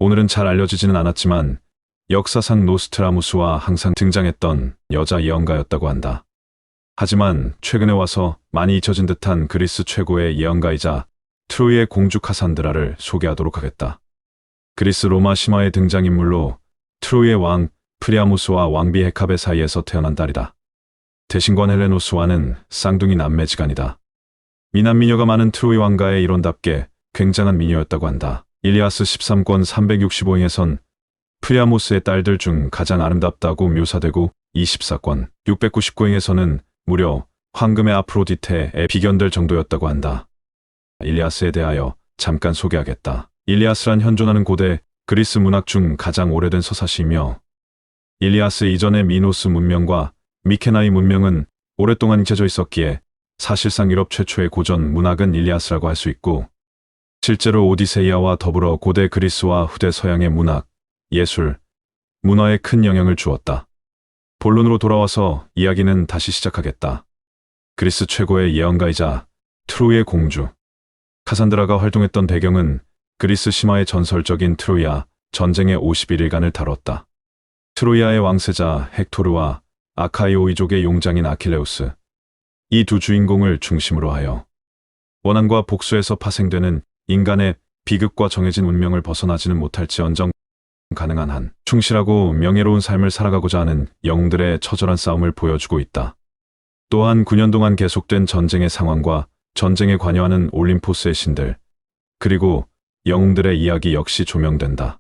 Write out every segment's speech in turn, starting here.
오늘은 잘 알려지지는 않았지만 역사상 노스트라무스와 항상 등장했던 여자 예언가였다고 한다. 하지만 최근에 와서 많이 잊혀진 듯한 그리스 최고의 예언가이자 트로이의 공주 카산드라를 소개하도록 하겠다. 그리스 로마 신화의 등장인물로 트로이의 왕 프리아무스와 왕비 헤카베 사이에서 태어난 딸이다. 대신권 헬레노스와는 쌍둥이 남매지간이다. 미남 미녀가 많은 트로이 왕가의 일원답게 굉장한 미녀였다고 한다. 일리아스 13권 365행에선 프리아무스의 딸들 중 가장 아름답다고 묘사되고 24권 699행에서는 무려 황금의 아프로디테에 비견될 정도였다고 한다. 일리아스에 대하여 잠깐 소개하겠다. 일리아스란 현존하는 고대 그리스 문학 중 가장 오래된 서사시이며 일리아스 이전의 미노스 문명과 미케나이 문명은 오랫동안 잊혀져 있었기에 사실상 유럽 최초의 고전 문학은 일리아스라고 할 수 있고 실제로 오디세이아와 더불어 고대 그리스와 후대 서양의 문학, 예술, 문화에 큰 영향을 주었다. 본론으로 돌아와서 이야기는 다시 시작하겠다. 그리스 최고의 예언가이자 트로이의 공주 카산드라가 활동했던 배경은 그리스 신화의 전설적인 트로이아 전쟁의 51일간을 다뤘다. 트로이아의 왕세자 헥토르와 아카이오이족의 용장인 아킬레우스, 이 두 주인공을 중심으로 하여 원한과 복수에서 파생되는 인간의 비극과 정해진 운명을 벗어나지는 못할지언정 가능한 한 충실하고 명예로운 삶을 살아가고자 하는 영웅들의 처절한 싸움을 보여주고 있다. 또한 9년 동안 계속된 전쟁의 상황과 전쟁에 관여하는 올림포스의 신들, 그리고 영웅들의 이야기 역시 조명된다.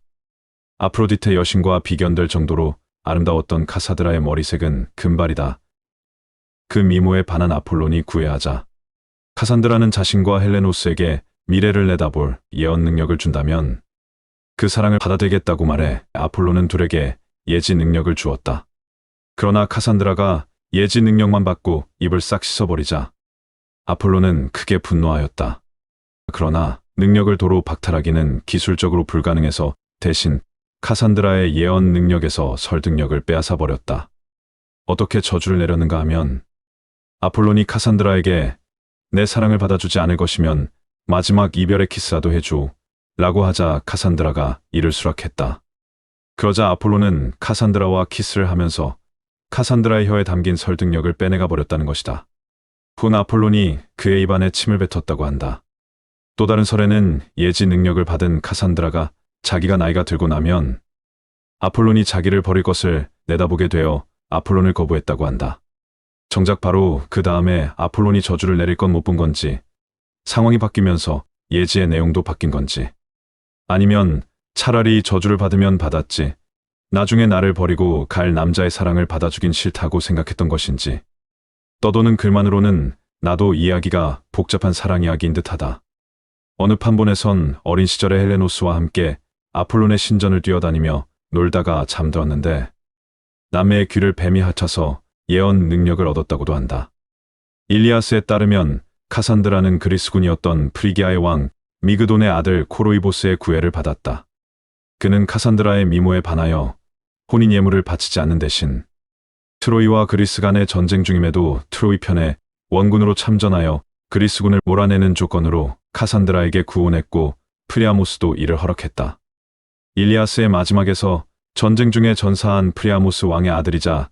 아프로디테 여신과 비견될 정도로 아름다웠던 카사드라의 머리색은 금발이다. 그 미모에 반한 아폴론이 구애하자 카산드라는 자신과 헬레노스에게 미래를 내다볼 예언 능력을 준다면 그 사랑을 받아들이겠다고 말해 아폴로는 둘에게 예지 능력을 주었다. 그러나 카산드라가 예지 능력만 받고 입을 싹 씻어버리자 아폴로는 크게 분노하였다. 그러나 능력을 도로 박탈하기는 기술적으로 불가능해서 대신 카산드라의 예언 능력에서 설득력을 빼앗아 버렸다. 어떻게 저주를 내렸는가 하면 아폴론이 카산드라에게 내 사랑을 받아주지 않을 것이면 마지막 이별의 키스라도 해줘 라고 하자 카산드라가 이를 수락했다. 그러자 아폴로는 카산드라와 키스를 하면서 카산드라의 혀에 담긴 설득력을 빼내가 버렸다는 것이다. 후 아폴론이 그의 입안에 침을 뱉었다고 한다. 또 다른 설에는 예지 능력을 받은 카산드라가 자기가 나이가 들고 나면 아폴론이 자기를 버릴 것을 내다보게 되어 아폴론을 거부했다고 한다. 정작 바로 그 다음에 아폴론이 저주를 내릴 건 못 본 건지, 상황이 바뀌면서 예지의 내용도 바뀐 건지, 아니면 차라리 저주를 받으면 받았지, 나중에 나를 버리고 갈 남자의 사랑을 받아주긴 싫다고 생각했던 것인지, 떠도는 글만으로는 나도 이야기가 복잡한 사랑 이야기인 듯하다. 어느 판본에선 어린 시절의 헬레노스와 함께 아폴론의 신전을 뛰어다니며 놀다가 잠들었는데 남매의 귀를 뱀이 핥아서 예언 능력을 얻었다고도 한다. 일리아스에 따르면 카산드라는 그리스군이었던 프리기아의 왕 미그돈의 아들 코로이보스의 구애를 받았다. 그는 카산드라의 미모에 반하여 혼인 예물을 바치지 않는 대신 트로이와 그리스 간의 전쟁 중임에도 트로이 편에 원군으로 참전하여 그리스군을 몰아내는 조건으로 카산드라에게 구원했고 프리아무스도 이를 허락했다. 일리아스의 마지막에서 전쟁 중에 전사한 프리아무스 왕의 아들이자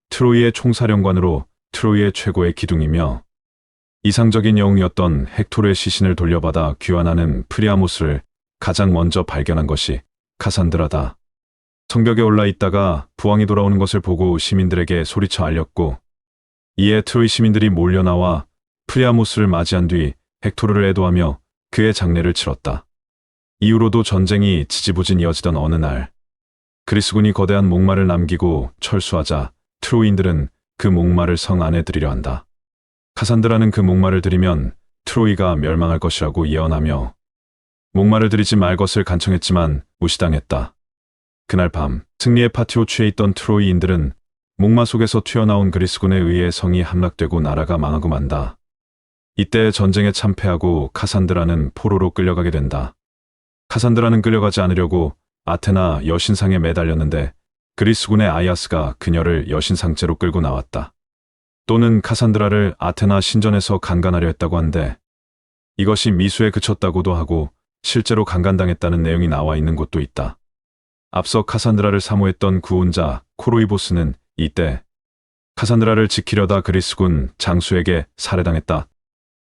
트로이의 총사령관으로 트로이의 최고의 기둥이며 이상적인 영웅이었던 헥토르의 시신을 돌려받아 귀환하는 프리아무스를 가장 먼저 발견한 것이 카산드라다. 성벽에 올라 있다가 부왕이 돌아오는 것을 보고 시민들에게 소리쳐 알렸고 이에 트로이 시민들이 몰려나와 프리아무스를 맞이한 뒤 헥토르를 애도하며 그의 장례를 치렀다. 이후로도 전쟁이 지지부진 이어지던 어느 날 그리스군이 거대한 목마를 남기고 철수하자 트로이인들은 그 목마를 성 안에 들이려 한다. 카산드라는 그 목마를 들이면 트로이가 멸망할 것이라고 예언하며 목마를 들이지 말 것을 간청했지만 무시당했다. 그날 밤 승리의 파티에 취해 있던 트로이인들은 목마 속에서 튀어나온 그리스군에 의해 성이 함락되고 나라가 망하고 만다. 이때 전쟁에 참패하고 카산드라는 포로로 끌려가게 된다. 카산드라는 끌려가지 않으려고 아테나 여신상에 매달렸는데 그리스군의 아이아스가 그녀를 여신상째로 끌고 나왔다. 또는 카산드라를 아테나 신전에서 강간하려 했다고 한데 이것이 미수에 그쳤다고도 하고 실제로 강간당했다는 내용이 나와 있는 곳도 있다. 앞서 카산드라를 사모했던 구혼자 코로이보스는 이때 카산드라를 지키려다 그리스군 장수에게 살해당했다.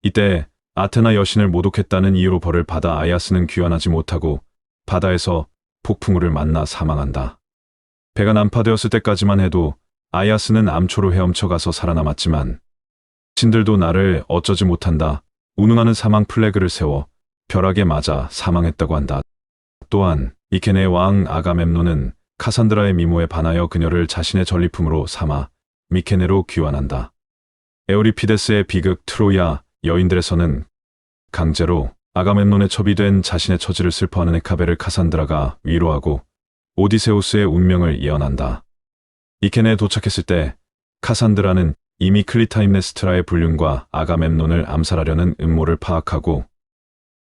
이때 아테나 여신을 모독했다는 이유로 벌을 받아 아이아스는 귀환하지 못하고 바다에서 폭풍우를 만나 사망한다. 배가 난파되었을 때까지만 해도 아이아스는 암초로 헤엄쳐가서 살아남았지만 신들도 나를 어쩌지 못한다. 운운하는 사망 플래그를 세워 벼락에 맞아 사망했다고 한다. 또한 미케네의 왕 아가멤논은 카산드라의 미모에 반하여 그녀를 자신의 전리품으로 삼아 미케네로 귀환한다. 에오리피데스의 비극 트로야 여인들에서는 강제로 아가멤논의 첩이 된 자신의 처지를 슬퍼하는 헤카베를 카산드라가 위로하고 오디세우스의 운명을 예언한다. 미케네에 도착했을 때 카산드라는 이미 클리타임네스트라의 불륜과 아가멤논을 암살하려는 음모를 파악하고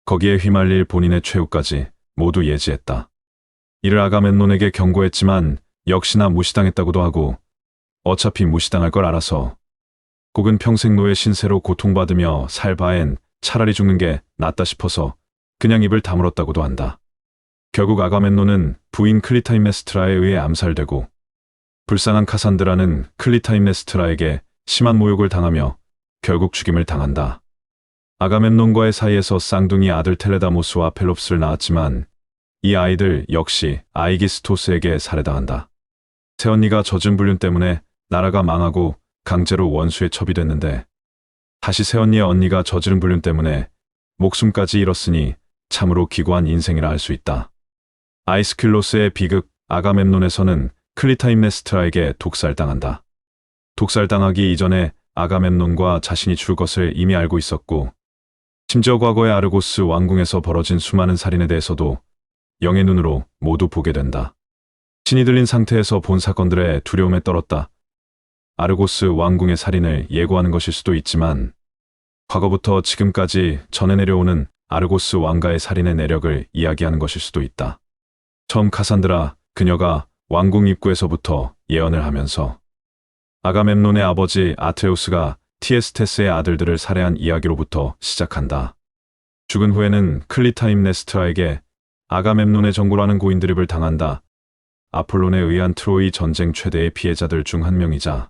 거기에 휘말릴 본인의 최후까지 모두 예지했다. 이를 아가멤논에게 경고했지만 역시나 무시당했다고도 하고 어차피 무시당할 걸 알아서 곡은 평생 노예 신세로 고통받으며 살 바엔 차라리 죽는 게 낫다 싶어서 그냥 입을 다물었다고도 한다. 결국 아가멤논은 부인 클리타임네스트라에 의해 암살되고 불쌍한 카산드라는 클리타임네스트라에게 심한 모욕을 당하며 결국 죽임을 당한다. 아가멤논과의 사이에서 쌍둥이 아들 텔레다모스와 펠롭스를 낳았지만 이 아이들 역시 아이기스토스에게 살해당한다. 새언니가 젖은 불륜 때문에 나라가 망하고 강제로 원수의 첩이 됐는데 다시 새언니의 언니가 저지른 불륜 때문에 목숨까지 잃었으니 참으로 기구한 인생이라 할 수 있다. 아이스킬로스의 비극 아가멤논에서는 클리타임네스트라에게 독살당한다. 독살당하기 이전에 아가멤논과 자신이 죽을 것을 이미 알고 있었고 심지어 과거의 아르고스 왕궁에서 벌어진 수많은 살인에 대해서도 영의 눈으로 모두 보게 된다. 신이 들린 상태에서 본 사건들에 두려움에 떨었다. 아르고스 왕궁의 살인을 예고하는 것일 수도 있지만 과거부터 지금까지 전해 내려오는 아르고스 왕가의 살인의 내력을 이야기하는 것일 수도 있다. 처음 카산드라 그녀가 왕궁 입구에서부터 예언을 하면서 아가멤논의 아버지 아트레우스가 티에스테스의 아들들을 살해한 이야기로부터 시작한다. 죽은 후에는 클리타임네스트라에게 아가멤논의 정보라는 고인드립을 당한다. 아폴론에 의한 트로이 전쟁 최대의 피해자들 중 한 명이자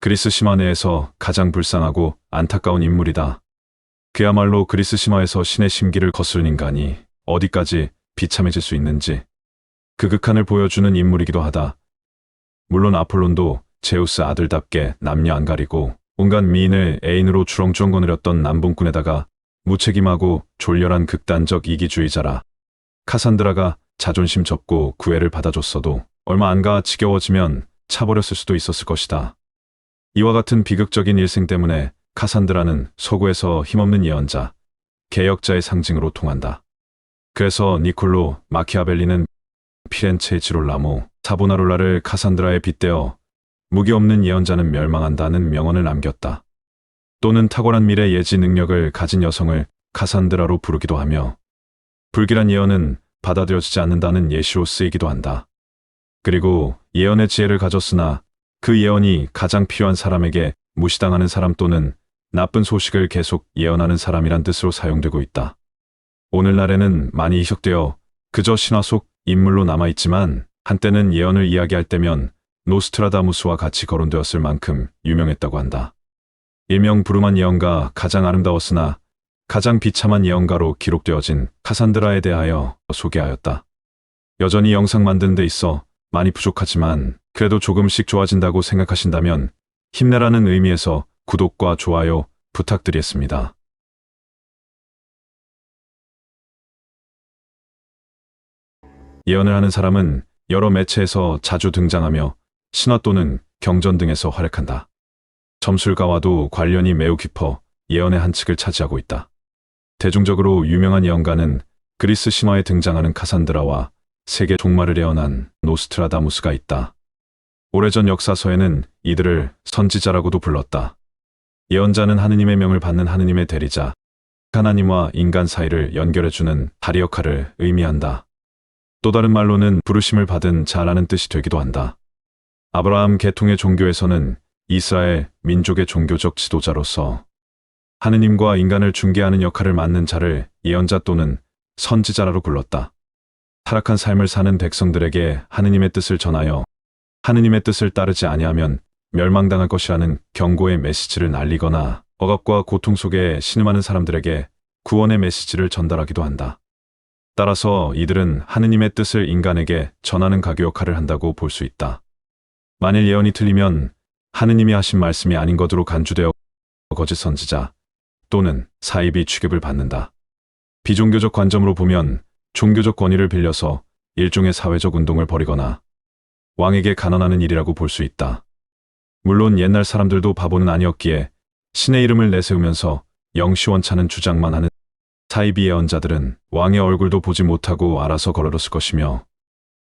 그리스 신화 내에서 가장 불쌍하고 안타까운 인물이다. 그야말로 그리스 신화에서 신의 심기를 거스른 인간이 어디까지 비참해질 수 있는지 그 극한을 보여주는 인물이기도 하다. 물론 아폴론도 제우스 아들답게 남녀 안 가리고 온갖 미인을 애인으로 주렁주렁 거느렸던 남봉꾼에다가 무책임하고 졸렬한 극단적 이기주의자라. 카산드라가 자존심 접고 구애를 받아줬어도 얼마 안 가 지겨워지면 차버렸을 수도 있었을 것이다. 이와 같은 비극적인 일생 때문에 카산드라는 서구에서 힘없는 예언자, 개혁자의 상징으로 통한다. 그래서 니콜로 마키아벨리는 피렌체의 지롤라모 사보나롤라를 카산드라에 빗대어 무기 없는 예언자는 멸망한다는 명언을 남겼다. 또는 탁월한 미래 예지 능력을 가진 여성을 카산드라로 부르기도 하며 불길한 예언은 받아들여지지 않는다는 예시로 쓰이기도 한다. 그리고 예언의 지혜를 가졌으나 그 예언이 가장 필요한 사람에게 무시당하는 사람 또는 나쁜 소식을 계속 예언하는 사람이란 뜻으로 사용되고 있다. 오늘날에는 많이 이식되어 그저 신화 속 인물로 남아있지만 한때는 예언을 이야기할 때면 노스트라다무스와 같이 거론되었을 만큼 유명했다고 한다. 일명 부름한 예언가 가장 아름다웠으나 가장 비참한 예언가로 기록되어진 카산드라에 대하여 소개하였다. 여전히 영상 만드는 데 있어 많이 부족하지만 그래도 조금씩 좋아진다고 생각하신다면 힘내라는 의미에서 구독과 좋아요 부탁드리겠습니다. 예언을 하는 사람은 여러 매체에서 자주 등장하며 신화 또는 경전 등에서 활약한다. 점술가와도 관련이 매우 깊어 예언의 한 측을 차지하고 있다. 대중적으로 유명한 예언가는 그리스 신화에 등장하는 카산드라와 세계 종말을 예언한 노스트라다무스가 있다. 오래전 역사서에는 이들을 선지자라고도 불렀다. 예언자는 하느님의 명을 받는 하느님의 대리자, 하나님과 인간 사이를 연결해주는 다리 역할을 의미한다. 또 다른 말로는 부르심을 받은 자라는 뜻이 되기도 한다. 아브라함 계통의 종교에서는 이스라엘 민족의 종교적 지도자로서 하느님과 인간을 중개하는 역할을 맡는 자를 예언자 또는 선지자라로 불렀다. 타락한 삶을 사는 백성들에게 하느님의 뜻을 전하여 하느님의 뜻을 따르지 아니하면 멸망당할 것이라는 경고의 메시지를 날리거나 억압과 고통 속에 신음하는 사람들에게 구원의 메시지를 전달하기도 한다. 따라서 이들은 하느님의 뜻을 인간에게 전하는 가교 역할을 한다고 볼 수 있다. 만일 예언이 틀리면 하느님이 하신 말씀이 아닌 것으로 간주되어 거짓 선지자 또는 사이비 취급을 받는다. 비종교적 관점으로 보면 종교적 권위를 빌려서 일종의 사회적 운동을 벌이거나 왕에게 간언하는 일이라고 볼 수 있다. 물론 옛날 사람들도 바보는 아니었기에 신의 이름을 내세우면서 영시원찮은 주장만 하는 사이비 예언자들은 왕의 얼굴도 보지 못하고 알아서 걸어뒀을 것이며,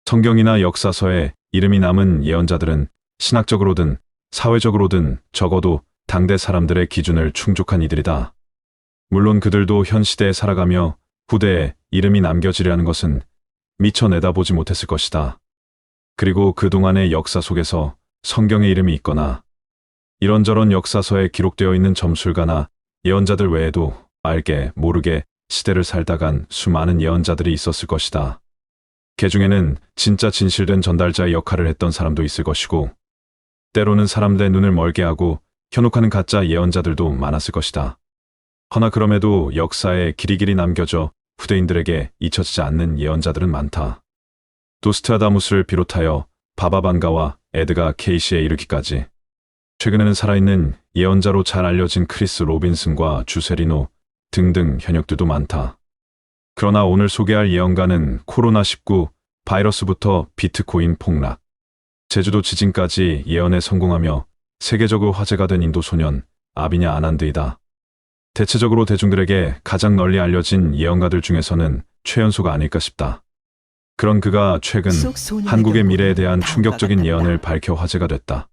성경이나 역사서에 이름이 남은 예언자들은 신학적으로든 사회적으로든 적어도 당대 사람들의 기준을 충족한 이들이다. 물론 그들도 현 시대에 살아가며 후대에 이름이 남겨지려는 것은 미처 내다보지 못했을 것이다. 그리고 그동안의 역사 속에서 성경의 이름이 있거나 이런저런 역사서에 기록되어 있는 점술가나 예언자들 외에도 알게 모르게 시대를 살다간 수많은 예언자들이 있었을 것이다. 그 중에는 진짜 진실된 전달자의 역할을 했던 사람도 있을 것이고, 때로는 사람들의 눈을 멀게 하고 현혹하는 가짜 예언자들도 많았을 것이다. 허나 그럼에도 역사에 길이길이 남겨져 후대인들에게 잊혀지지 않는 예언자들은 많다. 노스트라다무스를 비롯하여 바바반가와 에드가 케이시에 이르기까지, 최근에는 살아있는 예언자로 잘 알려진 크리스 로빈슨과 주세리노 등등 현역들도 많다. 그러나 오늘 소개할 예언가는 코로나19 바이러스부터 비트코인 폭락, 제주도 지진까지 예언에 성공하며 세계적으로 화제가 된 인도 소년 아비냐 아난드이다. 대체적으로 대중들에게 가장 널리 알려진 예언가들 중에서는 최연소가 아닐까 싶다. 그런 그가 최근 한국의 미래에 대한 충격적인 예언을 밝혀 화제가 됐다.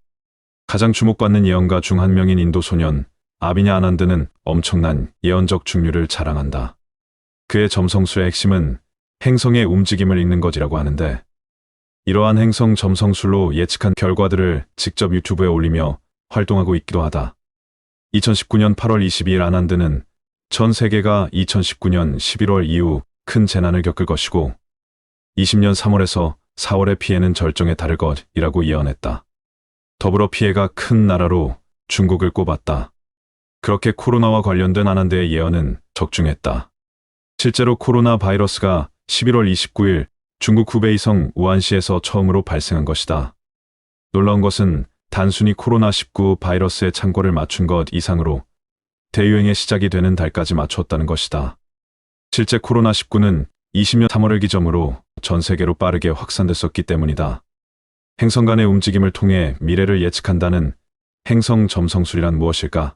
가장 주목받는 예언가 중 한 명인 인도 소년 아비냐 아난드는 엄청난 예언적 중류를 자랑한다. 그의 점성술의 핵심은 행성의 움직임을 읽는 것이라고 하는데, 이러한 행성 점성술로 예측한 결과들을 직접 유튜브에 올리며 활동하고 있기도 하다. 2019년 8월 22일 아난드는 전 세계가 2019년 11월 이후 큰 재난을 겪을 것이고 20년 3월에서 4월의 피해는 절정에 달할 것이라고 예언했다. 더불어 피해가 큰 나라로 중국을 꼽았다. 그렇게 코로나와 관련된 아난드의 예언은 적중했다. 실제로 코로나 바이러스가 11월 29일 중국 후베이성 우한시에서 처음으로 발생한 것이다. 놀라운 것은 단순히 코로나19 바이러스의 창고를 맞춘 것 이상으로 대유행의 시작이 되는 달까지 맞췄다는 것이다. 실제 코로나19는 20년 3월을 기점으로 전 세계로 빠르게 확산됐었기 때문이다. 행성 간의 움직임을 통해 미래를 예측한다는 행성 점성술이란 무엇일까?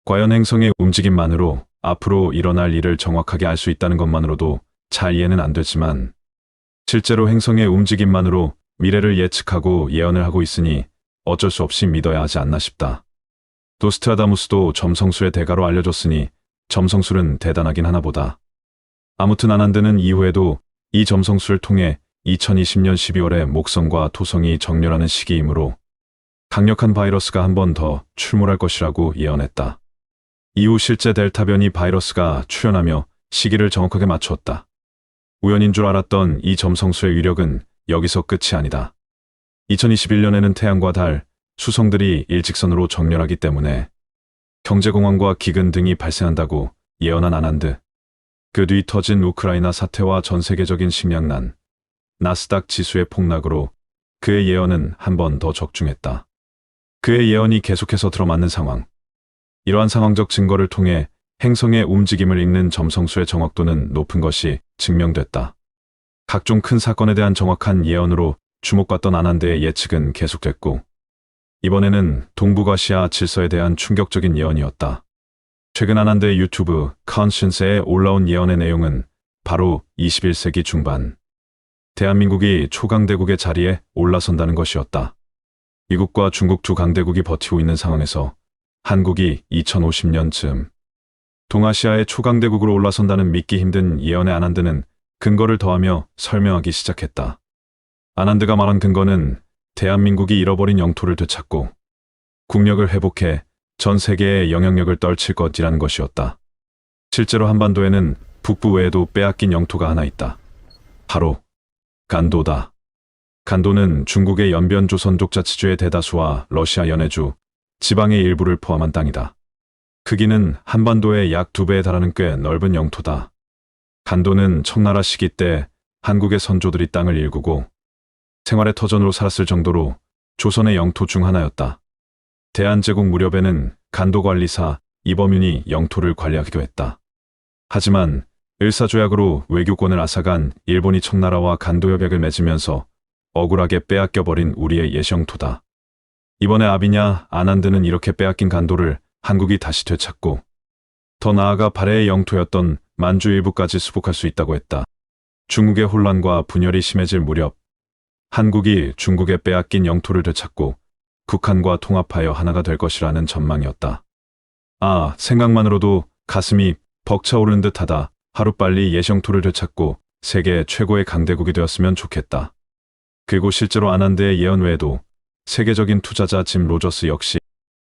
과연 행성의 움직임만으로 앞으로 일어날 일을 정확하게 알 수 있다는 것만으로도 잘 이해는 안 되지만, 실제로 행성의 움직임만으로 미래를 예측하고 예언을 하고 있으니 어쩔 수 없이 믿어야 하지 않나 싶다. 노스트라다무스도 점성술의 대가로 알려졌으니 점성술은 대단하긴 하나 보다. 아무튼 아난드는 이후에도 이 점성술을 통해 2020년 12월에 목성과 토성이 정렬하는 시기이므로 강력한 바이러스가 한 번 더 출몰할 것이라고 예언했다. 이후 실제 델타 변이 바이러스가 출현하며 시기를 정확하게 맞추었다. 우연인 줄 알았던 이 점성술의 위력은 여기서 끝이 아니다. 2021년에는 태양과 달, 수성들이 일직선으로 정렬하기 때문에 경제공황과 기근 등이 발생한다고 예언한 아난드. 그 뒤 터진 우크라이나 사태와 전 세계적인 식량난, 나스닥 지수의 폭락으로 그의 예언은 한 번 더 적중했다. 그의 예언이 계속해서 들어맞는 상황. 이러한 상황적 증거를 통해 행성의 움직임을 읽는 점성술의 정확도는 높은 것이 증명됐다. 각종 큰 사건에 대한 정확한 예언으로 주목받던 아난드의 예측은 계속됐고, 이번에는 동북아시아 질서에 대한 충격적인 예언이었다. 최근 아난드의 유튜브 컨션스에 올라온 예언의 내용은 바로 21세기 중반 대한민국이 초강대국의 자리에 올라선다는 것이었다. 미국과 중국 두 강대국이 버티고 있는 상황에서 한국이 2050년쯤 동아시아의 초강대국으로 올라선다는 믿기 힘든 예언의 아난드는 근거를 더하며 설명하기 시작했다. 아난드가 말한 근거는 대한민국이 잃어버린 영토를 되찾고 국력을 회복해 전 세계의 영향력을 떨칠 것이라는 것이었다. 실제로 한반도에는 북부 외에도 빼앗긴 영토가 하나 있다. 바로 간도다. 간도는 중국의 연변 조선족 자치주의 대다수와 러시아 연해주, 지방의 일부를 포함한 땅이다. 크기는 한반도의 약 2배에 달하는 꽤 넓은 영토다. 간도는 청나라 시기 때 한국의 선조들이 땅을 일구고 생활의 터전으로 살았을 정도로 조선의 영토 중 하나였다. 대한제국 무렵에는 간도관리사 이범윤이 영토를 관리하기도 했다. 하지만 을사조약으로 외교권을 앗아간 일본이 청나라와 간도협약을 맺으면서 억울하게 빼앗겨버린 우리의 예시영토다. 이번에 아비냐 아난드는 이렇게 빼앗긴 간도를 한국이 다시 되찾고 더 나아가 발해의 영토였던 만주 일부까지 수복할 수 있다고 했다. 중국의 혼란과 분열이 심해질 무렵 한국이 중국에 빼앗긴 영토를 되찾고 북한과 통합하여 하나가 될 것이라는 전망이었다. 아, 생각만으로도 가슴이 벅차오르는 듯하다. 하루빨리 예시영토를 되찾고 세계 최고의 강대국이 되었으면 좋겠다. 그리고 실제로 아난드의 예언 외에도 세계적인 투자자 짐 로저스 역시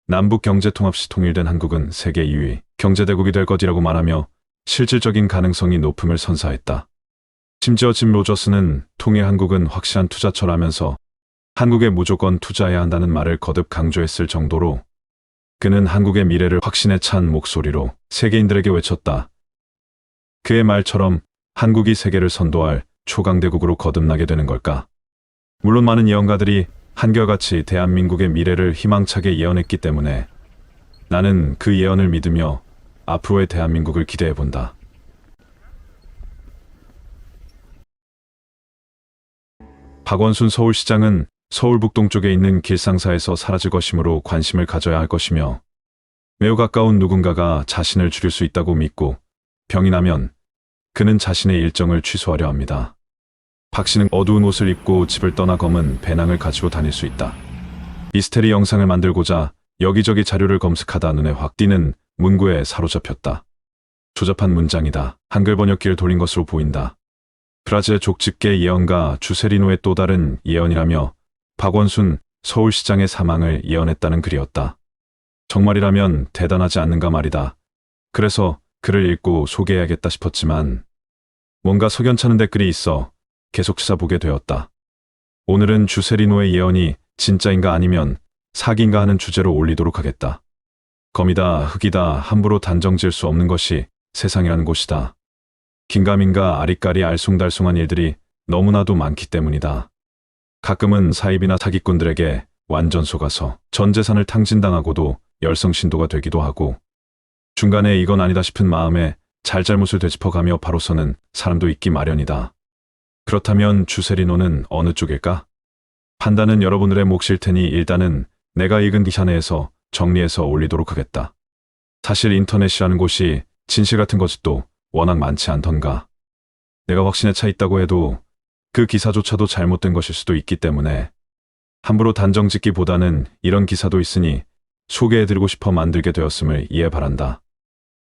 남북 경제통합 시 통일된 한국은 세계 2위 경제대국이 될 것이라고 말하며 실질적인 가능성이 높음을 선사했다. 심지어 짐 로저스는 통일 한국은 확실한 투자처라면서 한국에 무조건 투자해야 한다는 말을 거듭 강조했을 정도로 그는 한국의 미래를 확신에 찬 목소리로 세계인들에게 외쳤다. 그의 말처럼 한국이 세계를 선도할 초강대국으로 거듭나게 되는 걸까? 물론 많은 예언가들이 한결같이 대한민국의 미래를 희망차게 예언했기 때문에 나는 그 예언을 믿으며 앞으로의 대한민국을 기대해본다. 박원순 서울시장은 서울 북동쪽에 있는 길상사에서 사라질 것이므로 관심을 가져야 할 것이며 매우 가까운 누군가가 자신을 죽일 수 있다고 믿고 병이 나면 그는 자신의 일정을 취소하려 합니다. 박 씨는 어두운 옷을 입고 집을 떠나 검은 배낭을 가지고 다닐 수 있다. 미스테리 영상을 만들고자 여기저기 자료를 검색하다 눈에 확 띄는 문구에 사로잡혔다. 조잡한 문장이다. 한글 번역기를 돌린 것으로 보인다. 브라질 족집게 예언가 주세리노의 또 다른 예언이라며 박원순 서울시장의 사망을 예언했다는 글이었다. 정말이라면 대단하지 않는가 말이다. 그래서 글을 읽고 소개해야겠다 싶었지만 뭔가 석연찮은 댓글이 있어 계속 찾아보게 되었다. 오늘은 주세리노의 예언이 진짜인가 아니면 사기인가 하는 주제로 올리도록 하겠다. 검이다 흑이다 함부로 단정지을 수 없는 것이 세상이라는 곳이다. 긴가민가 아리까리 알쏭달쏭한 일들이 너무나도 많기 때문이다. 가끔은 사입이나 사기꾼들에게 완전 속아서 전 재산을 탕진당하고도 열성신도가 되기도 하고 중간에 이건 아니다 싶은 마음에 잘잘못을 되짚어가며 바로 서는 사람도 있기 마련이다. 그렇다면 주세리노는 어느 쪽일까? 판단은 여러분들의 몫일 테니 일단은 내가 읽은 기사 내에서 정리해서 올리도록 하겠다. 사실 인터넷이라는 곳이 진실 같은 것도 워낙 많지 않던가. 내가 확신에 차 있다고 해도 그 기사조차도 잘못된 것일 수도 있기 때문에 함부로 단정짓기보다는 이런 기사도 있으니 소개해드리고 싶어 만들게 되었음을 이해 바란다.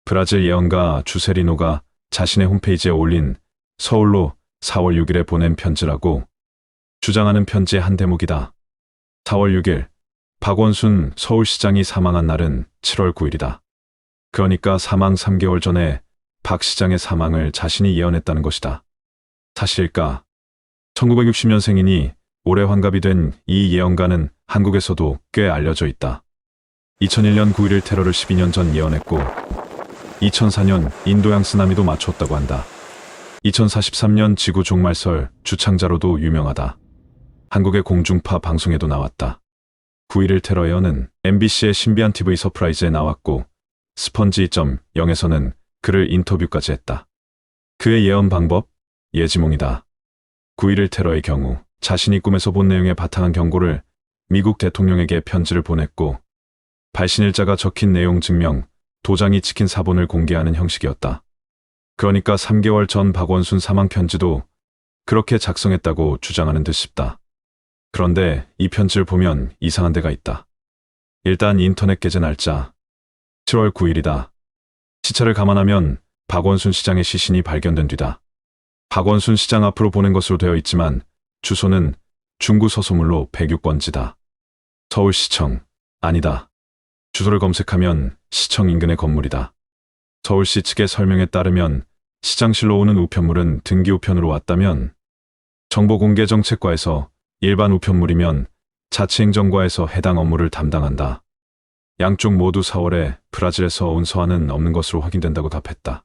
브라질 예언가 주세리노가 자신의 홈페이지에 올린 서울로 4월 6일에 보낸 편지라고 주장하는 편지의 한 대목이다. 4월 6일 박원순 서울시장이 사망한 날은 7월 9일이다. 그러니까 사망 3개월 전에 박 시장의 사망을 자신이 예언했다는 것이다. 사실일까? 1960년생이니 올해 환갑이 된 이 예언가는 한국에서도 꽤 알려져 있다. 2001년 9.11 테러를 12년 전 예언했고 2004년 인도양 쓰나미도 맞췄다고 한다. 2043년 지구 종말설 주창자로도 유명하다. 한국의 공중파 방송에도 나왔다. 9.11 테러 예언은 MBC의 신비한 TV 서프라이즈에 나왔고 스펀지.0에서는 그를 인터뷰까지 했다. 그의 예언 방법? 예지몽이다. 9.11 테러의 경우 자신이 꿈에서 본 내용에 바탕한 경고를 미국 대통령에게 편지를 보냈고 발신일자가 적힌 내용 증명, 도장이 찍힌 사본을 공개하는 형식이었다. 그러니까 3개월 전 박원순 사망 편지도 그렇게 작성했다고 주장하는 듯 싶다. 그런데 이 편지를 보면 이상한 데가 있다. 일단 인터넷 게재 날짜 7월 9일이다. 시차를 감안하면 박원순 시장의 시신이 발견된 뒤다. 박원순 시장 앞으로 보낸 것으로 되어 있지만 주소는 중구 서소물로 106번지다. 서울시청, 아니다. 주소를 검색하면 시청 인근의 건물이다. 서울시 측의 설명에 따르면 시장실로 오는 우편물은 등기 우편으로 왔다면 정보공개정책과에서 일반 우편물이면 자치행정과에서 해당 업무를 담당한다. 양쪽 모두 4월에 브라질에서 온 서한은 없는 것으로 확인된다고 답했다.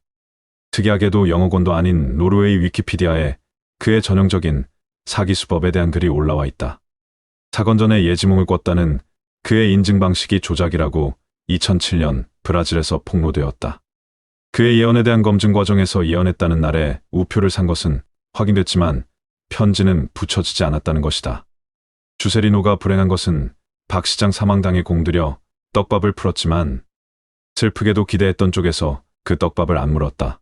특이하게도 영어권도 아닌 노르웨이 위키피디아에 그의 전형적인 사기수법에 대한 글이 올라와 있다. 사건 전에 예지몽을 꿨다는 그의 인증 방식이 조작이라고 2007년 브라질에서 폭로되었다. 그의 예언에 대한 검증 과정에서 예언했다는 날에 우표를 산 것은 확인됐지만 편지는 붙여지지 않았다는 것이다. 주세리노가 불행한 것은 박 시장 사망당에 공들여 떡밥을 풀었지만 슬프게도 기대했던 쪽에서 그 떡밥을 안 물었다.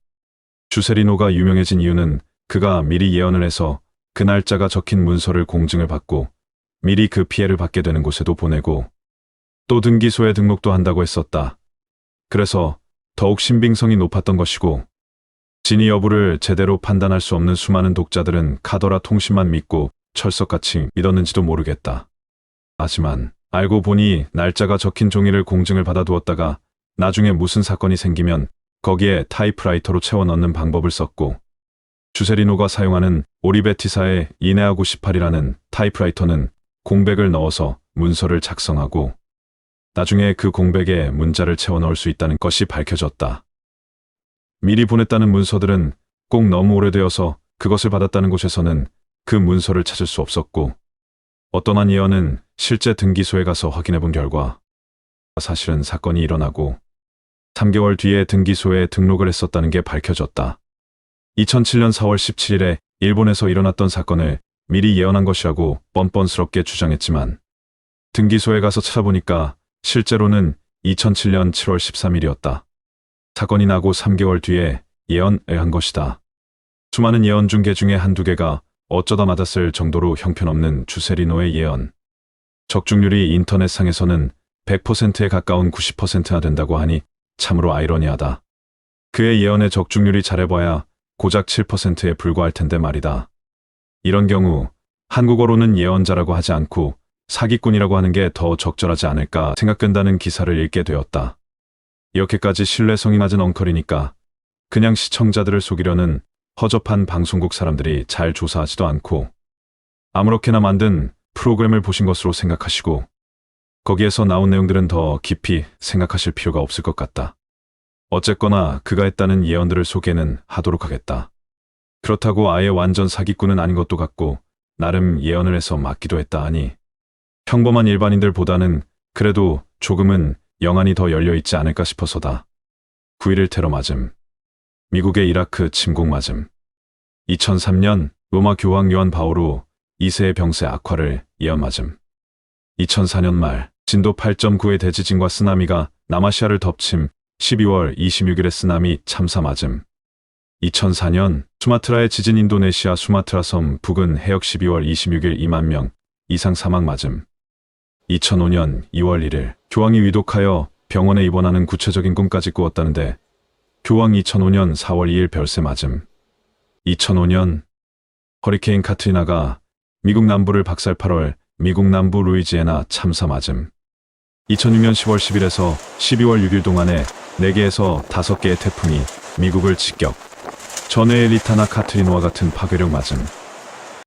주세리노가 유명해진 이유는 그가 미리 예언을 해서 그 날짜가 적힌 문서를 공증을 받고 미리 그 피해를 받게 되는 곳에도 보내고 또 등기소에 등록도 한다고 했었다. 그래서 더욱 신빙성이 높았던 것이고 진위 여부를 제대로 판단할 수 없는 수많은 독자들은 카더라 통신만 믿고 철석같이 믿었는지도 모르겠다. 하지만 알고 보니 날짜가 적힌 종이를 공증을 받아두었다가 나중에 무슨 사건이 생기면 거기에 타이프라이터로 채워 넣는 방법을 썼고 주세리노가 사용하는 오리베티사의 이네아 98이라는 타이프라이터는 공백을 넣어서 문서를 작성하고 나중에 그 공백에 문자를 채워 넣을 수 있다는 것이 밝혀졌다. 미리 보냈다는 문서들은 꼭 너무 오래되어서 그것을 받았다는 곳에서는 그 문서를 찾을 수 없었고 어떤 한 예언은 실제 등기소에 가서 확인해 본 결과 사실은 사건이 일어나고 3개월 뒤에 등기소에 등록을 했었다는 게 밝혀졌다. 2007년 4월 17일에 일본에서 일어났던 사건을 미리 예언한 것이라고 뻔뻔스럽게 주장했지만 등기소에 가서 찾아보니까 실제로는 2007년 7월 13일이었다. 사건이 나고 3개월 뒤에 예언을 한 것이다. 수많은 예언 중계 중에 한두 개가 어쩌다 맞았을 정도로 형편없는 주세리노의 예언. 적중률이 인터넷상에서는 100%에 가까운 90%나 된다고 하니 참으로 아이러니하다. 그의 예언의 적중률이 잘해봐야 고작 7%에 불과할 텐데 말이다. 이런 경우 한국어로는 예언자라고 하지 않고 사기꾼이라고 하는 게 더 적절하지 않을까 생각된다는 기사를 읽게 되었다. 이렇게까지 신뢰성이 낮은 엉터리니까 그냥 시청자들을 속이려는 허접한 방송국 사람들이 잘 조사하지도 않고 아무렇게나 만든 프로그램을 보신 것으로 생각하시고 거기에서 나온 내용들은 더 깊이 생각하실 필요가 없을 것 같다. 어쨌거나 그가 했다는 예언들을 소개는 하도록 하겠다. 그렇다고 아예 완전 사기꾼은 아닌 것도 같고 나름 예언을 해서 맞기도 했다 하니 평범한 일반인들보다는 그래도 조금은 영안이 더 열려있지 않을까 싶어서다. 9.11 테러 맞음. 미국의 이라크 침공 맞음. 2003년 로마 교황 요한 바오로 2세의 병세 악화를 예언 맞음. 2004년 말 진도 8.9의 대지진과 쓰나미가 남아시아를 덮침 12월 26일의 쓰나미 참사 맞음. 2004년 수마트라의 지진 인도네시아 수마트라 섬 부근 해역 12월 26일 2만 명 이상 사망 맞음. 2005년 2월 1일 교황이 위독하여 병원에 입원하는 구체적인 꿈까지 꾸었다는데 교황 2005년 4월 2일 별세 맞음. 2005년 허리케인 카트리나가 미국 남부를 박살 8월 미국 남부 루이지애나 참사 맞음. 2006년 10월 10일에서 12월 6일 동안에 4개에서 5개의 태풍이 미국을 직격. 전해의 리타나 카트리노와 같은 파괴력 맞음.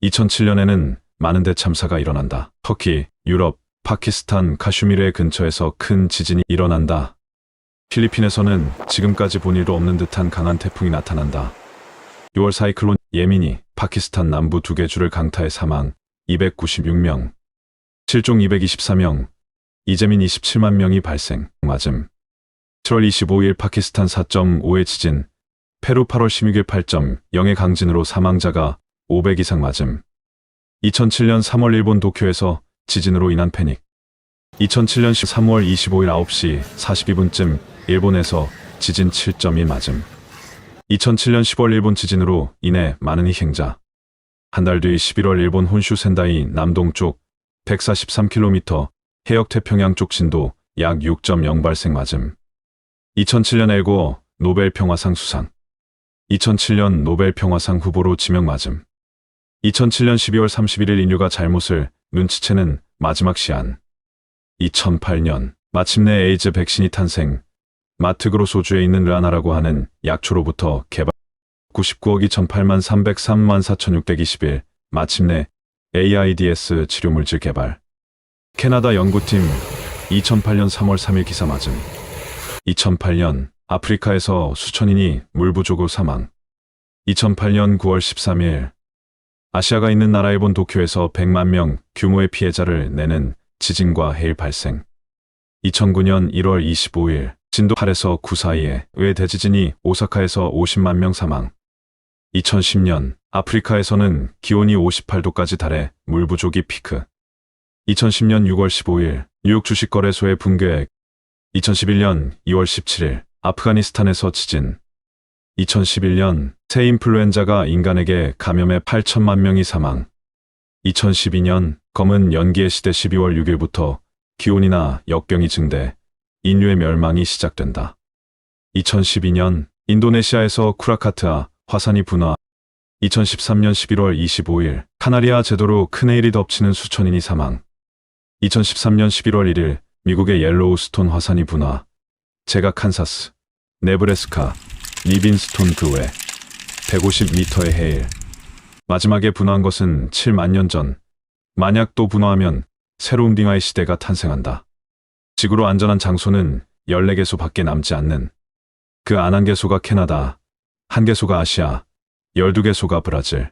2007년에는 많은 대참사가 일어난다. 터키, 유럽, 파키스탄, 카슈미르의 근처에서 큰 지진이 일어난다. 필리핀에서는 지금까지 본 일도 없는 듯한 강한 태풍이 나타난다. 6월 사이클론 예민이 파키스탄 남부 2개 주를 강타해 사망 296명, 실종 224명, 이재민 27만 명이 발생 맞음. 7월 25일 파키스탄 4.5의 지진, 페루 8월 16일 8.0의 강진으로 사망자가 500 이상 맞음. 2007년 3월 일본 도쿄에서 지진으로 인한 패닉. 2007년 3월 25일 9시 42분쯤 일본에서 지진 7.1 맞음. 2007년 10월 일본 지진으로 인해 많은 희생자. 한 달 뒤 11월 일본 혼슈 센다이 남동쪽 143km 해역 태평양 쪽 진도 약 6.0 발생 맞음. 2007년 엘고어 노벨 평화상 수상. 2007년 노벨 평화상 후보로 지명 맞음. 2007년 12월 31일 인류가 잘못을 눈치채는 마지막 시한. 2008년 마침내 에이즈 백신이 탄생. 마트그로 소주에 있는 르아나라고 하는 약초로부터 개발. 99억 2008만 303만 4621 마침내 AIDS 치료물질 개발. 캐나다 연구팀 2008년 3월 3일 기사 맞음. 2008년 아프리카에서 수천인이 물 부족으로 사망. 2008년 9월 13일 아시아가 있는 나라 일본 도쿄에서 100만 명 규모의 피해자를 내는 지진과 해일 발생. 2009년 1월 25일 진도 8에서 9 사이에 의 대지진이 오사카에서 50만 명 사망. 2010년 아프리카에서는 기온이 58도까지 달해 물 부족이 피크. 2010년 6월 15일 뉴욕 주식거래소의 붕괴. 2011년 2월 17일 아프가니스탄에서 지진. 2011년 새 인플루엔자가 인간에게 감염해 8천만 명이 사망. 2012년 검은 연기의 시대 12월 6일부터 기온이나 역병이 증대, 인류의 멸망이 시작된다. 2012년 인도네시아에서 쿠라카트아 화산이 분화. 2013년 11월 25일 카나리아 제도로 큰 해일이 덮치는 수천인이 사망. 2013년 11월 1일 미국의 옐로우스톤 화산이 분화. 제가 칸사스, 네브래스카, 리빈스톤 그 외 150m의 해일. 마지막에 분화한 것은 7만 년 전. 만약 또 분화하면 새로운 빙하의 시대가 탄생한다. 지구로 안전한 장소는 14개소 밖에 남지 않는. 그 91개소가 캐나다, 1개소가 아시아, 12개소가 브라질.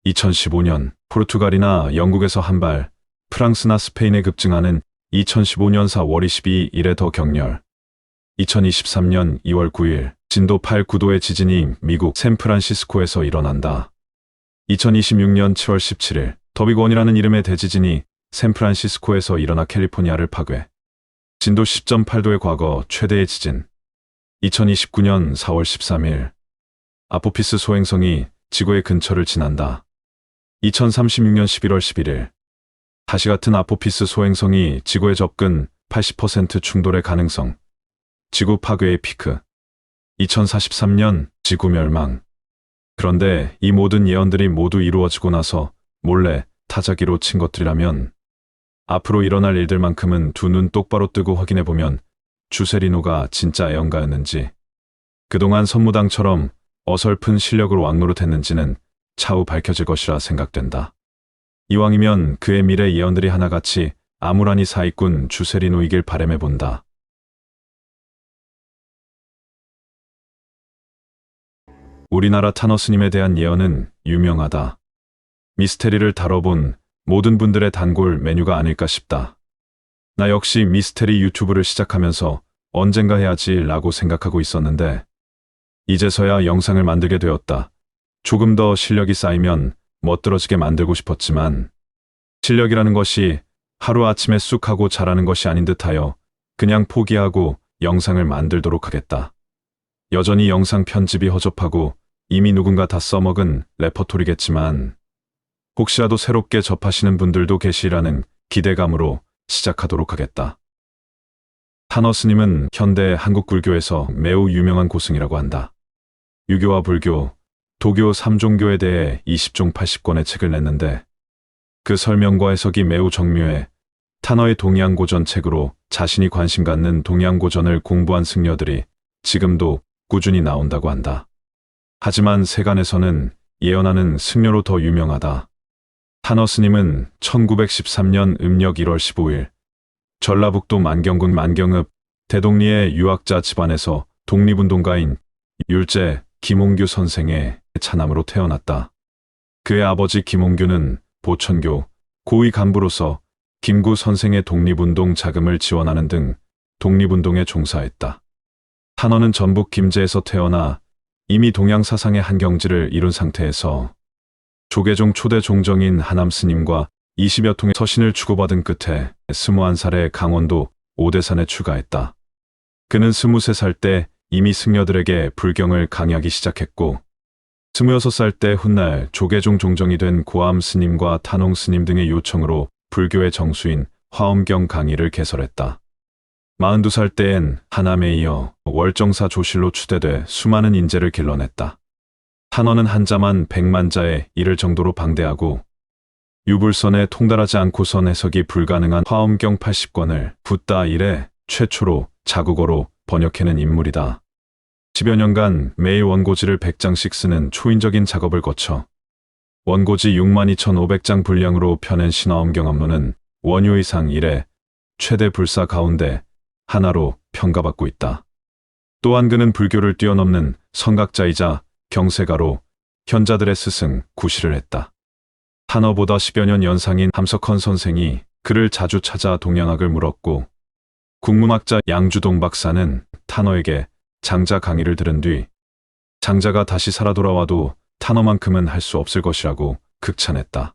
2015년 포르투갈이나 영국에서 한 발, 프랑스나 스페인에 급증하는 2015년 4월 22일에 더 격렬. 2023년 2월 9일 진도 8, 9도의 지진이 미국 샌프란시스코에서 일어난다. 2026년 7월 17일 더빅1이라는 이름의 대지진이 샌프란시스코에서 일어나 캘리포니아를 파괴. 진도 10.8도의 과거 최대의 지진. 2029년 4월 13일 아포피스 소행성이 지구의 근처를 지난다. 2036년 11월 11일 다시 같은 아포피스 소행성이 지구에 접근 80% 충돌의 가능성. 지구 파괴의 피크. 2043년 지구 멸망. 그런데 이 모든 예언들이 모두 이루어지고 나서 몰래 타자기로 친 것들이라면 앞으로 일어날 일들만큼은 두 눈 똑바로 뜨고 확인해보면 주세리노가 진짜 애언가였는지, 그동안 선무당처럼 어설픈 실력으로 왕노릇했는지는 차후 밝혀질 것이라 생각된다. 이왕이면 그의 미래 예언들이 하나같이 아무란히 사기꾼 주세리노이길 바람해본다. 우리나라 타너스님에 대한 예언은 유명하다. 미스테리를 다뤄본 모든 분들의 단골 메뉴가 아닐까 싶다. 나 역시 미스테리 유튜브를 시작하면서 언젠가 해야지 라고 생각하고 있었는데 이제서야 영상을 만들게 되었다. 조금 더 실력이 쌓이면 멋들어지게 만들고 싶었지만 실력이라는 것이 하루아침에 쑥 하고 자라는 것이 아닌 듯하여 그냥 포기하고 영상을 만들도록 하겠다. 여전히 영상 편집이 허접하고 이미 누군가 다 써먹은 레퍼토리겠지만 혹시라도 새롭게 접하시는 분들도 계시라는 기대감으로 시작하도록 하겠다. 타너스님은 현대 한국 불교에서 매우 유명한 고승이라고 한다. 유교와 불교, 도교 3종교에 대해 20종 80권의 책을 냈는데 그 설명과 해석이 매우 정묘해 타너의 동양고전 책으로 자신이 관심 갖는 동양고전을 공부한 승려들이 지금도 꾸준히 나온다고 한다. 하지만 세간에서는 예언하는 승려로 더 유명하다. 타너스님은 1913년 음력 1월 15일 전라북도 만경군 만경읍 대동리의 유학자 집안에서 독립운동가인 율제 김홍규 선생의 차남으로 태어났다. 그의 아버지 김홍규는 보천교 고위 간부로서 김구 선생의 독립운동 자금을 지원하는 등 독립운동에 종사했다. 타너는 전북 김제에서 태어나 이미 동양 사상의 한경지를 이룬 상태에서 조계종 초대 종정인 하남 스님과 20여 통의 서신을 주고받은 끝에 21살에 강원도 오대산에 추가했다. 그는 23살 때 이미 승려들에게 불경을 강의하기 시작했고 26살 때 훗날 조계종 종정이 된 고암 스님과 탄홍 스님 등의 요청으로 불교의 정수인 화엄경 강의를 개설했다. 42살 때엔 하남에 이어 월정사 조실로 추대돼 수많은 인재를 길러냈다. 탄원은 한자만 100만 자에 이를 정도로 방대하고 유불선에 통달하지 않고선 해석이 불가능한 화엄경 80권을 붓다 이래 최초로 자국어로 번역해낸 인물이다. 10여 년간 매일 원고지를 100장씩 쓰는 초인적인 작업을 거쳐 원고지 62,500장 분량으로 펴낸 신화엄경합문은 원효의상 이래 최대 불사 가운데 하나로 평가받고 있다. 또한 그는 불교를 뛰어넘는 성각자이자 경세가로 현자들의 스승, 구시를 했다. 탄어보다 10여 년 연상인 함석헌 선생이 그를 자주 찾아 동양학을 물었고, 국문학자 양주동 박사는 탄어에게 장자 강의를 들은 뒤 장자가 다시 살아 돌아와도 탄어만큼은 할 수 없을 것이라고 극찬했다.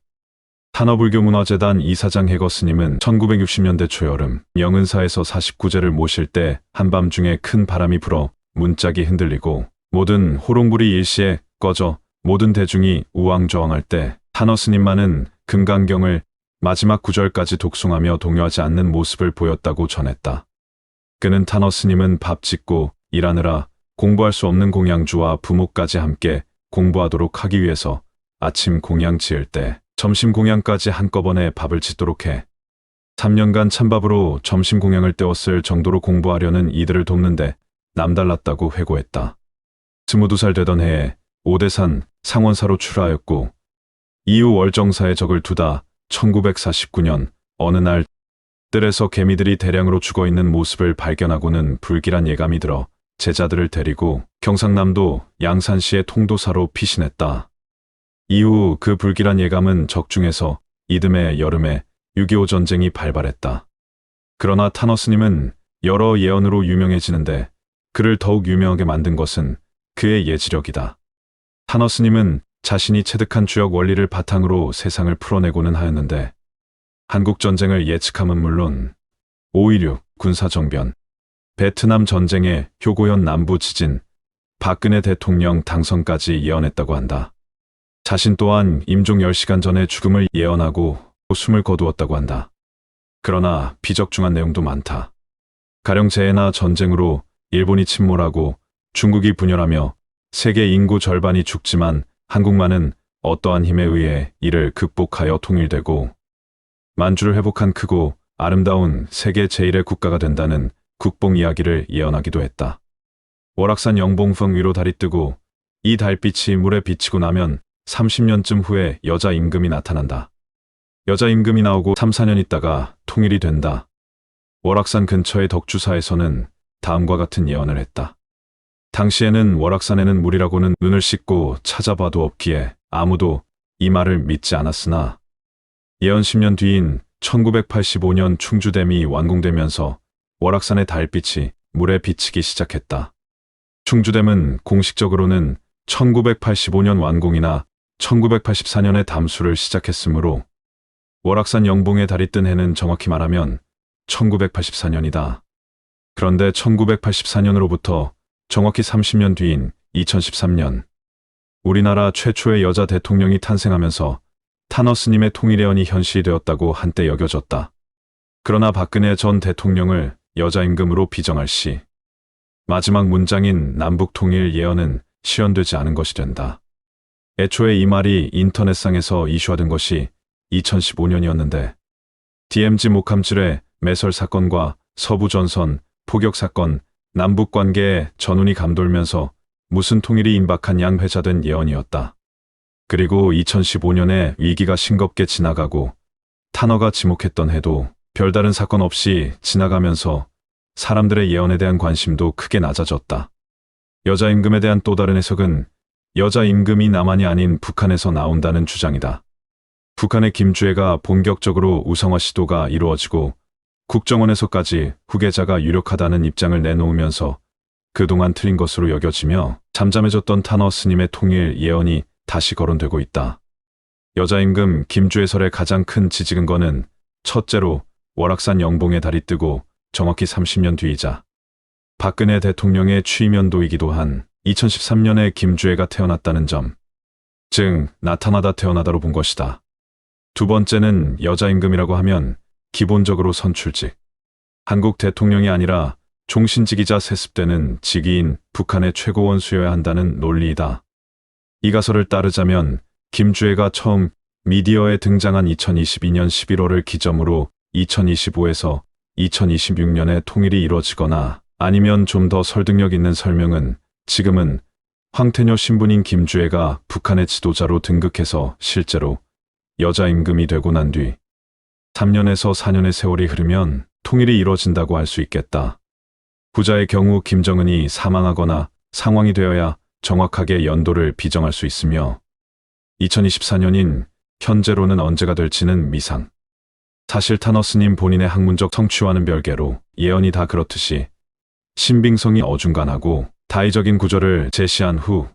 탄어불교문화재단 이사장 해거 스님은 1960년대 초여름 영은사에서 49제를 모실 때 한밤중에 큰 바람이 불어 문짝이 흔들리고 모든 호롱불이 일시에 꺼져 모든 대중이 우왕좌왕할 때 탄어 스님만은 금강경을 마지막 구절까지 독송하며 동요하지 않는 모습을 보였다고 전했다. 그는 탄어 스님은 밥 짓고 일하느라 공부할 수 없는 공양주와 부모까지 함께 공부하도록 하기 위해서 아침 공양 지을 때 점심 공양까지 한꺼번에 밥을 짓도록 해 3년간 찬밥으로 점심 공양을 때웠을 정도로 공부하려는 이들을 돕는데 남달랐다고 회고했다. 22살 되던 해에 오대산 상원사로 출하하였고 이후 월정사에 적을 두다 1949년 어느 날 뜰에서 개미들이 대량으로 죽어있는 모습을 발견하고는 불길한 예감이 들어 제자들을 데리고 경상남도 양산시의 통도사로 피신했다. 이후 그 불길한 예감은 적중해서 이듬해 여름에 6.25 전쟁이 발발했다. 그러나 탄어 스님은 여러 예언으로 유명해지는데 그를 더욱 유명하게 만든 것은 그의 예지력이다. 탄어 스님은 자신이 체득한 주역 원리를 바탕으로 세상을 풀어내고는 하였는데 한국전쟁을 예측함은 물론 5.16 군사정변, 베트남 전쟁의 효고현 남부 지진, 박근혜 대통령 당선까지 예언했다고 한다. 자신 또한 임종 10시간 전에 죽음을 예언하고 숨을 거두었다고 한다. 그러나 비적중한 내용도 많다. 가령 재해나 전쟁으로 일본이 침몰하고 중국이 분열하며 세계 인구 절반이 죽지만 한국만은 어떠한 힘에 의해 이를 극복하여 통일되고 만주를 회복한 크고 아름다운 세계 제1의 국가가 된다는 국뽕 이야기를 예언하기도 했다. 월악산 영봉峰 위로 달이 뜨고 이 달빛이 물에 비치고 나면 30년쯤 후에 여자 임금이 나타난다. 여자 임금이 나오고 3, 4년 있다가 통일이 된다. 월악산 근처의 덕주사에서는 다음과 같은 예언을 했다. 당시에는 월악산에는 물이라고는 눈을 씻고 찾아봐도 없기에 아무도 이 말을 믿지 않았으나 예언 10년 뒤인 1985년 충주댐이 완공되면서 월악산의 달빛이 물에 비치기 시작했다. 충주댐은 공식적으로는 1985년 완공이나 1984년에 담수를 시작했으므로 월악산 영봉에 달이 뜬 해는 정확히 말하면 1984년이다. 그런데 1984년으로부터 정확히 30년 뒤인 2013년 우리나라 최초의 여자 대통령이 탄생하면서 탄어 스님의 통일예언이 현실이 되었다고 한때 여겨졌다. 그러나 박근혜 전 대통령을 여자 임금으로 비정할 시 마지막 문장인 남북통일 예언은 실현되지 않은 것이 된다. 애초에 이 말이 인터넷상에서 이슈화된 것이 2015년이었는데 DMZ 목함질의 매설 사건과 서부전선 포격 사건, 남북관계에 전운이 감돌면서 무슨 통일이 임박한 양회자된 예언이었다. 그리고 2015년에 위기가 싱겁게 지나가고 탄어가 지목했던 해도 별다른 사건 없이 지나가면서 사람들의 예언에 대한 관심도 크게 낮아졌다. 여자 임금에 대한 또 다른 해석은 여자 임금이 남한이 아닌 북한에서 나온다는 주장이다. 북한의 김주애가 본격적으로 우상화 시도가 이루어지고 국정원에서까지 후계자가 유력하다는 입장을 내놓으면서 그동안 틀린 것으로 여겨지며 잠잠해졌던 탄어 스님의 통일 예언이 다시 거론되고 있다. 여자 임금 김주애설의 가장 큰 지지 근거는 첫째로 월악산 영봉에 달이 뜨고 정확히 30년 뒤이자 박근혜 대통령의 취임연도이기도 한 2013년에 김주애가 태어났다는 점, 즉 나타나다 태어나다로 본 것이다. 두 번째는 여자 임금이라고 하면 기본적으로 선출직, 한국 대통령이 아니라 종신직이자 세습되는 직위인 북한의 최고원 수여야 한다는 논리이다. 이 가설을 따르자면 김주애가 처음 미디어에 등장한 2022년 11월을 기점으로 2025에서 2026년에 통일이 이루어지거나 아니면 좀 더 설득력 있는 설명은 지금은 황태녀 신분인 김주애가 북한의 지도자로 등극해서 실제로 여자 임금이 되고 난 뒤 3년에서 4년의 세월이 흐르면 통일이 이루어진다고 할 수 있겠다. 후자의 경우 김정은이 사망하거나 상황이 되어야 정확하게 연도를 비정할 수 있으며 2024년인 현재로는 언제가 될지는 미상. 사실 타너스님 본인의 학문적 성취와는 별개로 예언이 다 그렇듯이 신빙성이 어중간하고 다의적인 구조를 제시한 후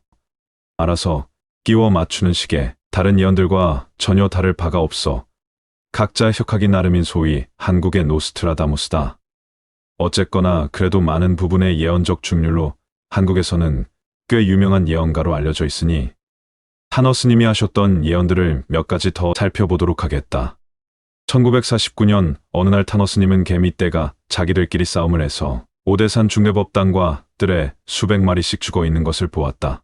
알아서 끼워 맞추는 식의 다른 예언들과 전혀 다를 바가 없어 각자 해석하기 나름인 소위 한국의 노스트라다무스다. 어쨌거나 그래도 많은 부분의 예언적 중률로 한국에서는 꽤 유명한 예언가로 알려져 있으니 타너스님이 하셨던 예언들을 몇 가지 더 살펴보도록 하겠다. 1949년 어느 날 타너스님은 개미떼가 자기들끼리 싸움을 해서 오대산 중대법당과 뜰에 수백 마리씩 죽어 있는 것을 보았다.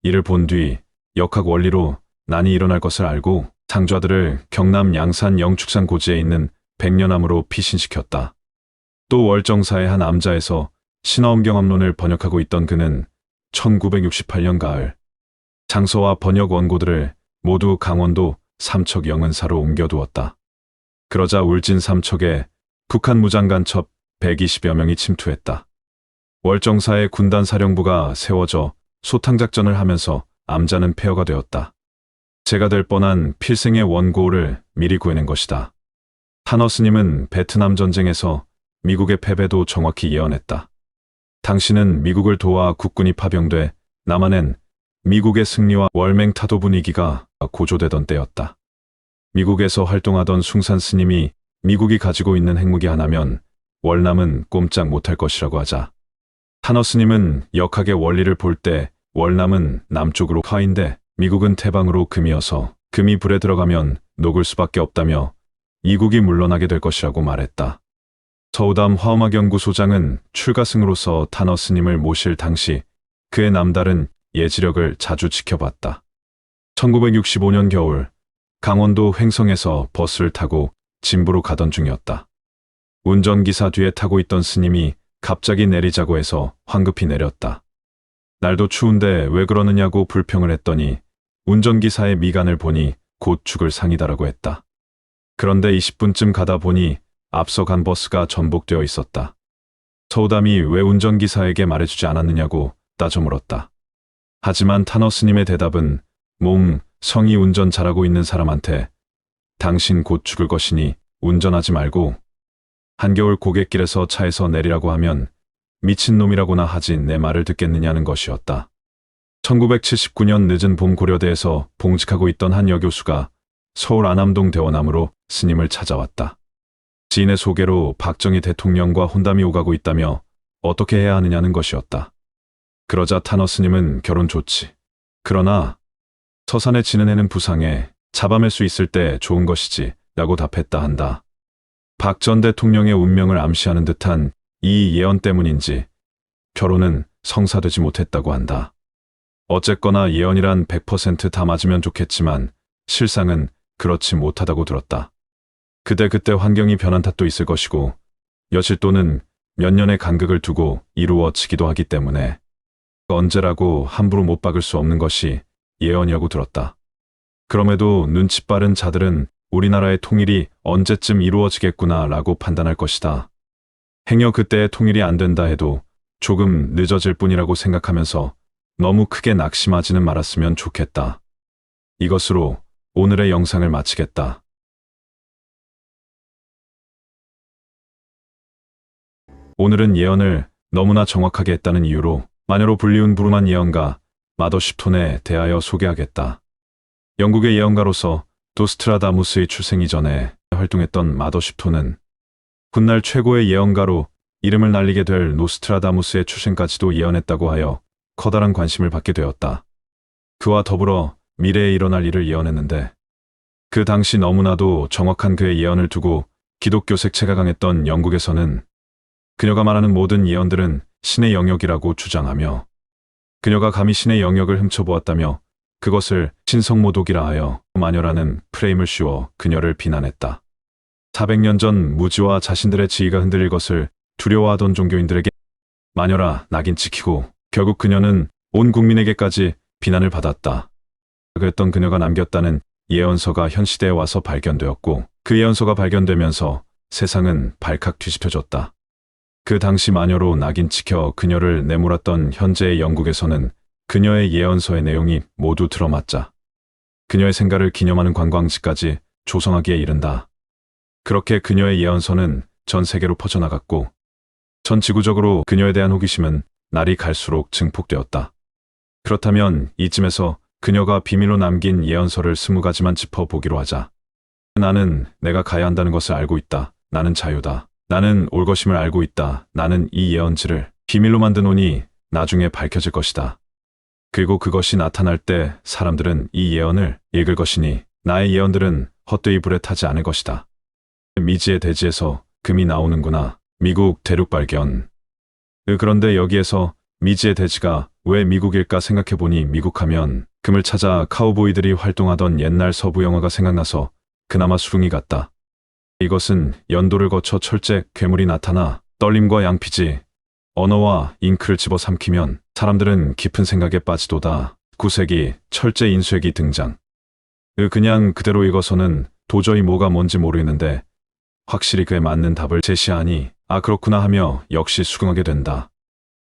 이를 본 뒤 역학 원리로 난이 일어날 것을 알고 상좌들을 경남 양산 영축산 고지에 있는 백년암으로 피신시켰다. 또 월정사의 한 암자에서 신화엄경암론을 번역하고 있던 그는 1968년 가을 장소와 번역 원고들을 모두 강원도 삼척 영은사로 옮겨두었다. 그러자 울진 삼척에 북한 무장간첩 120여 명이 침투했다. 월정사의 군단 사령부가 세워져 소탕작전을 하면서 암자는 폐허가 되었다. 제가 될 뻔한 필생의 원고를 미리 구해낸 것이다. 타너스님은 베트남 전쟁에서 미국의 패배도 정확히 예언했다. 당시는 미국을 도와 국군이 파병돼 남한엔 미국의 승리와 월맹타도 분위기가 고조되던 때였다. 미국에서 활동하던 숭산 스님이 미국이 가지고 있는 핵무기 하나면 월남은 꼼짝 못할 것이라고 하자 타너스님은 역학의 원리를 볼 때 월남은 남쪽으로 화인데 미국은 태방으로 금이어서 금이 불에 들어가면 녹을 수밖에 없다며 이국이 물러나게 될 것이라고 말했다. 서우담 화엄학연구소장은 출가승으로서 타너스님을 모실 당시 그의 남다른 예지력을 자주 지켜봤다. 1965년 겨울 강원도 횡성에서 버스를 타고 진부로 가던 중이었다. 운전기사 뒤에 타고 있던 스님이 갑자기 내리자고 해서 황급히 내렸다. 날도 추운데 왜 그러느냐고 불평을 했더니 운전기사의 미간을 보니 곧 죽을 상이다라고 했다. 그런데 20분쯤 가다 보니 앞서 간 버스가 전복되어 있었다. 서우담이 왜 운전기사에게 말해주지 않았느냐고 따져 물었다. 하지만 타너스님의 대답은 성이 운전 잘하고 있는 사람한테 당신 곧 죽을 것이니 운전하지 말고 한겨울 고갯길에서 차에서 내리라고 하면 미친놈이라고나 하지 내 말을 듣겠느냐는 것이었다. 1979년 늦은 봄 고려대에서 봉직하고 있던 한 여교수가 서울 안암동 대원암으로 스님을 찾아왔다. 지인의 소개로 박정희 대통령과 혼담이 오가고 있다며 어떻게 해야 하느냐는 것이었다. 그러자 타너스님은 결혼 좋지. 그러나 서산에 지는 애는 부상해 잡아맬 수 있을 때 좋은 것이지 라고 답했다 한다. 박 전 대통령의 운명을 암시하는 듯한 이 예언 때문인지 결혼은 성사되지 못했다고 한다. 어쨌거나 예언이란 100% 다 맞으면 좋겠지만 실상은 그렇지 못하다고 들었다. 그때 환경이 변한 탓도 있을 것이고 여실 또는 몇 년의 간극을 두고 이루어지기도 하기 때문에 언제라고 함부로 못 박을 수 없는 것이 예언이라고 들었다. 그럼에도 눈치 빠른 자들은 우리나라의 통일이 언제쯤 이루어지겠구나 라고 판단할 것이다. 행여 그때의 통일이 안 된다 해도 조금 늦어질 뿐이라고 생각하면서 너무 크게 낙심하지는 말았으면 좋겠다. 이것으로 오늘의 영상을 마치겠다. 오늘은 예언을 너무나 정확하게 했다는 이유로 마녀로 불리운 부름한 예언가 마더 쉽톤에 대하여 소개하겠다. 영국의 예언가로서 노스트라다무스의 출생 이전에 활동했던 마더 쉽톤은 훗날 최고의 예언가로 이름을 날리게 될 노스트라다무스의 출생까지도 예언했다고 하여 커다란 관심을 받게 되었다. 그와 더불어 미래에 일어날 일을 예언했는데 그 당시 너무나도 정확한 그의 예언을 두고 기독교 색채가 강했던 영국에서는 그녀가 말하는 모든 예언들은 신의 영역이라고 주장하며 그녀가 감히 신의 영역을 훔쳐보았다며 그것을 신성모독이라 하여 마녀라는 프레임을 씌워 그녀를 비난했다. 400년 전 무지와 자신들의 지위가 흔들릴 것을 두려워하던 종교인들에게 마녀라 낙인 찍히고 결국 그녀는 온 국민에게까지 비난을 받았다. 그랬던 그녀가 남겼다는 예언서가 현 시대에 와서 발견되었고 그 예언서가 발견되면서 세상은 발칵 뒤집혀졌다. 그 당시 마녀로 낙인 찍혀 그녀를 내몰았던 현재의 영국에서는 그녀의 예언서의 내용이 모두 들어맞자 그녀의 생가를 기념하는 관광지까지 조성하기에 이른다. 그렇게 그녀의 예언서는 전 세계로 퍼져나갔고 전 지구적으로 그녀에 대한 호기심은 날이 갈수록 증폭되었다. 그렇다면 이쯤에서 그녀가 비밀로 남긴 예언서를 20가지만 짚어보기로 하자. 나는 내가 가야 한다는 것을 알고 있다. 나는 자유다. 나는 올 것임을 알고 있다. 나는 이 예언지를 비밀로 만드노니 나중에 밝혀질 것이다. 그리고 그것이 나타날 때 사람들은 이 예언을 읽을 것이니 나의 예언들은 헛되이 불에 타지 않을 것이다. 미지의 대지에서 금이 나오는구나. 미국 대륙 발견. 그런데 여기에서 미지의 대지가 왜 미국일까 생각해보니 미국하면 금을 찾아 카우보이들이 활동하던 옛날 서부 영화가 생각나서 그나마 수긍이 갔다. 이것은 연도를 거쳐 철제 괴물이 나타나 떨림과 양피지, 언어와 잉크를 집어삼키면 사람들은 깊은 생각에 빠지도다. 9세기 철제 인쇄기 등장. 그냥 그대로 읽어서는 도저히 뭐가 뭔지 모르겠는데 확실히 그에 맞는 답을 제시하니 아 그렇구나 하며 역시 수긍하게 된다.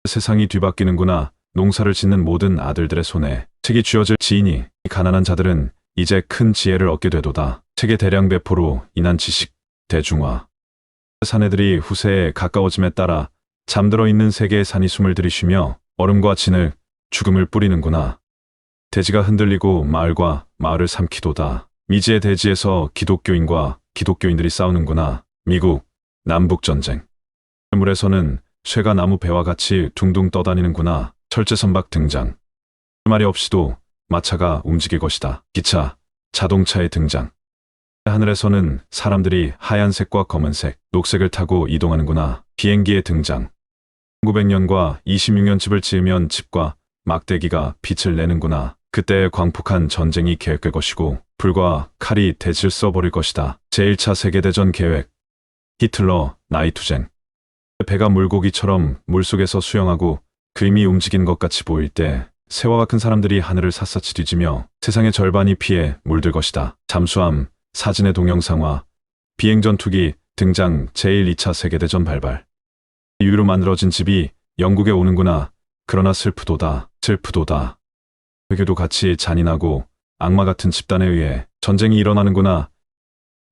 세상이 뒤바뀌는구나. 농사를 짓는 모든 아들들의 손에 책이 쥐어질 지인이 가난한 자들은 이제 큰 지혜를 얻게 되도다. 책의 대량 배포로 인한 지식 대중화. 사내들이 후세에 가까워짐에 따라 잠들어 있는 세계의 산이 숨을 들이쉬며 얼음과 진흙, 죽음을 뿌리는구나. 대지가 흔들리고 마을과 마을을 삼키도다. 미지의 대지에서 기독교인과 기독교인들이 싸우는구나. 미국, 남북전쟁. 물에서는 쇠가 나무 배와 같이 둥둥 떠다니는구나. 철제선박 등장. 말이 없이도 마차가 움직일 것이다. 기차, 자동차의 등장. 하늘에서는 사람들이 하얀색과 검은색, 녹색을 타고 이동하는구나. 비행기의 등장. 1900년과 26년 집을 지으면 집과 막대기가 빛을 내는구나. 그때 광폭한 전쟁이 계획될 것이고 불과 칼이 대지를 써버릴 것이다. 제1차 세계대전 계획. 히틀러, 나이투쟁. 배가 물고기처럼 물속에서 수영하고 그림이 움직이는 것 같이 보일 때 새와 같은 사람들이 하늘을 샅샅이 뒤지며 세상의 절반이 피해 물들 것이다. 잠수함, 사진의 동영상화, 비행전투기 등장. 제1, 2차 세계대전 발발. 유유로 만들어진 집이 영국에 오는구나. 그러나 슬프도다. 슬프도다. 외교도 같이 잔인하고 악마 같은 집단에 의해 전쟁이 일어나는구나.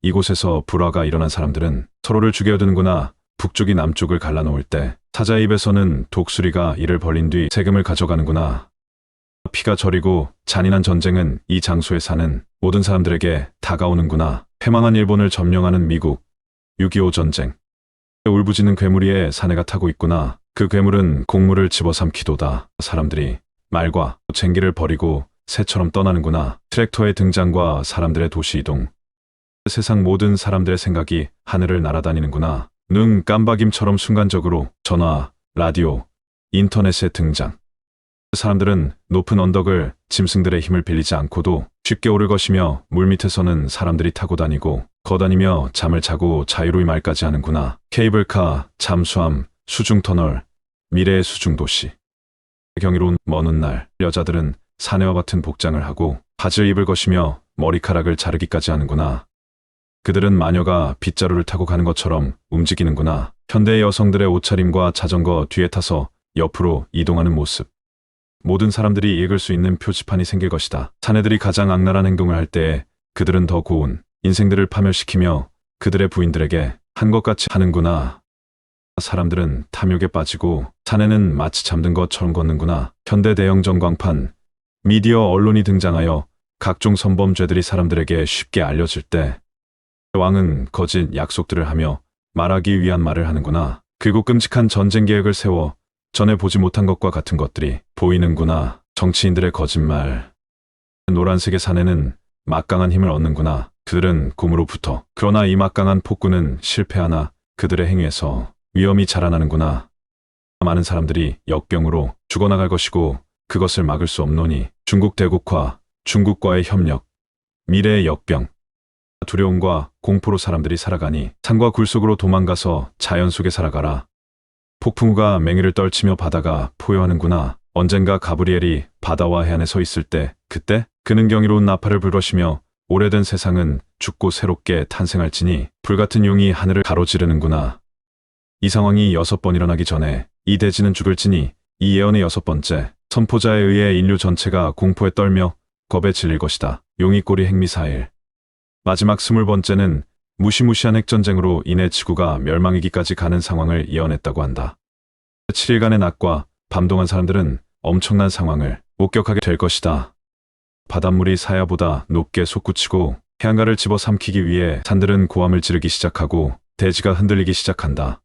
이곳에서 불화가 일어난 사람들은 서로를 죽여야 되는구나. 북쪽이 남쪽을 갈라놓을 때 사자의 입에서는 독수리가 이를 벌린 뒤 세금을 가져가는구나. 피가 저리고 잔인한 전쟁은 이 장소에 사는 모든 사람들에게 다가오는구나. 패망한 일본을 점령하는 미국. 6.25 전쟁. 울부짖는 괴물이에 사내가 타고 있구나. 그 괴물은 곡물을 집어삼키도다. 사람들이 말과 쟁기를 버리고 새처럼 떠나는구나. 트랙터의 등장과 사람들의 도시 이동. 세상 모든 사람들의 생각이 하늘을 날아다니는구나. 눈 깜박임처럼 순간적으로 전화, 라디오, 인터넷의 등장. 사람들은 높은 언덕을 짐승들의 힘을 빌리지 않고도 쉽게 오를 것이며 물밑에서는 사람들이 타고 다니고 거다니며 잠을 자고 자유로이 말까지 하는구나. 케이블카, 잠수함, 수중터널, 미래의 수중도시. 경이로운 먼 훗날 여자들은 사내와 같은 복장을 하고 바지를 입을 것이며 머리카락을 자르기까지 하는구나. 그들은 마녀가 빗자루를 타고 가는 것처럼 움직이는구나. 현대의 여성들의 옷차림과 자전거 뒤에 타서 옆으로 이동하는 모습. 모든 사람들이 읽을 수 있는 표지판이 생길 것이다. 사내들이 가장 악랄한 행동을 할 때에 그들은 더 고운 인생들을 파멸시키며 그들의 부인들에게 한 것 같이 하는구나. 사람들은 탐욕에 빠지고 사내는 마치 잠든 것처럼 걷는구나. 현대 대형 전광판, 미디어 언론이 등장하여 각종 성범죄들이 사람들에게 쉽게 알려질 때 왕은 거짓 약속들을 하며 말하기 위한 말을 하는구나. 그리고 끔찍한 전쟁 계획을 세워 전에 보지 못한 것과 같은 것들이 보이는구나. 정치인들의 거짓말. 노란색의 사내는 막강한 힘을 얻는구나. 그들은 곰으로부터. 그러나 이 막강한 폭군은 실패하나 그들의 행위에서 위험이 자라나는구나. 많은 사람들이 역병으로 죽어나갈 것이고 그것을 막을 수 없노니 중국 대국화, 중국과의 협력, 미래의 역병. 두려움과 공포로 사람들이 살아가니 산과 굴 속으로 도망가서 자연 속에 살아가라. 폭풍우가 맹위를 떨치며 바다가 포효하는구나. 언젠가 가브리엘이 바다와 해안에 서 있을 때, 그때 그는 경이로운 나팔을 불것이며 오래된 세상은 죽고 새롭게 탄생할지니 불같은 용이 하늘을 가로지르는구나. 이 상황이 6번 일어나기 전에 이 대지는 죽을지니 이 예언의 6번째 선포자에 의해 인류 전체가 공포에 떨며 겁에 질릴 것이다. 용이 꼬리 핵미사일. 마지막 20번째는 무시무시한 핵전쟁으로 인해 지구가 멸망이기까지 가는 상황을 예언했다고 한다. 7일간의 낮과 밤 동안 사람들은 엄청난 상황을 목격하게 될 것이다. 바닷물이 사야보다 높게 솟구치고 해안가를 집어삼키기 위해 산들은 고함을 지르기 시작하고 대지가 흔들리기 시작한다.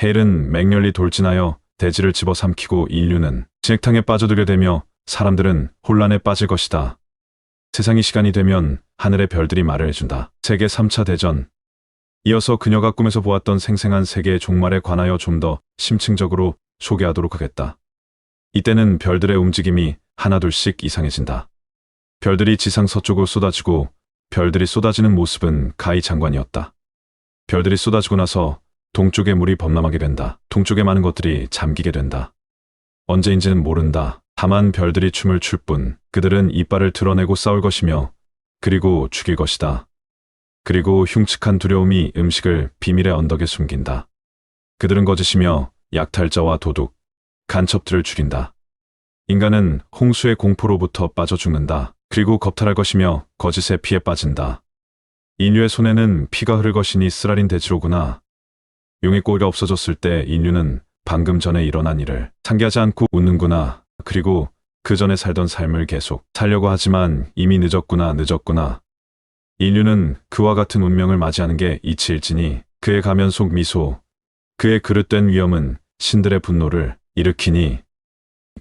헬은 맹렬히 돌진하여 대지를 집어삼키고 인류는 진흙탕에 빠져들게 되며 사람들은 혼란에 빠질 것이다. 세상이 시간이 되면 하늘의 별들이 말을 해준다. 세계 3차 대전. 이어서 그녀가 꿈에서 보았던 생생한 세계의 종말에 관하여 좀 더 심층적으로 소개하도록 하겠다. 이때는 별들의 움직임이 하나둘씩 이상해진다. 별들이 지상 서쪽으로 쏟아지고 별들이 쏟아지는 모습은 가히장관이었다. 별들이 쏟아지고 나서 동쪽의 물이 범람하게 된다. 동쪽의 많은 것들이 잠기게 된다. 언제인지는 모른다. 다만 별들이 춤을 출 뿐 그들은 이빨을 드러내고 싸울 것이며 그리고 죽일 것이다. 그리고 흉측한 두려움이 음식을 비밀의 언덕에 숨긴다. 그들은 거짓이며 약탈자와 도둑, 간첩들을 죽인다. 인간은 홍수의 공포로부터 빠져 죽는다. 그리고 겁탈할 것이며 거짓의 피에 빠진다. 인류의 손에는 피가 흐를 것이니 쓰라린 대지로구나. 용의 꼬리가 없어졌을 때 인류는 방금 전에 일어난 일을 상기하지 않고 웃는구나. 그리고 그 전에 살던 삶을 계속 살려고 하지만 이미 늦었구나. 인류는 그와 같은 운명을 맞이하는 게 이치일지니 그의 가면 속 미소, 그의 그릇된 위엄은 신들의 분노를 일으키니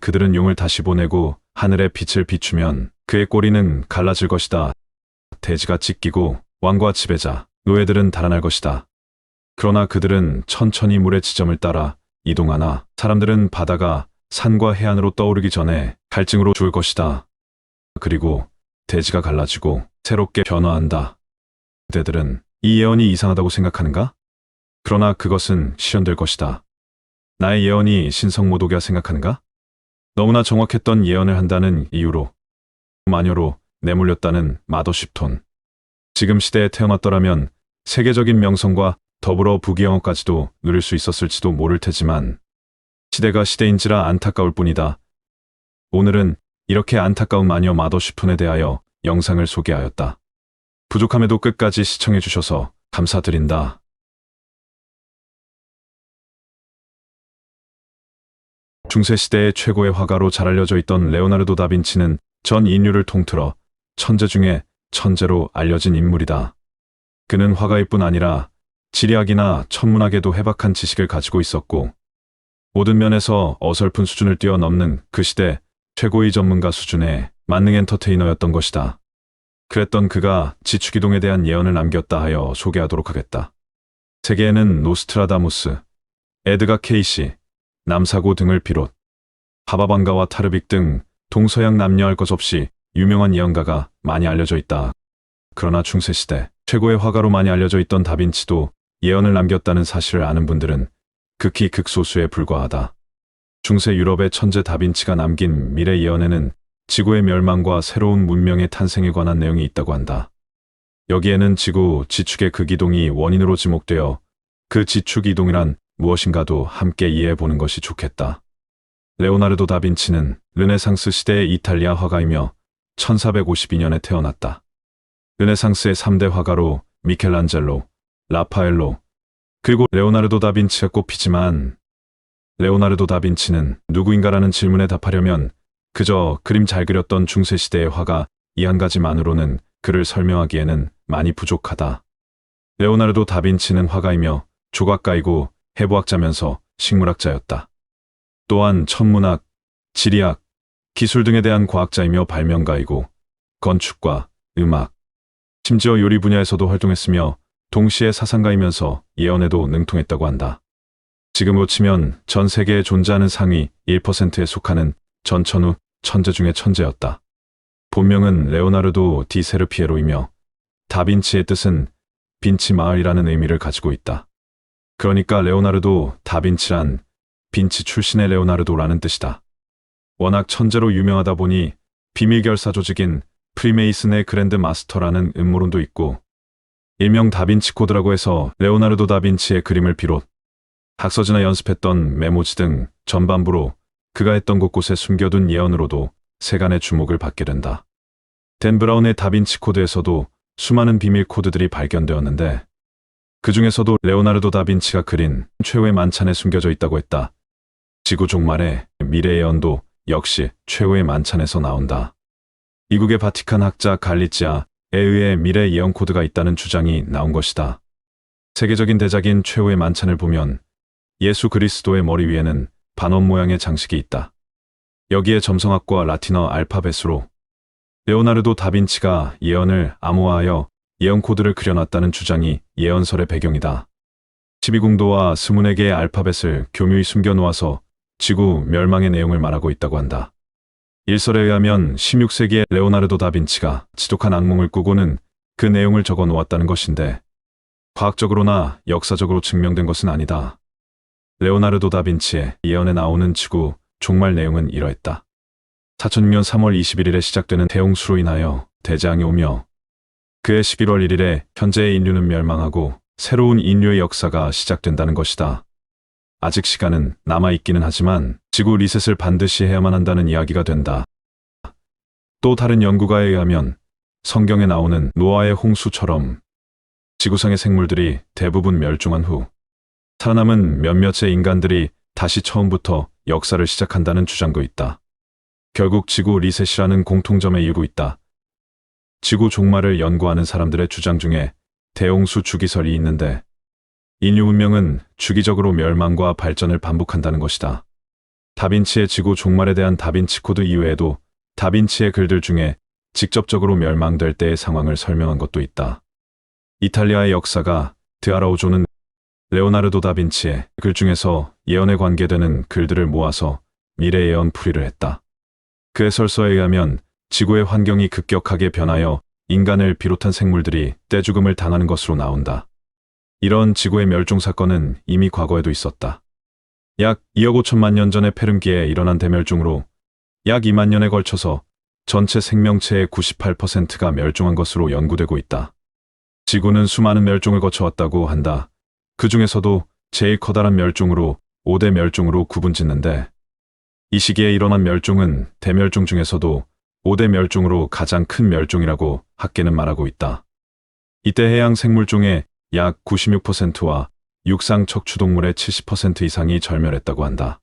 그들은 용을 다시 보내고 하늘의 빛을 비추면 그의 꼬리는 갈라질 것이다. 대지가 찢기고 왕과 지배자, 노예들은 달아날 것이다. 그러나 그들은 천천히 물의 지점을 따라 이동하나 사람들은 바다가 산과 해안으로 떠오르기 전에 갈증으로 죽을 것이다. 그리고 대지가 갈라지고 새롭게 변화한다. 그대들은 이 예언이 이상하다고 생각하는가? 그러나 그것은 실현될 것이다. 나의 예언이 신성모독이라 생각하는가? 너무나 정확했던 예언을 한다는 이유로 마녀로 내몰렸다는 마더쉽톤. 지금 시대에 태어났더라면 세계적인 명성과 더불어 부귀영화까지도 누릴 수 있었을지도 모를 테지만 시대가 시대인지라 안타까울 뿐이다. 오늘은 이렇게 안타까운 마녀 마더쉽톤에 대하여 영상을 소개하였다. 부족함에도 끝까지 시청해 주셔서 감사드린다. 중세시대의 최고의 화가로 잘 알려져 있던 레오나르도 다빈치는 전 인류를 통틀어 천재 중에 천재로 알려진 인물이다. 그는 화가일 뿐 아니라 지리학이나 천문학에도 해박한 지식을 가지고 있었고 모든 면에서 어설픈 수준을 뛰어넘는 그 시대 최고의 전문가 수준의 만능 엔터테이너였던 것이다. 그랬던 그가 지축이동에 대한 예언을 남겼다 하여 소개하도록 하겠다. 세계에는 노스트라다무스, 에드가 케이시, 남사고 등을 비롯 하바방가와 타르빅 등 동서양 남녀할 것 없이 유명한 예언가가 많이 알려져 있다. 그러나 중세시대 최고의 화가로 많이 알려져 있던 다빈치도 예언을 남겼다는 사실을 아는 분들은 극히 극소수에 불과하다. 중세 유럽의 천재 다빈치가 남긴 미래 예언에는 지구의 멸망과 새로운 문명의 탄생에 관한 내용이 있다고 한다. 여기에는 지구 지축의 극이동이 원인으로 지목되어 그 지축 이동이란 무엇인가도 함께 이해해 보는 것이 좋겠다. 레오나르도 다빈치는 르네상스 시대의 이탈리아 화가이며 1452년에 태어났다. 르네상스의 3대 화가로 미켈란젤로, 라파엘로, 그리고 레오나르도 다빈치가 꼽히지만 레오나르도 다빈치는 누구인가라는 질문에 답하려면 그저 그림 잘 그렸던 중세시대의 화가 이 한 가지만으로는 그를 설명하기에는 많이 부족하다. 레오나르도 다빈치는 화가이며 조각가이고 해부학자면서 식물학자였다. 또한 천문학, 지리학, 기술 등에 대한 과학자이며 발명가이고 건축과 음악, 심지어 요리 분야에서도 활동했으며 동시에 사상가이면서 예언에도 능통했다고 한다. 지금으로 치면 전 세계에 존재하는 상위 1%에 속하는 전천후 천재 중의 천재였다. 본명은 레오나르도 디 세르피에로이며 다빈치의 뜻은 빈치 마을이라는 의미를 가지고 있다. 그러니까 레오나르도 다빈치란 빈치 출신의 레오나르도라는 뜻이다. 워낙 천재로 유명하다 보니 비밀 결사 조직인 프리메이슨의 그랜드 마스터라는 음모론도 있고, 일명 다빈치 코드라고 해서 레오나르도 다빈치의 그림을 비롯 학서지나 연습했던 메모지 등 전반부로 그가 했던 곳곳에 숨겨둔 예언으로도 세간의 주목을 받게 된다. 댄 브라운의 다빈치 코드에서도 수많은 비밀 코드들이 발견되었는데, 그 중에서도 레오나르도 다빈치가 그린 최후의 만찬에 숨겨져 있다고 했다. 지구 종말의 미래 예언도 역시 최후의 만찬에서 나온다. 미국의 바티칸 학자 갈리치아에 의해 미래 예언 코드가 있다는 주장이 나온 것이다. 세계적인 대작인 최후의 만찬을 보면 예수 그리스도의 머리 위에는 반원 모양의 장식이 있다. 여기에 점성학과 라틴어 알파벳으로 레오나르도 다빈치가 예언을 암호화하여 예언 코드를 그려놨다는 주장이 예언설의 배경이다. 12궁도와 24개의 알파벳을 교묘히 숨겨놓아서 지구 멸망의 내용을 말하고 있다고 한다. 일설에 의하면 16세기에 레오나르도 다빈치가 지독한 악몽을 꾸고는 그 내용을 적어 놓았다는 것인데, 과학적으로나 역사적으로 증명된 것은 아니다. 레오나르도 다빈치의 예언에 나오는 지구 종말 내용은 이러했다. 4006년 3월 21일에 시작되는 대홍수로 인하여 대재앙이 오며, 그해 11월 1일에 현재의 인류는 멸망하고 새로운 인류의 역사가 시작된다는 것이다. 아직 시간은 남아있기는 하지만 지구 리셋을 반드시 해야만 한다는 이야기가 된다. 또 다른 연구가에 의하면 성경에 나오는 노아의 홍수처럼 지구상의 생물들이 대부분 멸종한 후 살아남은 몇몇의 인간들이 다시 처음부터 역사를 시작한다는 주장도 있다. 결국 지구 리셋이라는 공통점에 이르고 있다. 지구 종말을 연구하는 사람들의 주장 중에 대홍수 주기설이 있는데, 인류 문명은 주기적으로 멸망과 발전을 반복한다는 것이다. 다빈치의 지구 종말에 대한 다빈치 코드 이외에도 다빈치의 글들 중에 직접적으로 멸망될 때의 상황을 설명한 것도 있다. 이탈리아의 역사가 드아라우조는 레오나르도 다빈치의 글 중에서 예언에 관계되는 글들을 모아서 미래 예언 풀이를 했다. 그 해설서에 의하면 지구의 환경이 급격하게 변하여 인간을 비롯한 생물들이 떼죽음을 당하는 것으로 나온다. 이런 지구의 멸종 사건은 이미 과거에도 있었다. 약 2억 5천만 년 전의 페름기에 일어난 대멸종으로 약 2만 년에 걸쳐서 전체 생명체의 98%가 멸종한 것으로 연구되고 있다. 지구는 수많은 멸종을 거쳐왔다고 한다. 그 중에서도 제일 커다란 멸종으로 5대 멸종으로 구분짓는데, 이 시기에 일어난 멸종은 대멸종 중에서도 5대 멸종으로 가장 큰 멸종이라고 학계는 말하고 있다. 이때 해양 생물종의 약 96%와 육상 척추동물의 70% 이상이 절멸했다고 한다.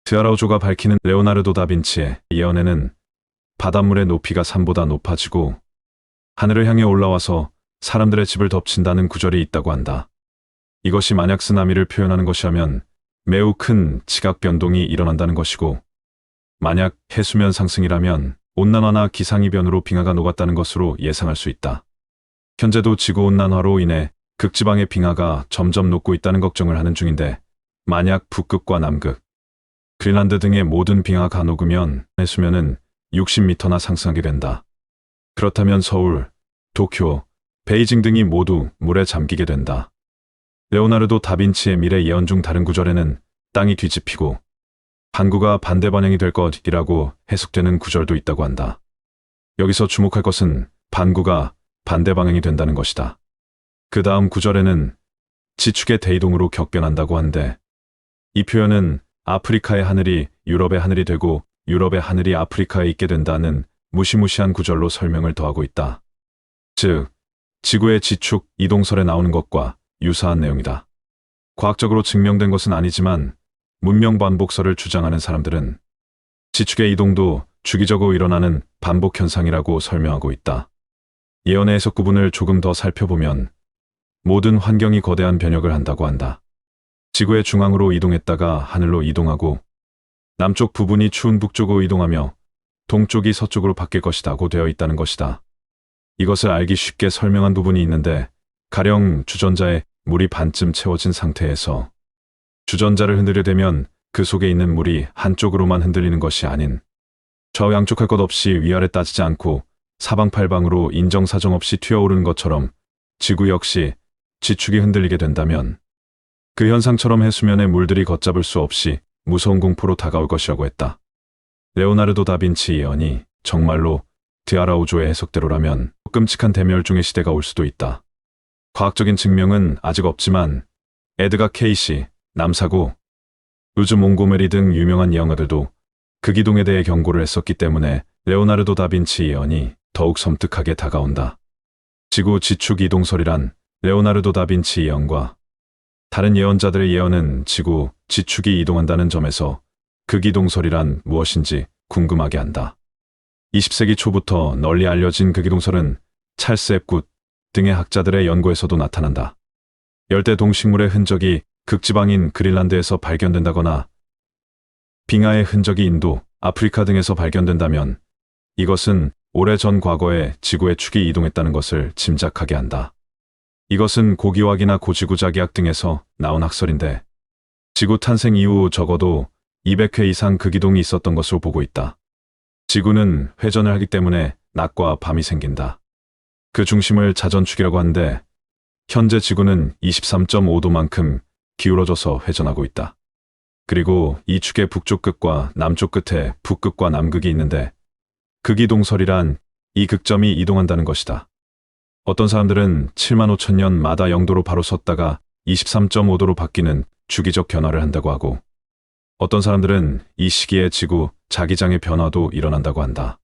드아라우조가 밝히는 레오나르도 다빈치의 예언에는 바닷물의 높이가 산보다 높아지고 하늘을 향해 올라와서 사람들의 집을 덮친다는 구절이 있다고 한다. 이것이 만약 쓰나미를 표현하는 것이라면 매우 큰 지각 변동이 일어난다는 것이고, 만약 해수면 상승이라면 온난화나 기상이변으로 빙하가 녹았다는 것으로 예상할 수 있다. 현재도 지구온난화로 인해 극지방의 빙하가 점점 녹고 있다는 걱정을 하는 중인데, 만약 북극과 남극, 그린란드 등의 모든 빙하가 녹으면 해수면은 60m나 상승하게 된다. 그렇다면 서울, 도쿄, 베이징 등이 모두 물에 잠기게 된다. 레오나르도 다빈치의 미래 예언 중 다른 구절에는 땅이 뒤집히고 반구가 반대 방향이 될 것이라고 해석되는 구절도 있다고 한다. 여기서 주목할 것은 반구가 반대 방향이 된다는 것이다. 그 다음 구절에는 지축의 대이동으로 격변한다고 한데, 이 표현은 아프리카의 하늘이 유럽의 하늘이 되고 유럽의 하늘이 아프리카에 있게 된다는 무시무시한 구절로 설명을 더하고 있다. 즉, 지구의 지축 이동설에 나오는 것과 유사한 내용이다. 과학적으로 증명된 것은 아니지만 문명 반복설을 주장하는 사람들은 지축의 이동도 주기적으로 일어나는 반복 현상이라고 설명하고 있다. 예언의 해석 구분을 조금 더 살펴보면 모든 환경이 거대한 변혁을 한다고 한다. 지구의 중앙으로 이동했다가 하늘로 이동하고, 남쪽 부분이 추운 북쪽으로 이동하며 동쪽이 서쪽으로 바뀔 것이라고 되어 있다는 것이다. 이것을 알기 쉽게 설명한 부분이 있는데, 가령 주전자에 물이 반쯤 채워진 상태에서 주전자를 흔들게 되면 그 속에 있는 물이 한쪽으로만 흔들리는 것이 아닌 좌우 양쪽 할 것 없이 위아래 따지지 않고 사방팔방으로 인정사정 없이 튀어오르는 것처럼 지구 역시 지축이 흔들리게 된다면 그 현상처럼 해수면의 물들이 걷잡을 수 없이 무서운 공포로 다가올 것이라고 했다. 레오나르도 다빈치 예언이 정말로 드아라우조의 해석대로라면 끔찍한 대멸종의 시대가 올 수도 있다. 과학적인 증명은 아직 없지만 에드가 케이시, 남사고, 루즈 몽고메리 등 유명한 예언가들도 극이동에 대해 경고를 했었기 때문에 레오나르도 다빈치 예언이 더욱 섬뜩하게 다가온다. 지구 지축 이동설이란 레오나르도 다빈치 예언과 다른 예언자들의 예언은 지구 지축이 이동한다는 점에서 극이동설이란 무엇인지 궁금하게 한다. 20세기 초부터 널리 알려진 극이동설은 찰스 앱굿 등의 학자들의 연구에서도 나타난다. 열대 동식물의 흔적이 극지방인 그린란드에서 발견된다거나 빙하의 흔적이 인도, 아프리카 등에서 발견된다면 이것은 오래전 과거에 지구의 축이 이동했다는 것을 짐작하게 한다. 이것은 고기화학이나 고지구자기학 등에서 나온 학설인데 지구 탄생 이후 적어도 200회 이상 극이동이 있었던 것으로 보고 있다. 지구는 회전을 하기 때문에 낮과 밤이 생긴다. 그 중심을 자전축이라고 하는데 현재 지구는 23.5도만큼 기울어져서 회전하고 있다. 그리고 이 축의 북쪽 끝과 남쪽 끝에 북극과 남극이 있는데 극이동설이란 이 극점이 이동한다는 것이다. 어떤 사람들은 7만 5천 년마다 0도로 바로 섰다가 23.5도로 바뀌는 주기적 변화를 한다고 하고 어떤 사람들은 이 시기에 지구 자기장의 변화도 일어난다고 한다.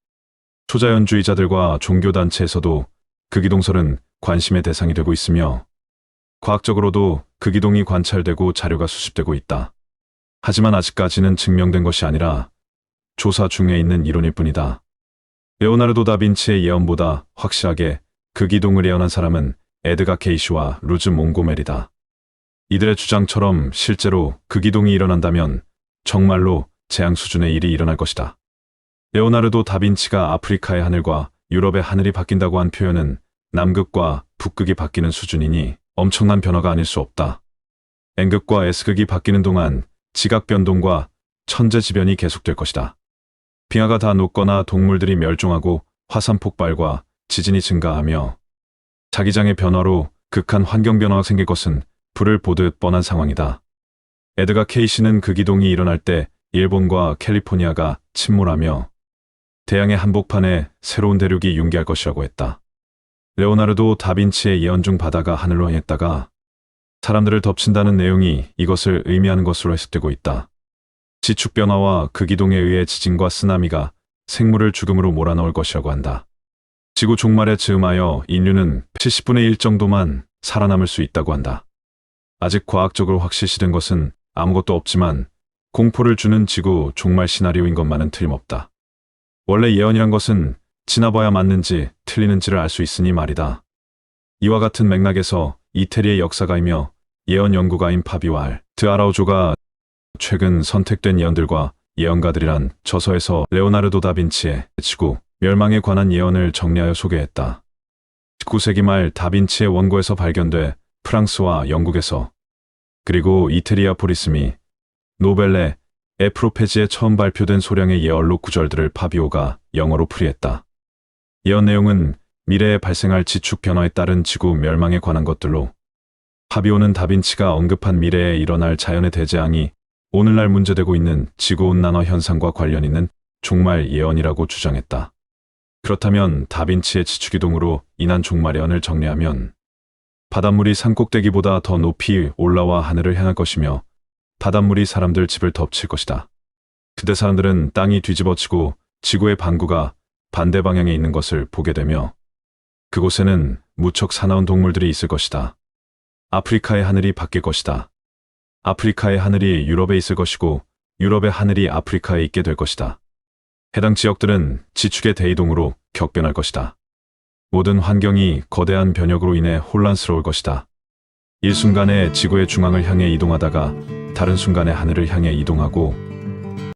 초자연주의자들과 종교단체에서도 극이동설은 관심의 대상이 되고 있으며 과학적으로도 극이동이 관찰되고 자료가 수집되고 있다. 하지만 아직까지는 증명된 것이 아니라 조사 중에 있는 이론일 뿐이다. 레오나르도 다빈치의 예언보다 확실하게 극이동을 예언한 사람은 에드가 케이시와 루즈 몽고메리다. 이들의 주장처럼 실제로 극이동이 일어난다면 정말로 재앙 수준의 일이 일어날 것이다. 레오나르도 다빈치가 아프리카의 하늘과 유럽의 하늘이 바뀐다고 한 표현은 남극과 북극이 바뀌는 수준이니 엄청난 변화가 아닐 수 없다. N극과 S극이 바뀌는 동안 지각 변동과 천재지변이 계속될 것이다. 빙하가 다 녹거나 동물들이 멸종하고 화산 폭발과 지진이 증가하며 자기장의 변화로 극한 환경 변화가 생길 것은 불을 보듯 뻔한 상황이다. 에드가 케이시는 극이동이 일어날 때 일본과 캘리포니아가 침몰하며 대양의 한복판에 새로운 대륙이 융기할 것이라고 했다. 레오나르도 다빈치의 예언 중 바다가 하늘로 향했다가 사람들을 덮친다는 내용이 이것을 의미하는 것으로 해석되고 있다. 지축 변화와 극이동에 의해 지진과 쓰나미가 생물을 죽음으로 몰아넣을 것이라고 한다. 지구 종말에 즈음하여 인류는 70분의 1 정도만 살아남을 수 있다고 한다. 아직 과학적으로 확실시된 것은 아무것도 없지만 공포를 주는 지구 종말 시나리오인 것만은 틀림없다. 원래 예언이란 것은 지나봐야 맞는지 틀리는지를 알 수 있으니 말이다. 이와 같은 맥락에서 이태리의 역사가이며 예언 연구가인 파비왈 드아라우조가 최근 선택된 예언들과 예언가들이란 저서에서 레오나르도 다빈치의 지구 멸망에 관한 예언을 정리하여 소개했다. 19세기 말 다빈치의 원고에서 발견돼 프랑스와 영국에서 그리고 이태리아 포리스미 노벨레 에프로페지에 처음 발표된 소량의 예언록 구절들을 파비오가 영어로 풀이했다. 예언 내용은 미래에 발생할 지축 변화에 따른 지구 멸망에 관한 것들로 파비오는 다빈치가 언급한 미래에 일어날 자연의 대재앙이 오늘날 문제되고 있는 지구온난화 현상과 관련 있는 종말 예언이라고 주장했다. 그렇다면 다빈치의 지축이동으로 인한 종말 예언을 정리하면 바닷물이 산꼭대기보다 더 높이 올라와 하늘을 향할 것이며 바닷물이 사람들 집을 덮칠 것이다. 그때 사람들은 땅이 뒤집어지고 지구의 반구가 반대 방향에 있는 것을 보게 되며 그곳에는 무척 사나운 동물들이 있을 것이다. 아프리카의 하늘이 바뀔 것이다. 아프리카의 하늘이 유럽에 있을 것이고 유럽의 하늘이 아프리카에 있게 될 것이다. 해당 지역들은 지축의 대이동으로 격변할 것이다. 모든 환경이 거대한 변혁으로 인해 혼란스러울 것이다. 일순간에 지구의 중앙을 향해 이동하다가 다른 순간에 하늘을 향해 이동하고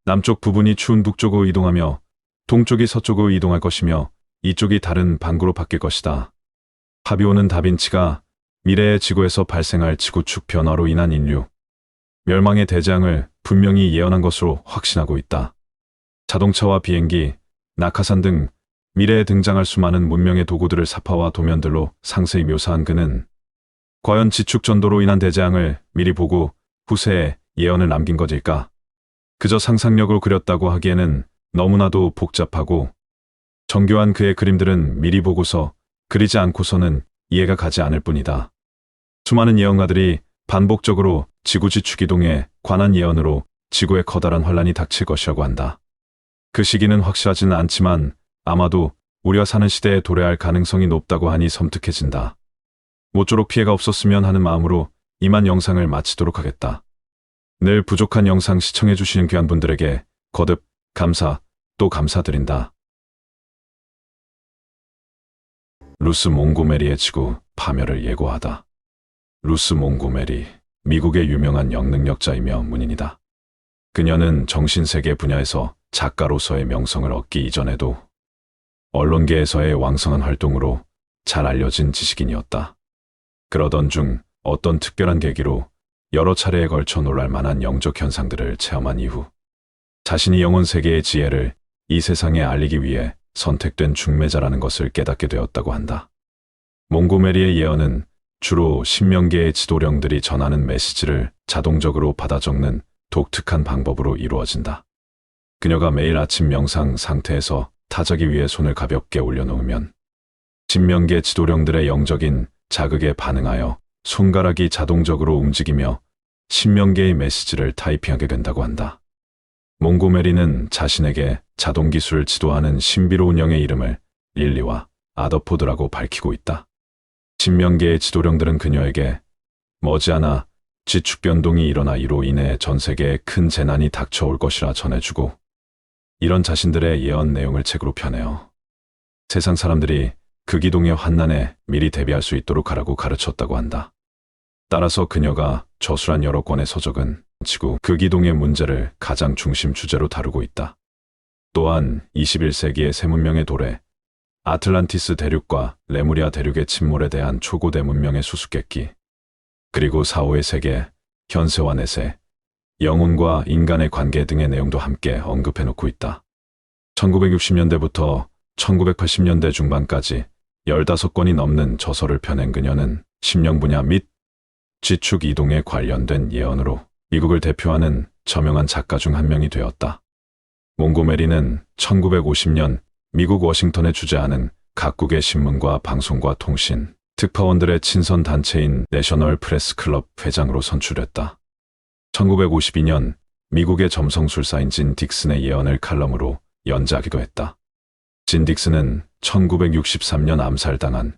남쪽 부분이 추운 북쪽으로 이동하며 동쪽이 서쪽으로 이동할 것이며 이쪽이 다른 반구로 바뀔 것이다. 파비오는 다빈치가 미래의 지구에서 발생할 지구축 변화로 인한 인류 멸망의 대재앙을 분명히 예언한 것으로 확신하고 있다. 자동차와 비행기, 낙하산 등 미래에 등장할 수많은 문명의 도구들을 사파와 도면들로 상세히 묘사한 그는 과연 지축 전도로 인한 대재앙을 미리 보고 후세에 예언을 남긴 것일까? 그저 상상력으로 그렸다고 하기에는 너무나도 복잡하고 정교한 그의 그림들은 미리 보고서 그리지 않고서는 이해가 가지 않을 뿐이다. 수많은 예언가들이 반복적으로 지구 지축이동에 관한 예언으로 지구에 커다란 환란이 닥칠 것이라고 한다. 그 시기는 확실하지는 않지만 아마도 우리가 사는 시대에 도래할 가능성이 높다고 하니 섬뜩해진다. 모쪼록 피해가 없었으면 하는 마음으로 이만 영상을 마치도록 하겠다. 늘 부족한 영상 시청해주시는 귀한 분들에게 거듭 감사 또 감사드린다. 루스 몽고메리의 지구 파멸을 예고하다. 루스 몽고메리, 미국의 유명한 영능력자이며 문인이다. 그녀는 정신세계 분야에서 작가로서의 명성을 얻기 이전에도 언론계에서의 왕성한 활동으로 잘 알려진 지식인이었다. 그러던 중 어떤 특별한 계기로 여러 차례에 걸쳐 놀랄 만한 영적 현상들을 체험한 이후 자신이 영혼 세계의 지혜를 이 세상에 알리기 위해 선택된 중매자라는 것을 깨닫게 되었다고 한다. 몽고메리의 예언은 주로 신명계의 지도령들이 전하는 메시지를 자동적으로 받아 적는 독특한 방법으로 이루어진다. 그녀가 매일 아침 명상 상태에서 타자기 위에 손을 가볍게 올려놓으면 신명계 지도령들의 영적인 자극에 반응하여 손가락이 자동적으로 움직이며 신명계의 메시지를 타이핑하게 된다고 한다. 몽고메리는 자신에게 자동기술을 지도하는 신비로운 영의 이름을 릴리와 아더포드라고 밝히고 있다. 신명계의 지도령들은 그녀에게 머지않아 지축 변동이 일어나 이로 인해 전 세계에 큰 재난이 닥쳐올 것이라 전해주고 이런 자신들의 예언 내용을 책으로 펴내어 세상 사람들이 극이동의 환난에 미리 대비할 수 있도록 하라고 가르쳤다고 한다. 따라서 그녀가 저술한 여러 권의 서적은 지구 극이동의 문제를 가장 중심 주제로 다루고 있다. 또한 21세기의 새 문명의 도래, 아틀란티스 대륙과 레무리아 대륙의 침몰에 대한 초고대 문명의 수수께끼, 그리고 4, 5의 세계, 현세와 내세, 영혼과 인간의 관계 등의 내용도 함께 언급해놓고 있다. 1960년대부터 1980년대 중반까지 15권이 넘는 저서를 펴낸 그녀는 심령 분야 및 지축 이동에 관련된 예언으로 미국을 대표하는 저명한 작가 중 한 명이 되었다. 몽고메리는 1950년 미국 워싱턴에 주재하는 각국의 신문과 방송과 통신, 특파원들의 친선 단체인 내셔널 프레스 클럽 회장으로 선출됐다. 1952년 미국의 점성술사인 진 딕슨의 예언을 칼럼으로 연재하기도 했다. 진 딕슨은 1963년 암살당한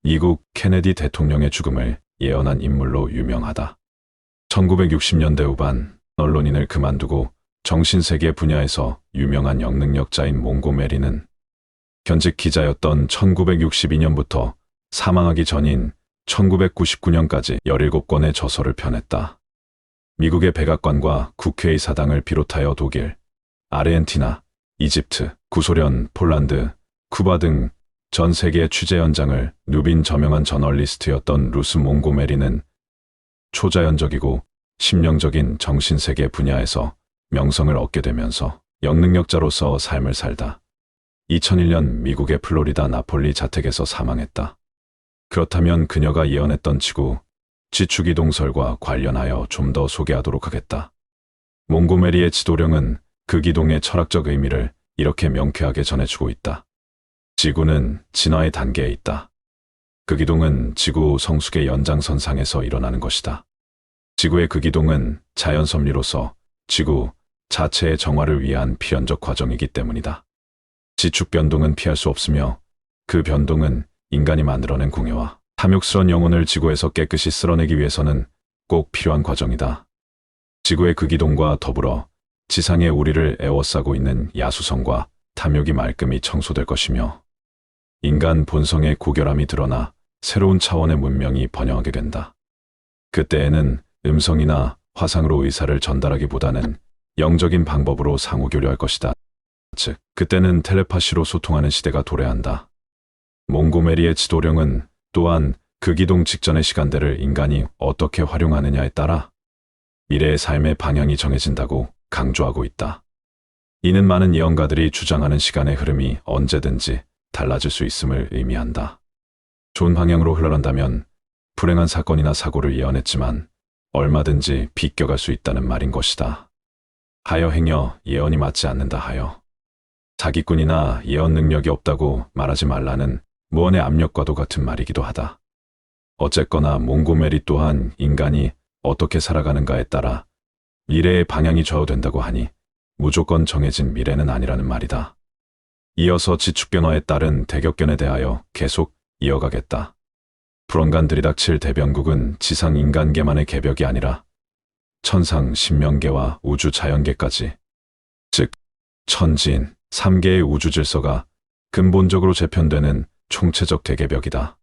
미국 케네디 대통령의 죽음을 예언한 인물로 유명하다. 1960년대 후반 언론인을 그만두고 정신세계 분야에서 유명한 영능력자인 몽고메리는 현직 기자였던 1962년부터 사망하기 전인 1999년까지 17권의 저서를 펴냈다. 미국의 백악관과 국회의 사당을 비롯하여 독일, 아르헨티나, 이집트, 구소련, 폴란드, 쿠바 등 전 세계 취재 현장을 누빈 저명한 저널리스트였던 루스 몽고메리는 초자연적이고 심령적인 정신세계 분야에서 명성을 얻게 되면서 영능력자로서 삶을 살다 2001년 미국의 플로리다 나폴리 자택에서 사망했다. 그렇다면 그녀가 예언했던 지구 지축이동설과 관련하여 좀 더 소개하도록 하겠다. 몽고메리의 지도령은 극이동의 철학적 의미를 이렇게 명쾌하게 전해주고 있다. 지구는 진화의 단계에 있다. 극이동은 지구 성숙의 연장선상에서 일어나는 것이다. 지구의 극이동은 자연 섭리로서 지구 자체의 정화를 위한 필연적 과정이기 때문이다. 지축 변동은 피할 수 없으며 그 변동은 인간이 만들어낸 공해와 탐욕스러운 영혼을 지구에서 깨끗이 쓸어내기 위해서는 꼭 필요한 과정이다. 지구의 극이동과 더불어 지상에 우리를 에워싸고 있는 야수성과 탐욕이 말끔히 청소될 것이며 인간 본성의 고결함이 드러나 새로운 차원의 문명이 번영하게 된다. 그때에는 음성이나 화상으로 의사를 전달하기보다는 영적인 방법으로 상호교류할 것이다. 즉, 그때는 텔레파시로 소통하는 시대가 도래한다. 몽고메리의 지도령은 또한 극이동 직전의 시간대를 인간이 어떻게 활용하느냐에 따라 미래의 삶의 방향이 정해진다고 강조하고 있다. 이는 많은 예언가들이 주장하는 시간의 흐름이 언제든지 달라질 수 있음을 의미한다. 좋은 방향으로 흘러간다면 불행한 사건이나 사고를 예언했지만 얼마든지 비껴갈 수 있다는 말인 것이다. 하여 행여 예언이 맞지 않는다 하여 사기꾼이나 예언 능력이 없다고 말하지 말라는 무언의 압력과도 같은 말이기도 하다. 어쨌거나 몽고메리 또한 인간이 어떻게 살아가는가에 따라 미래의 방향이 좌우된다고 하니 무조건 정해진 미래는 아니라는 말이다. 이어서 지축변화에 따른 대격변에 대하여 계속 이어가겠다. 불언간 들이닥칠 대변국은 지상 인간계만의 개벽이 아니라 천상 신명계와 우주 자연계까지, 즉 천지인 3개의 우주 질서가 근본적으로 재편되는 총체적 대개벽이다.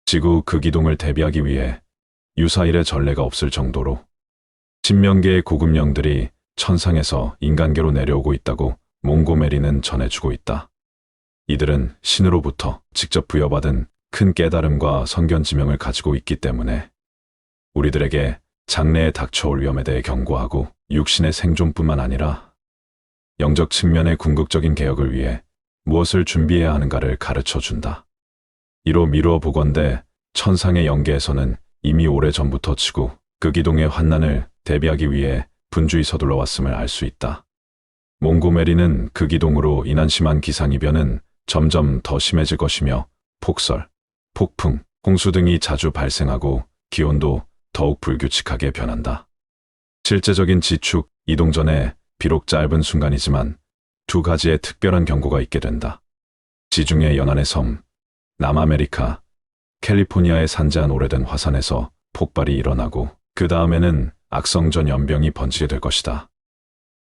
지구 극이동을 대비하기 위해 유사일의 전례가 없을 정도로 신명계의 고급 영들이 천상에서 인간계로 내려오고 있다고 몽고메리는 전해주고 있다. 이들은 신으로부터 직접 부여받은 큰 깨달음과 성견 지명을 가지고 있기 때문에 우리들에게 장래에 닥쳐올 위험에 대해 경고하고 육신의 생존뿐만 아니라 영적 측면의 궁극적인 개혁을 위해 무엇을 준비해야 하는가를 가르쳐 준다. 이로 미루어 보건대 천상의 영계에서는 이미 오래전부터 지구 극이동의 환난을 대비하기 위해 분주히 서둘러 왔음을 알 수 있다. 몽고메리는 극이동으로 인한 심한 기상이변은 점점 더 심해질 것이며 폭설, 폭풍, 홍수 등이 자주 발생하고 기온도 더욱 불규칙하게 변한다. 실제적인 지축 이동 전에 비록 짧은 순간이지만 두 가지의 특별한 경고가 있게 된다. 지중해 연안의 섬, 남아메리카, 캘리포니아의 산재한 오래된 화산에서 폭발이 일어나고 그 다음에는 악성전 연병이 번지게 될 것이다.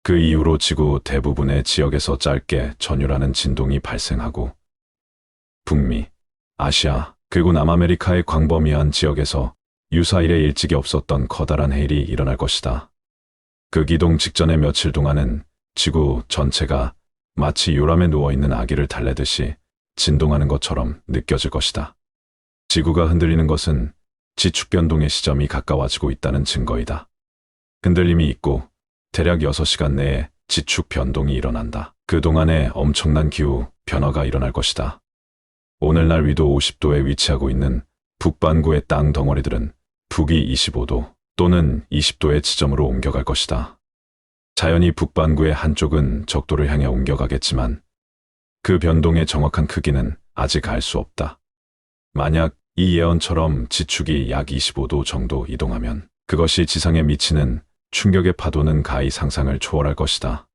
그 이후로 지구 대부분의 지역에서 짧게 전율하는 진동이 발생하고 북미, 아시아, 그리고 남아메리카의 광범위한 지역에서 유사일에 일찍이 없었던 커다란 해일이 일어날 것이다. 극이동 직전의 며칠 동안은 지구 전체가 마치 요람에 누워있는 아기를 달래듯이 진동하는 것처럼 느껴질 것이다. 지구가 흔들리는 것은 지축변동의 시점이 가까워지고 있다는 증거이다. 흔들림이 있고 대략 6시간 내에 지축 변동이 일어난다. 그동안에 엄청난 기후 변화가 일어날 것이다. 오늘날 위도 50도에 위치하고 있는 북반구의 땅 덩어리들은 북위 25도 또는 20도의 지점으로 옮겨갈 것이다. 자연히 북반구의 한쪽은 적도를 향해 옮겨가겠지만 그 변동의 정확한 크기는 아직 알 수 없다. 만약 이 예언처럼 지축이 약 25도 정도 이동하면 그것이 지상에 미치는 충격의 파도는 가히 상상을 초월할 것이다.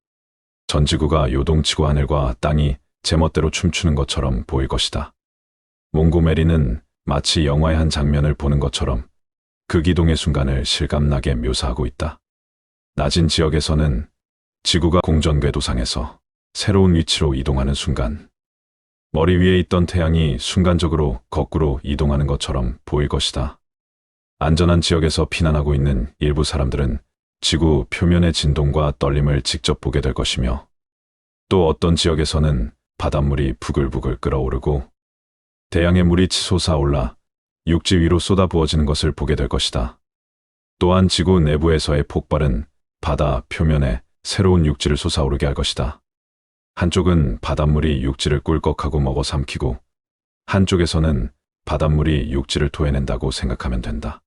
전 지구가 요동치고 하늘과 땅이 제멋대로 춤추는 것처럼 보일 것이다. 몽고메리는 마치 영화의 한 장면을 보는 것처럼 극이동의 순간을 실감나게 묘사하고 있다. 낮은 지역에서는 지구가 공전궤도상에서 새로운 위치로 이동하는 순간 머리 위에 있던 태양이 순간적으로 거꾸로 이동하는 것처럼 보일 것이다. 안전한 지역에서 피난하고 있는 일부 사람들은 지구 표면의 진동과 떨림을 직접 보게 될 것이며 또 어떤 지역에서는 바닷물이 부글부글 끓어오르고 대양의 물이 치솟아올라 육지 위로 쏟아부어지는 것을 보게 될 것이다. 또한 지구 내부에서의 폭발은 바다 표면에 새로운 육지를 솟아오르게 할 것이다. 한쪽은 바닷물이 육지를 꿀꺽하고 먹어 삼키고 한쪽에서는 바닷물이 육지를 토해낸다고 생각하면 된다.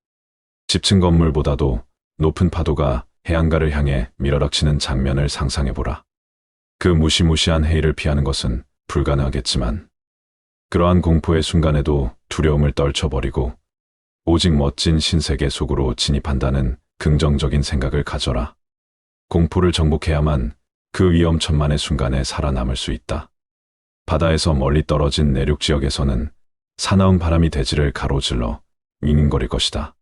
집층 건물보다도 높은 파도가 해안가를 향해 밀어닥치는 장면을 상상해보라. 그 무시무시한 해일을 피하는 것은 불가능하겠지만 그러한 공포의 순간에도 두려움을 떨쳐버리고 오직 멋진 신세계 속으로 진입한다는 긍정적인 생각을 가져라. 공포를 정복해야만 그 위험천만의 순간에 살아남을 수 있다. 바다에서 멀리 떨어진 내륙 지역에서는 사나운 바람이 대지를 가로질러 윙윙거릴 것이다.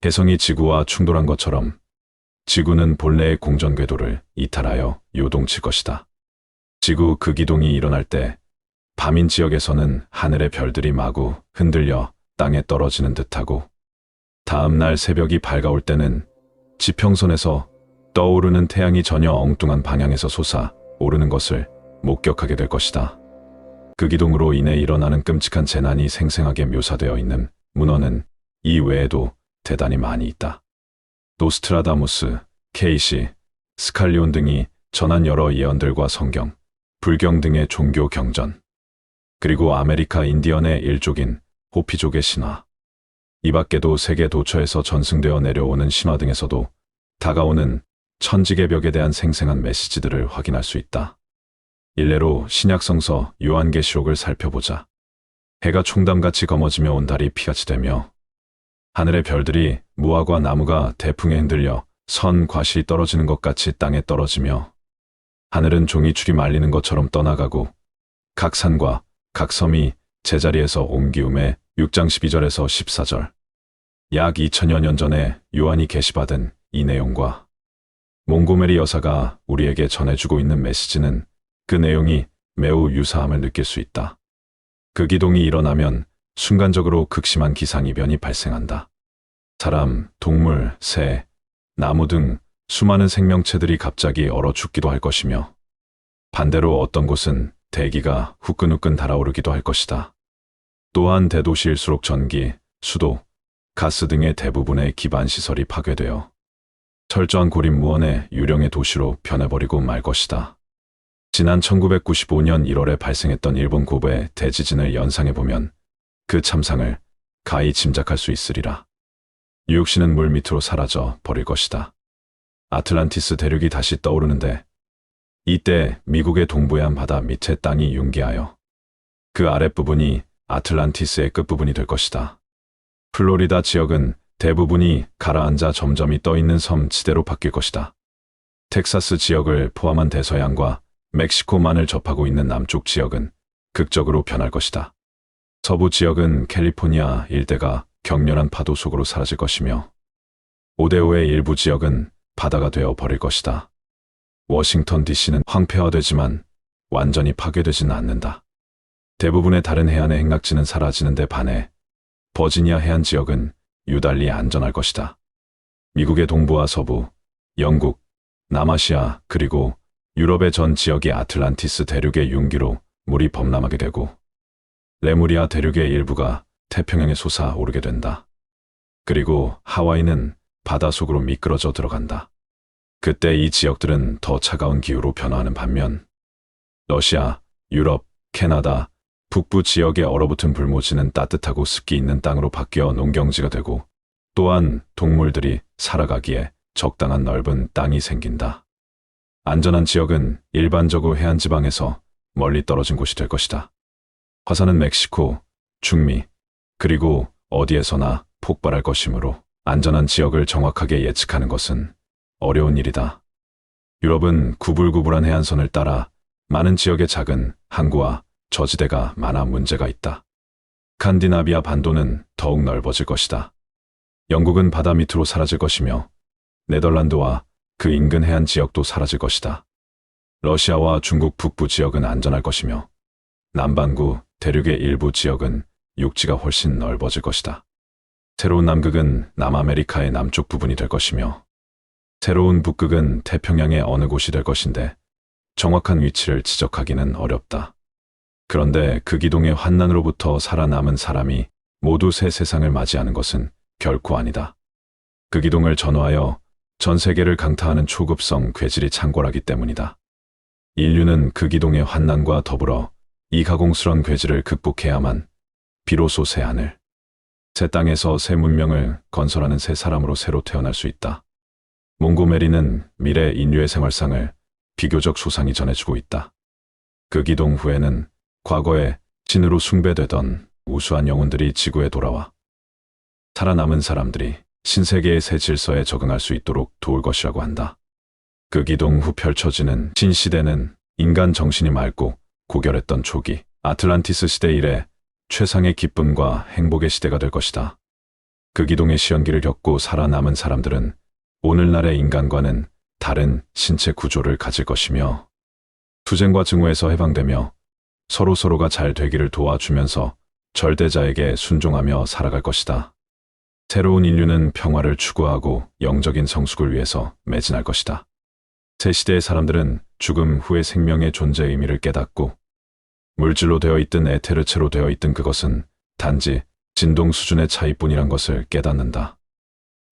혜성이 지구와 충돌한 것처럼 지구는 본래의 공전궤도를 이탈하여 요동칠 것이다. 지구 극이동이 일어날 때 밤인 지역에서는 하늘의 별들이 마구 흔들려 땅에 떨어지는 듯하고 다음 날 새벽이 밝아올 때는 지평선에서 떠오르는 태양이 전혀 엉뚱한 방향에서 솟아오르는 것을 목격하게 될 것이다. 극이동으로 인해 일어나는 끔찍한 재난이 생생하게 묘사되어 있는 문헌은 이 외에도 대단히 많이 있다. 노스트라다무스, 케이시, 스칼리온 등이 전한 여러 예언들과 성경, 불경 등의 종교 경전, 그리고 아메리카 인디언의 일족인 호피족의 신화, 이 밖에도 세계 도처에서 전승되어 내려오는 신화 등에서도 다가오는 천지개벽에 대한 생생한 메시지들을 확인할 수 있다. 일례로 신약성서 요한계시록을 살펴보자. 해가 총담같이 검어지며 온 달이 피같이 되며 하늘의 별들이 무화과 나무가 대풍에 흔들려 선 과실이 떨어지는 것 같이 땅에 떨어지며 하늘은 종이줄이 말리는 것처럼 떠나가고 각 산과 각 섬이 제자리에서 옮기움에 6장 12절에서 14절. 약 2000여 년 전에 요한이 계시받은 이 내용과 몽고메리 여사가 우리에게 전해주고 있는 메시지는 그 내용이 매우 유사함을 느낄 수 있다. 그 기동이 일어나면 순간적으로 극심한 기상이변이 발생한다. 사람, 동물, 새, 나무 등 수많은 생명체들이 갑자기 얼어 죽기도 할 것이며 반대로 어떤 곳은 대기가 후끈후끈 달아오르기도 할 것이다. 또한 대도시일수록 전기, 수도, 가스 등의 대부분의 기반 시설이 파괴되어 철저한 고립무원의 유령의 도시로 변해버리고 말 것이다. 지난 1995년 1월에 발생했던 일본 고베 대지진을 연상해보면 그 참상을 가히 짐작할 수 있으리라. 뉴욕시는 물 밑으로 사라져 버릴 것이다. 아틀란티스 대륙이 다시 떠오르는데 이때 미국의 동부해안 바다 밑에 땅이 융기하여 그 아랫부분이 아틀란티스의 끝부분이 될 것이다. 플로리다 지역은 대부분이 가라앉아 점점이 떠있는 섬 지대로 바뀔 것이다. 텍사스 지역을 포함한 대서양과 멕시코만을 접하고 있는 남쪽 지역은 극적으로 변할 것이다. 서부 지역은 캘리포니아 일대가 격렬한 파도 속으로 사라질 것이며 오데오의 일부 지역은 바다가 되어 버릴 것이다. 워싱턴 DC는 황폐화되지만 완전히 파괴되지는 않는다. 대부분의 다른 해안의 행락지는 사라지는 데 반해 버지니아 해안 지역은 유달리 안전할 것이다. 미국의 동부와 서부, 영국, 남아시아 그리고 유럽의 전 지역이 아틀란티스 대륙의 융기로 물이 범람하게 되고 레무리아 대륙의 일부가 태평양에 솟아오르게 된다. 그리고 하와이는 바다 속으로 미끄러져 들어간다. 그때 이 지역들은 더 차가운 기후로 변화하는 반면 러시아, 유럽, 캐나다, 북부 지역의 얼어붙은 불모지는 따뜻하고 습기 있는 땅으로 바뀌어 농경지가 되고 또한 동물들이 살아가기에 적당한 넓은 땅이 생긴다. 안전한 지역은 일반적으로 해안 지방에서 멀리 떨어진 곳이 될 것이다. 화산은 멕시코, 중미, 그리고 어디에서나 폭발할 것이므로 안전한 지역을 정확하게 예측하는 것은 어려운 일이다. 유럽은 구불구불한 해안선을 따라 많은 지역의 작은 항구와 저지대가 많아 문제가 있다. 스칸디나비아 반도는 더욱 넓어질 것이다. 영국은 바다 밑으로 사라질 것이며 네덜란드와 그 인근 해안 지역도 사라질 것이다. 러시아와 중국 북부 지역은 안전할 것이며 남반구 대륙의 일부 지역은 육지가 훨씬 넓어질 것이다. 새로운 남극은 남아메리카의 남쪽 부분이 될 것이며 새로운 북극은 태평양의 어느 곳이 될 것인데 정확한 위치를 지적하기는 어렵다. 그런데 그 기동의 환난으로부터 살아남은 사람이 모두 새 세상을 맞이하는 것은 결코 아니다. 그 기동을 전후하여 전 세계를 강타하는 초급성 괴질이 창궐하기 때문이다. 인류는 그 기동의 환난과 더불어 이 가공스런 괴질을 극복해야만 비로소 새 하늘, 새 땅에서 새 문명을 건설하는 새 사람으로 새로 태어날 수 있다. 몽고메리는 미래 인류의 생활상을 비교적 소상히 전해주고 있다. 그 기동 후에는 과거에 신으로 숭배되던 우수한 영혼들이 지구에 돌아와 살아남은 사람들이 신세계의 새 질서에 적응할 수 있도록 도울 것이라고 한다. 그 기동 후 펼쳐지는 신시대는 인간 정신이 맑고 고결했던 초기 아틀란티스 시대 이래 최상의 기쁨과 행복의 시대가 될 것이다. 그 기동의 시연기를 겪고 살아남은 사람들은 오늘날의 인간과는 다른 신체 구조를 가질 것이며 투쟁과 증오에서 해방되며 서로서로가 잘 되기를 도와주면서 절대자에게 순종하며 살아갈 것이다. 새로운 인류는 평화를 추구하고 영적인 성숙을 위해서 매진할 것이다. 새 시대의 사람들은 죽음 후의 생명의 존재 의미를 깨닫고 물질로 되어 있든 에테르체로 되어 있든 그것은 단지 진동 수준의 차이뿐이란 것을 깨닫는다.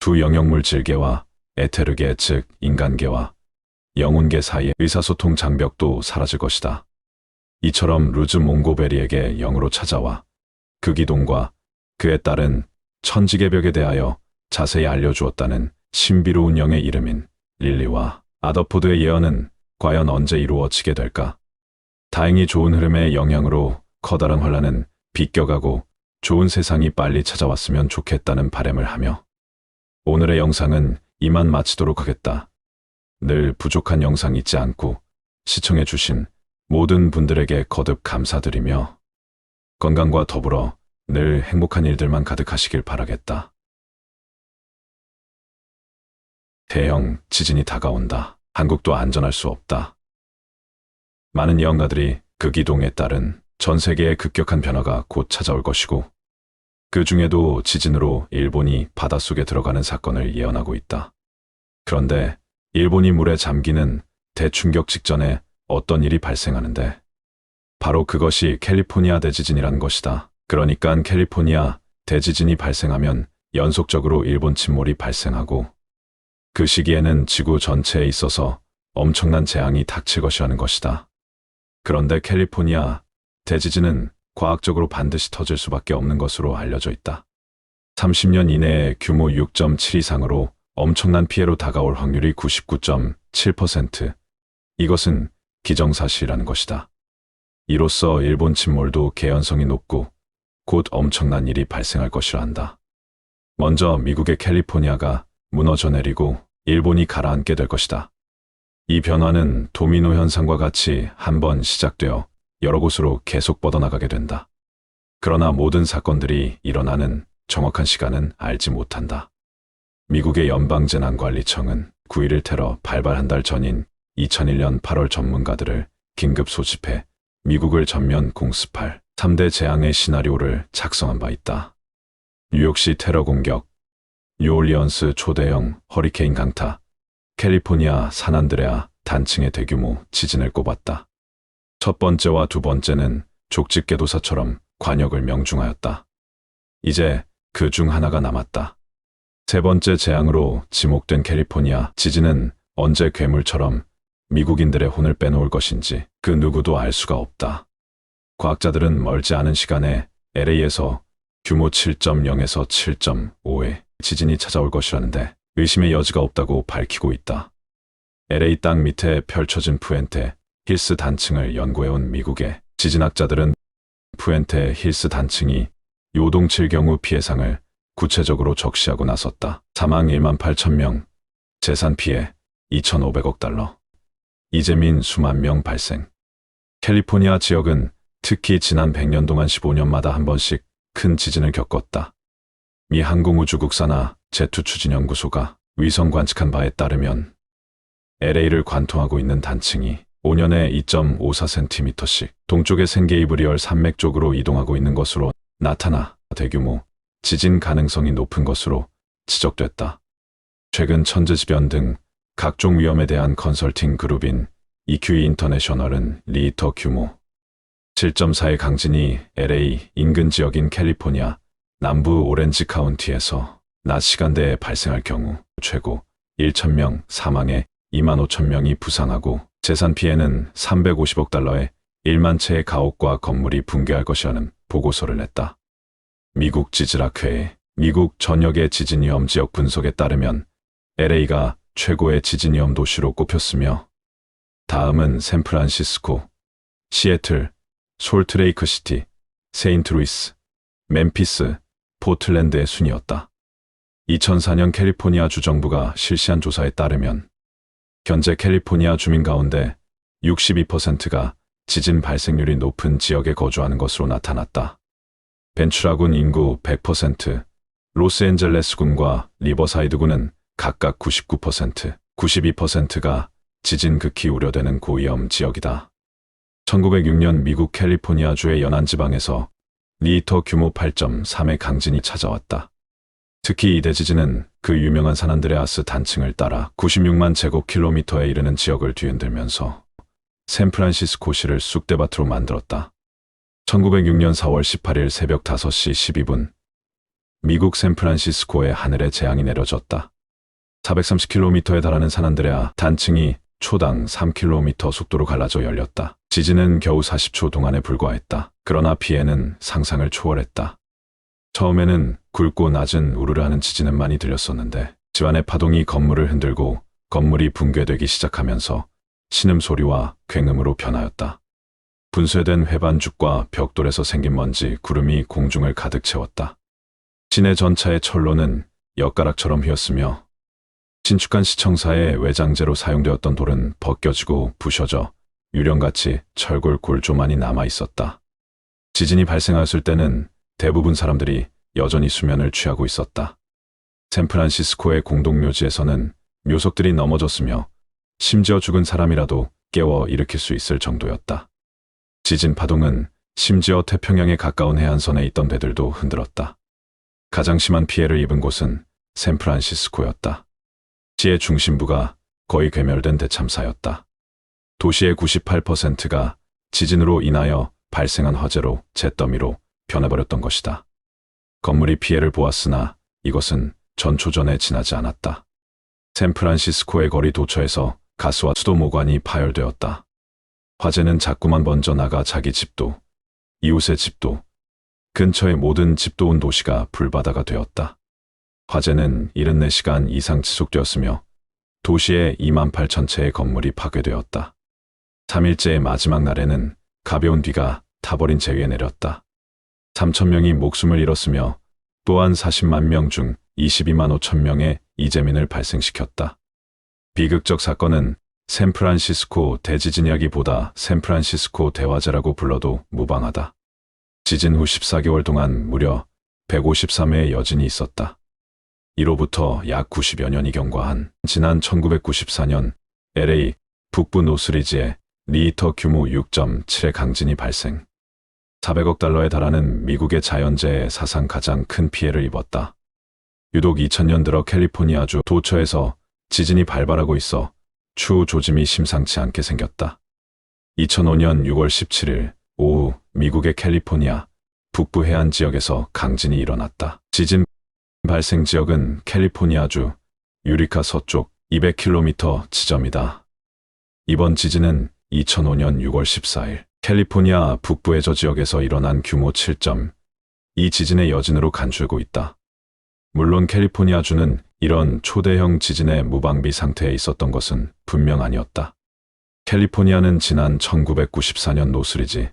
두 영역 물질계와 에테르계 즉 인간계와 영혼계 사이의 의사소통 장벽도 사라질 것이다. 이처럼 루즈 몽고베리에게 영으로 찾아와 그 기동과 그에 따른 천지개벽에 대하여 자세히 알려주었다는 신비로운 영의 이름인 릴리와 아더포드의 예언은 과연 언제 이루어지게 될까? 다행히 좋은 흐름의 영향으로 커다란 환란은 비껴가고 좋은 세상이 빨리 찾아왔으면 좋겠다는 바람을 하며 오늘의 영상은 이만 마치도록 하겠다. 늘 부족한 영상 잊지 않고 시청해 주신 모든 분들에게 거듭 감사드리며 건강과 더불어 늘 행복한 일들만 가득하시길 바라겠다. 대형 지진이 다가온다. 한국도 안전할 수 없다. 많은 예언가들이 그 기동에 따른 전 세계의 급격한 변화가 곧 찾아올 것이고 그 중에도 지진으로 일본이 바닷속에 들어가는 사건을 예언하고 있다. 그런데 일본이 물에 잠기는 대충격 직전에 어떤 일이 발생하는데 바로 그것이 캘리포니아 대지진이란 것이다. 그러니까 캘리포니아 대지진이 발생하면 연속적으로 일본 침몰이 발생하고 그 시기에는 지구 전체에 있어서 엄청난 재앙이 닥칠 것이라는 것이다. 그런데 캘리포니아 대지진은 과학적으로 반드시 터질 수밖에 없는 것으로 알려져 있다. 30년 이내에 규모 6.7 이상으로 엄청난 피해로 다가올 확률이 99.7%. 이것은 기정사실이라는 것이다. 이로써 일본 침몰도 개연성이 높고 곧 엄청난 일이 발생할 것이라 한다. 먼저 미국의 캘리포니아가 무너져 내리고 일본이 가라앉게 될 것이다. 이 변화는 도미노 현상과 같이 한번 시작되어 여러 곳으로 계속 뻗어나가게 된다. 그러나 모든 사건들이 일어나는 정확한 시간은 알지 못한다. 미국의 연방재난관리청은 9.11 테러 발발 한 달 전인 2001년 8월 전문가들을 긴급 소집해 미국을 전면 공습할 3대 재앙의 시나리오를 작성한 바 있다. 뉴욕시 테러 공격, 뉴올리언스 초대형 허리케인 강타, 캘리포니아 산안드레아 단층의 대규모 지진을 꼽았다. 첫 번째와 두 번째는 족집게도사처럼 관역을 명중하였다. 이제 그 중 하나가 남았다. 세 번째 재앙으로 지목된 캘리포니아 지진은 언제 괴물처럼 미국인들의 혼을 빼놓을 것인지 그 누구도 알 수가 없다. 과학자들은 멀지 않은 시간에 LA에서 규모 7.0에서 7.5의 지진이 찾아올 것이라는데 의심의 여지가 없다고 밝히고 있다. LA 땅 밑에 펼쳐진 푸엔테 힐스 단층을 연구해온 미국의 지진학자들은 푸엔테 힐스 단층이 요동칠 경우 피해상을 구체적으로 적시하고 나섰다. 사망 1만 8천 명, 재산 피해 2,500억 달러, 이재민 수만 명 발생. 캘리포니아 지역은 특히 지난 100년 동안 15년마다 한 번씩 큰 지진을 겪었다. 미 항공우주국사나 제투추진연구소가 위성 관측한 바에 따르면 LA를 관통하고 있는 단층이 5년에 2.54cm씩 동쪽의 생게이브리얼 산맥 쪽으로 이동하고 있는 것으로 나타나 대규모 지진 가능성이 높은 것으로 지적됐다. 최근 천재지변 등 각종 위험에 대한 컨설팅 그룹인 EQE 인터내셔널은 리히터 규모 7.4의 강진이 LA 인근 지역인 캘리포니아 남부 오렌지 카운티에서 낮 시간대에 발생할 경우 최고 1,000명 사망에 2만 5천 명이 부상하고 재산 피해는 350억 달러에 1만 채의 가옥과 건물이 붕괴할 것이라는 보고서를 냈다. 미국 지질학회의 미국 전역의 지진위험 지역 분석에 따르면 LA가 최고의 지진위험 도시로 꼽혔으며 다음은 샌프란시스코, 시애틀, 솔트레이크시티, 세인트루이스, 멤피스, 포틀랜드의 순이었다. 2004년 캘리포니아 주정부가 실시한 조사에 따르면 현재 캘리포니아 주민 가운데 62%가 지진 발생률이 높은 지역에 거주하는 것으로 나타났다. 벤츄라군 인구 100%, 로스앤젤레스군과 리버사이드군은 각각 99%, 92%가 지진 극히 우려되는 고위험 지역이다. 1906년 미국 캘리포니아주의 연안지방에서 리히터 규모 8.3의 강진이 찾아왔다. 특히 이 대지진은 그 유명한 산안드레아스 단층을 따라 96만 제곱킬로미터에 이르는 지역을 뒤흔들면서 샌프란시스코시를 쑥대밭으로 만들었다. 1906년 4월 18일 새벽 5시 12분 미국 샌프란시스코에 하늘에 재앙이 내려졌다. 430km에 달하는 산안드레아 단층이 초당 3km 속도로 갈라져 열렸다. 지진은 겨우 40초 동안에 불과했다. 그러나 피해는 상상을 초월했다. 처음에는 굵고 낮은 우르르 하는 지진은 많이 들렸었는데 지환의 파동이 건물을 흔들고 건물이 붕괴되기 시작하면서 신음소리와 굉음으로 변하였다. 분쇄된 회반죽과 벽돌에서 생긴 먼지, 구름이 공중을 가득 채웠다. 시내 전차의 철로는 엿가락처럼 휘었으며 신축한 시청사의 외장재로 사용되었던 돌은 벗겨지고 부셔져 유령같이 철골 골조만이 남아 있었다. 지진이 발생하였을 때는 대부분 사람들이 여전히 수면을 취하고 있었다. 샌프란시스코의 공동묘지에서는 묘석들이 넘어졌으며 심지어 죽은 사람이라도 깨워 일으킬 수 있을 정도였다. 지진 파동은 심지어 태평양에 가까운 해안선에 있던 배들도 흔들었다. 가장 심한 피해를 입은 곳은 샌프란시스코였다. 시의 중심부가 거의 괴멸된 대참사였다. 도시의 98%가 지진으로 인하여 발생한 화재로 잿더미로 변해버렸던 것이다. 건물이 피해를 보았으나 이것은 전초전에 지나지 않았다. 샌프란시스코의 거리 도처에서 가스와 수도 모관이 파열되었다. 화재는 자꾸만 번져 나가 자기 집도, 이웃의 집도, 근처의 모든 집도 온 도시가 불바다가 되었다. 화재는 74시간 이상 지속되었으며 도시의 28,000채의 건물이 파괴되었다. 3일째의 마지막 날에는 가벼운 비가 타버린 제 위에 내렸다. 3,000명이 목숨을 잃었으며 또한 40만 명 중 22만 5천 명의 이재민을 발생시켰다. 비극적 사건은 샌프란시스코 대지진 이야기보다 샌프란시스코 대화재라고 불러도 무방하다. 지진 후 14개월 동안 무려 153회의 여진이 있었다. 이로부터 약 90여 년이 경과한 지난 1994년 LA 북부 노스리지에 리히터 규모 6.7의 강진이 발생. 400억 달러에 달하는 미국의 자연재해에 사상 가장 큰 피해를 입었다. 유독 2000년 들어 캘리포니아주 도처에서 지진이 발발하고 있어 추후 조짐이 심상치 않게 생겼다. 2005년 6월 17일 오후 미국의 캘리포니아 북부 해안 지역에서 강진이 일어났다. 지진 발생 지역은 캘리포니아주 유리카 서쪽 200km 지점이다. 이번 지진은 2005년 6월 14일 캘리포니아 북부 해저 지역에서 일어난 규모 7.2 지진의 여진으로 간주되고 있다. 물론 캘리포니아주는 이런 초대형 지진의 무방비 상태에 있었던 것은 분명 아니었다. 캘리포니아는 지난 1994년 노스리지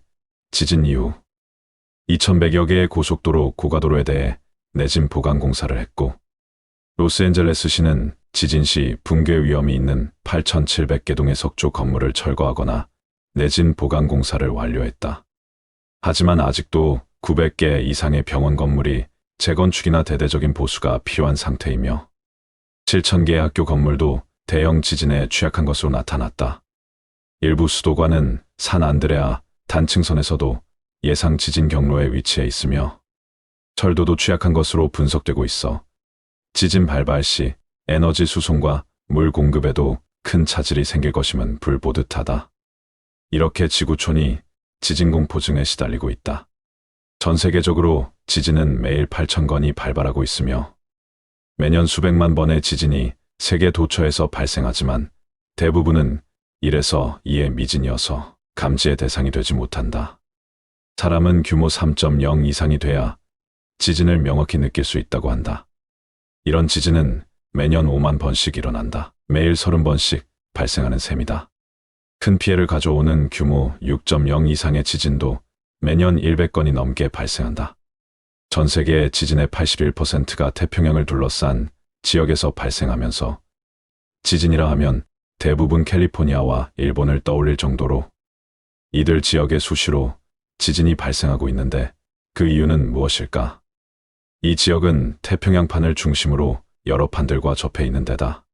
지진 이후 2100여 개의 고속도로, 고가도로에 대해 내진 보강 공사를 했고 로스앤젤레스시는 지진 시 붕괴 위험이 있는 8,700개 동의 석조 건물을 철거하거나 내진 보강 공사를 완료했다. 하지만 아직도 900개 이상의 병원 건물이 재건축이나 대대적인 보수가 필요한 상태이며 7,000개의 학교 건물도 대형 지진에 취약한 것으로 나타났다. 일부 수도관은 산 안드레아 단층선에서도 예상 지진 경로에 위치해 있으며 철도도 취약한 것으로 분석되고 있어 지진 발발 시 에너지 수송과 물 공급에도 큰 차질이 생길 것임은 불보듯하다. 이렇게 지구촌이 지진 공포증에 시달리고 있다. 전 세계적으로 지진은 매일 8,000건이 발발하고 있으며 매년 수백만 번의 지진이 세계 도처에서 발생하지만 대부분은 1에서 2의 미진이어서 감지의 대상이 되지 못한다. 사람은 규모 3.0 이상이 돼야 지진을 명확히 느낄 수 있다고 한다. 이런 지진은 매년 5만 번씩 일어난다. 매일 30번씩 발생하는 셈이다. 큰 피해를 가져오는 규모 6.0 이상의 지진도 매년 100건이 넘게 발생한다. 전 세계의 지진의 81%가 태평양을 둘러싼 지역에서 발생하면서 지진이라 하면 대부분 캘리포니아와 일본을 떠올릴 정도로 이들 지역에 수시로 지진이 발생하고 있는데 그 이유는 무엇일까? 이 지역은 태평양판을 중심으로 여러 판들과 접해 있는 데다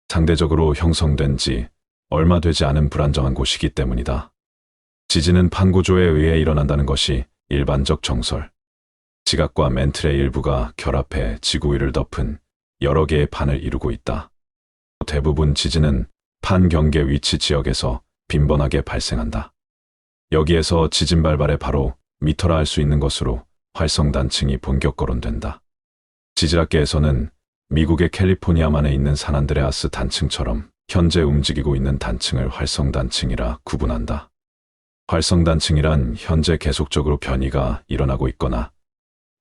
상대적으로 형성된 지 얼마 되지 않은 불안정한 곳이기 때문이다. 지진은 판 구조에 의해 일어난다는 것이 일반적 정설. 지각과 멘틀의 일부가 결합해 지구 위를 덮은 여러 개의 판을 이루고 있다. 대부분 지진은 판 경계 위치 지역에서 빈번하게 발생한다. 여기에서 지진 발발의 바로 미터라 할 수 있는 것으로 활성단층이 본격 거론된다. 지질학계에서는 미국의 캘리포니아만에 있는 산안드레아스 단층처럼 현재 움직이고 있는 단층을 활성단층이라 구분한다. 활성단층이란 현재 계속적으로 변이가 일어나고 있거나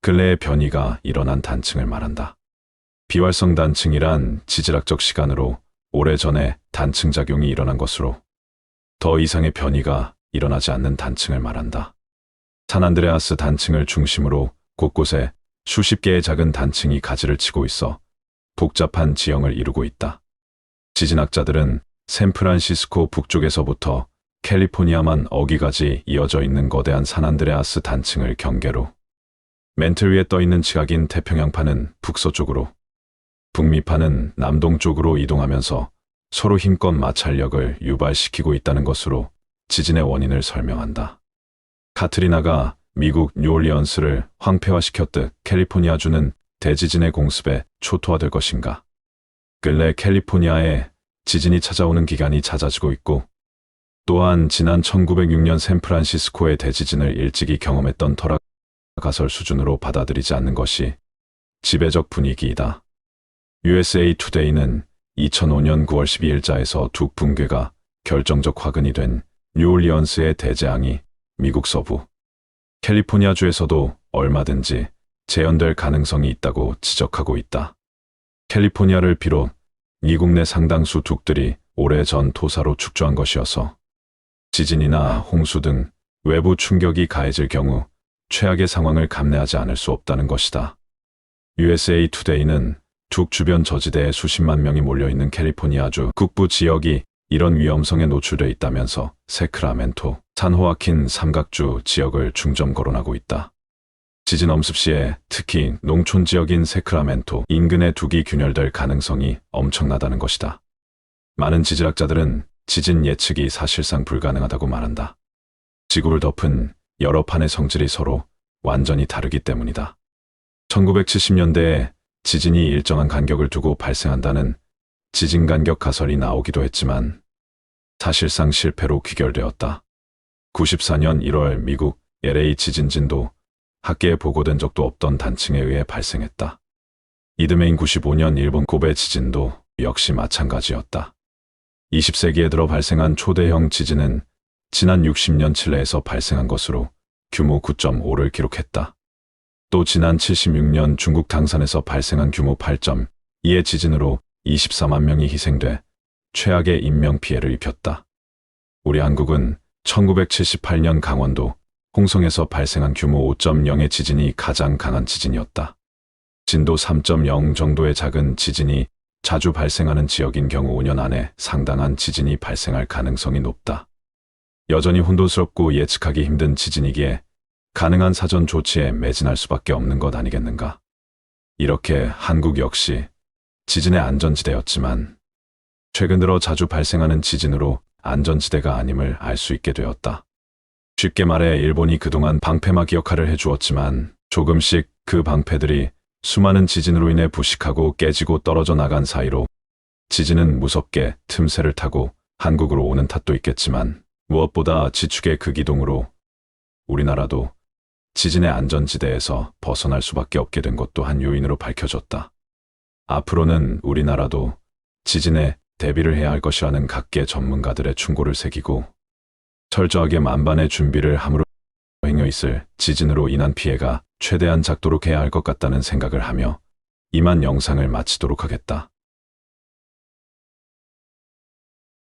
근래에 변이가 일어난 단층을 말한다. 비활성단층이란 지질학적 시간으로 오래전에 단층작용이 일어난 것으로 더 이상의 변이가 일어나지 않는 단층을 말한다. 산안드레아스 단층을 중심으로 곳곳에 수십 개의 작은 단층이 가지를 치고 있어 복잡한 지형을 이루고 있다. 지진학자들은 샌프란시스코 북쪽에서부터 캘리포니아만 어기까지 이어져 있는 거대한 산안드레아스 단층을 경계로 맨틀 위에 떠있는 지각인 태평양파는 북서쪽으로, 북미파는 남동쪽으로 이동하면서 서로 힘껏 마찰력을 유발시키고 있다는 것으로 지진의 원인을 설명한다. 카트리나가 미국 뉴올리언스를 황폐화시켰듯 캘리포니아주는 대지진의 공습에 초토화될 것인가? 근래 캘리포니아에 지진이 찾아오는 기간이 잦아지고 있고, 또한 지난 1906년 샌프란시스코의 대지진을 일찍이 경험했던 터라 가설 수준으로 받아들이지 않는 것이 지배적 분위기이다. USA 투데이는 2005년 9월 12일자에서 두 붕괴가 결정적 화근이 된 뉴올리언스의 대재앙이 미국 서부 캘리포니아주에서도 얼마든지 재현될 가능성이 있다고 지적하고 있다. 캘리포니아를 비롯 미국 내 상당수 둑들이 오래전 토사로 축조한 것이어서 지진이나 홍수 등 외부 충격이 가해질 경우 최악의 상황을 감내하지 않을 수 없다는 것이다. USA 투데이는 둑 주변 저지대에 수십만 명이 몰려있는 캘리포니아주 북부 지역이 이런 위험성에 노출돼 있다면서 세크라멘토, 산호아킨 삼각주 지역을 중점 거론하고 있다. 지진 엄습 시에 특히 농촌 지역인 세크라멘토 인근에 둑이 균열될 가능성이 엄청나다는 것이다. 많은 지질학자들은 지진 예측이 사실상 불가능하다고 말한다. 지구를 덮은 여러 판의 성질이 서로 완전히 다르기 때문이다. 1970년대에 지진이 일정한 간격을 두고 발생한다는 지진 간격 가설이 나오기도 했지만 사실상 실패로 귀결되었다. 94년 1월 미국 LA 지진진도 학계에 보고된 적도 없던 단층에 의해 발생했다. 이듬해인 95년 일본 고베 지진도 역시 마찬가지였다. 20세기에 들어 발생한 초대형 지진은 지난 60년 칠레에서 발생한 것으로 규모 9.5를 기록했다. 또 지난 76년 중국 당산에서 발생한 규모 8.2의 지진으로 24만 명이 희생돼 최악의 인명피해를 입혔다. 우리 한국은 1978년 강원도 홍성에서 발생한 규모 5.0의 지진이 가장 강한 지진이었다. 진도 3.0 정도의 작은 지진이 자주 발생하는 지역인 경우 5년 안에 상당한 지진이 발생할 가능성이 높다. 여전히 혼돈스럽고 예측하기 힘든 지진이기에 가능한 사전 조치에 매진할 수밖에 없는 것 아니겠는가. 이렇게 한국 역시 지진의 안전지대였지만 최근 들어 자주 발생하는 지진으로 안전지대가 아님을 알 수 있게 되었다. 쉽게 말해 일본이 그동안 방패막 역할을 해주었지만 조금씩 그 방패들이 수많은 지진으로 인해 부식하고 깨지고 떨어져 나간 사이로 지진은 무섭게 틈새를 타고 한국으로 오는 탓도 있겠지만 무엇보다 지축의 극이동으로 우리나라도 지진의 안전지대에서 벗어날 수밖에 없게 된 것도 한 요인으로 밝혀졌다. 앞으로는 우리나라도 지진에 대비를 해야 할 것이라는 각계 전문가들의 충고를 새기고 철저하게 만반의 준비를 함으로 행해 있을 지진으로 인한 피해가 최대한 작도록 해야 할 것 같다는 생각을 하며 이만 영상을 마치도록 하겠다.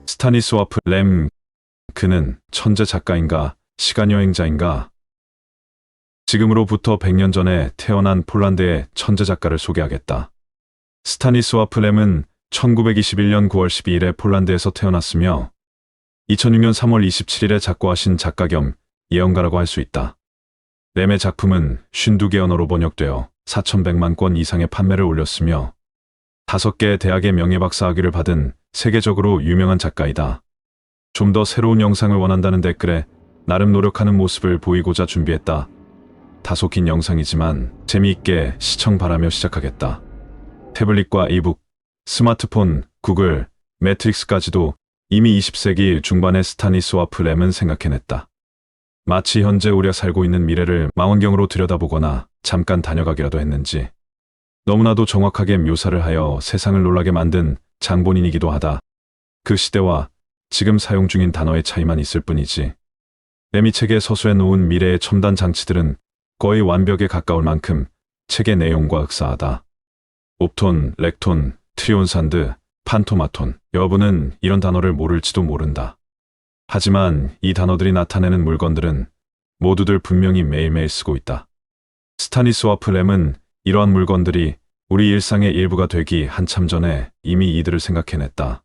스타니스와프 렘, 그는 천재 작가인가 시간여행자인가? 지금으로부터 100년 전에 태어난 폴란드의 천재 작가를 소개하겠다. 스타니스와프 렘은 1921년 9월 12일에 폴란드에서 태어났으며 2006년 3월 27일에 작고하신 작가 겸 예언가라고 할 수 있다. 렘의 작품은 52개 언어로 번역되어 4,100만 권 이상의 판매를 올렸으며 5개의 대학의 명예박사학위를 받은 세계적으로 유명한 작가이다. 좀 더 새로운 영상을 원한다는 댓글에 나름 노력하는 모습을 보이고자 준비했다. 다소 긴 영상이지만 재미있게 시청 바라며 시작하겠다. 태블릿과 이북, 스마트폰, 구글, 매트릭스까지도 이미 20세기 중반의 스타니스와프 렘은 생각해냈다. 마치 현재 우리가 살고 있는 미래를 망원경으로 들여다보거나 잠깐 다녀가기라도 했는지 너무나도 정확하게 묘사를 하여 세상을 놀라게 만든 장본인이기도 하다. 그 시대와 지금 사용 중인 단어의 차이만 있을 뿐이지 렘이 책에 서술해 놓은 미래의 첨단 장치들은 거의 완벽에 가까울 만큼 책의 내용과 흡사하다. 옵톤, 렉톤, 트리온산드, 판토마톤, 여러분은 이런 단어를 모를지도 모른다. 하지만 이 단어들이 나타내는 물건들은 모두들 분명히 매일매일 쓰고 있다. 스타니스와프 램은 이러한 물건들이 우리 일상의 일부가 되기 한참 전에 이미 이들을 생각해냈다.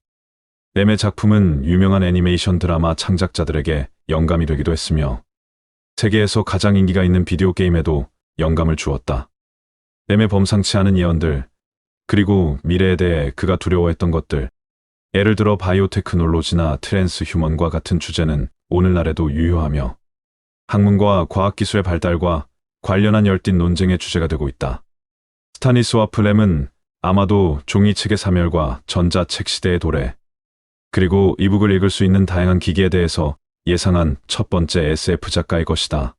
램의 작품은 유명한 애니메이션 드라마 창작자들에게 영감이 되기도 했으며 세계에서 가장 인기가 있는 비디오 게임에도 영감을 주었다. 램의 범상치 않은 예언들, 그리고 미래에 대해 그가 두려워했던 것들, 예를 들어 바이오테크놀로지나 트랜스 휴먼과 같은 주제는 오늘날에도 유효하며 학문과 과학기술의 발달과 관련한 열띤 논쟁의 주제가 되고 있다. 스타니스와프 램은 아마도 종이책의 사멸과 전자책 시대의 도래, 그리고 이북을 읽을 수 있는 다양한 기기에 대해서 예상한 첫 번째 SF 작가의 것이다.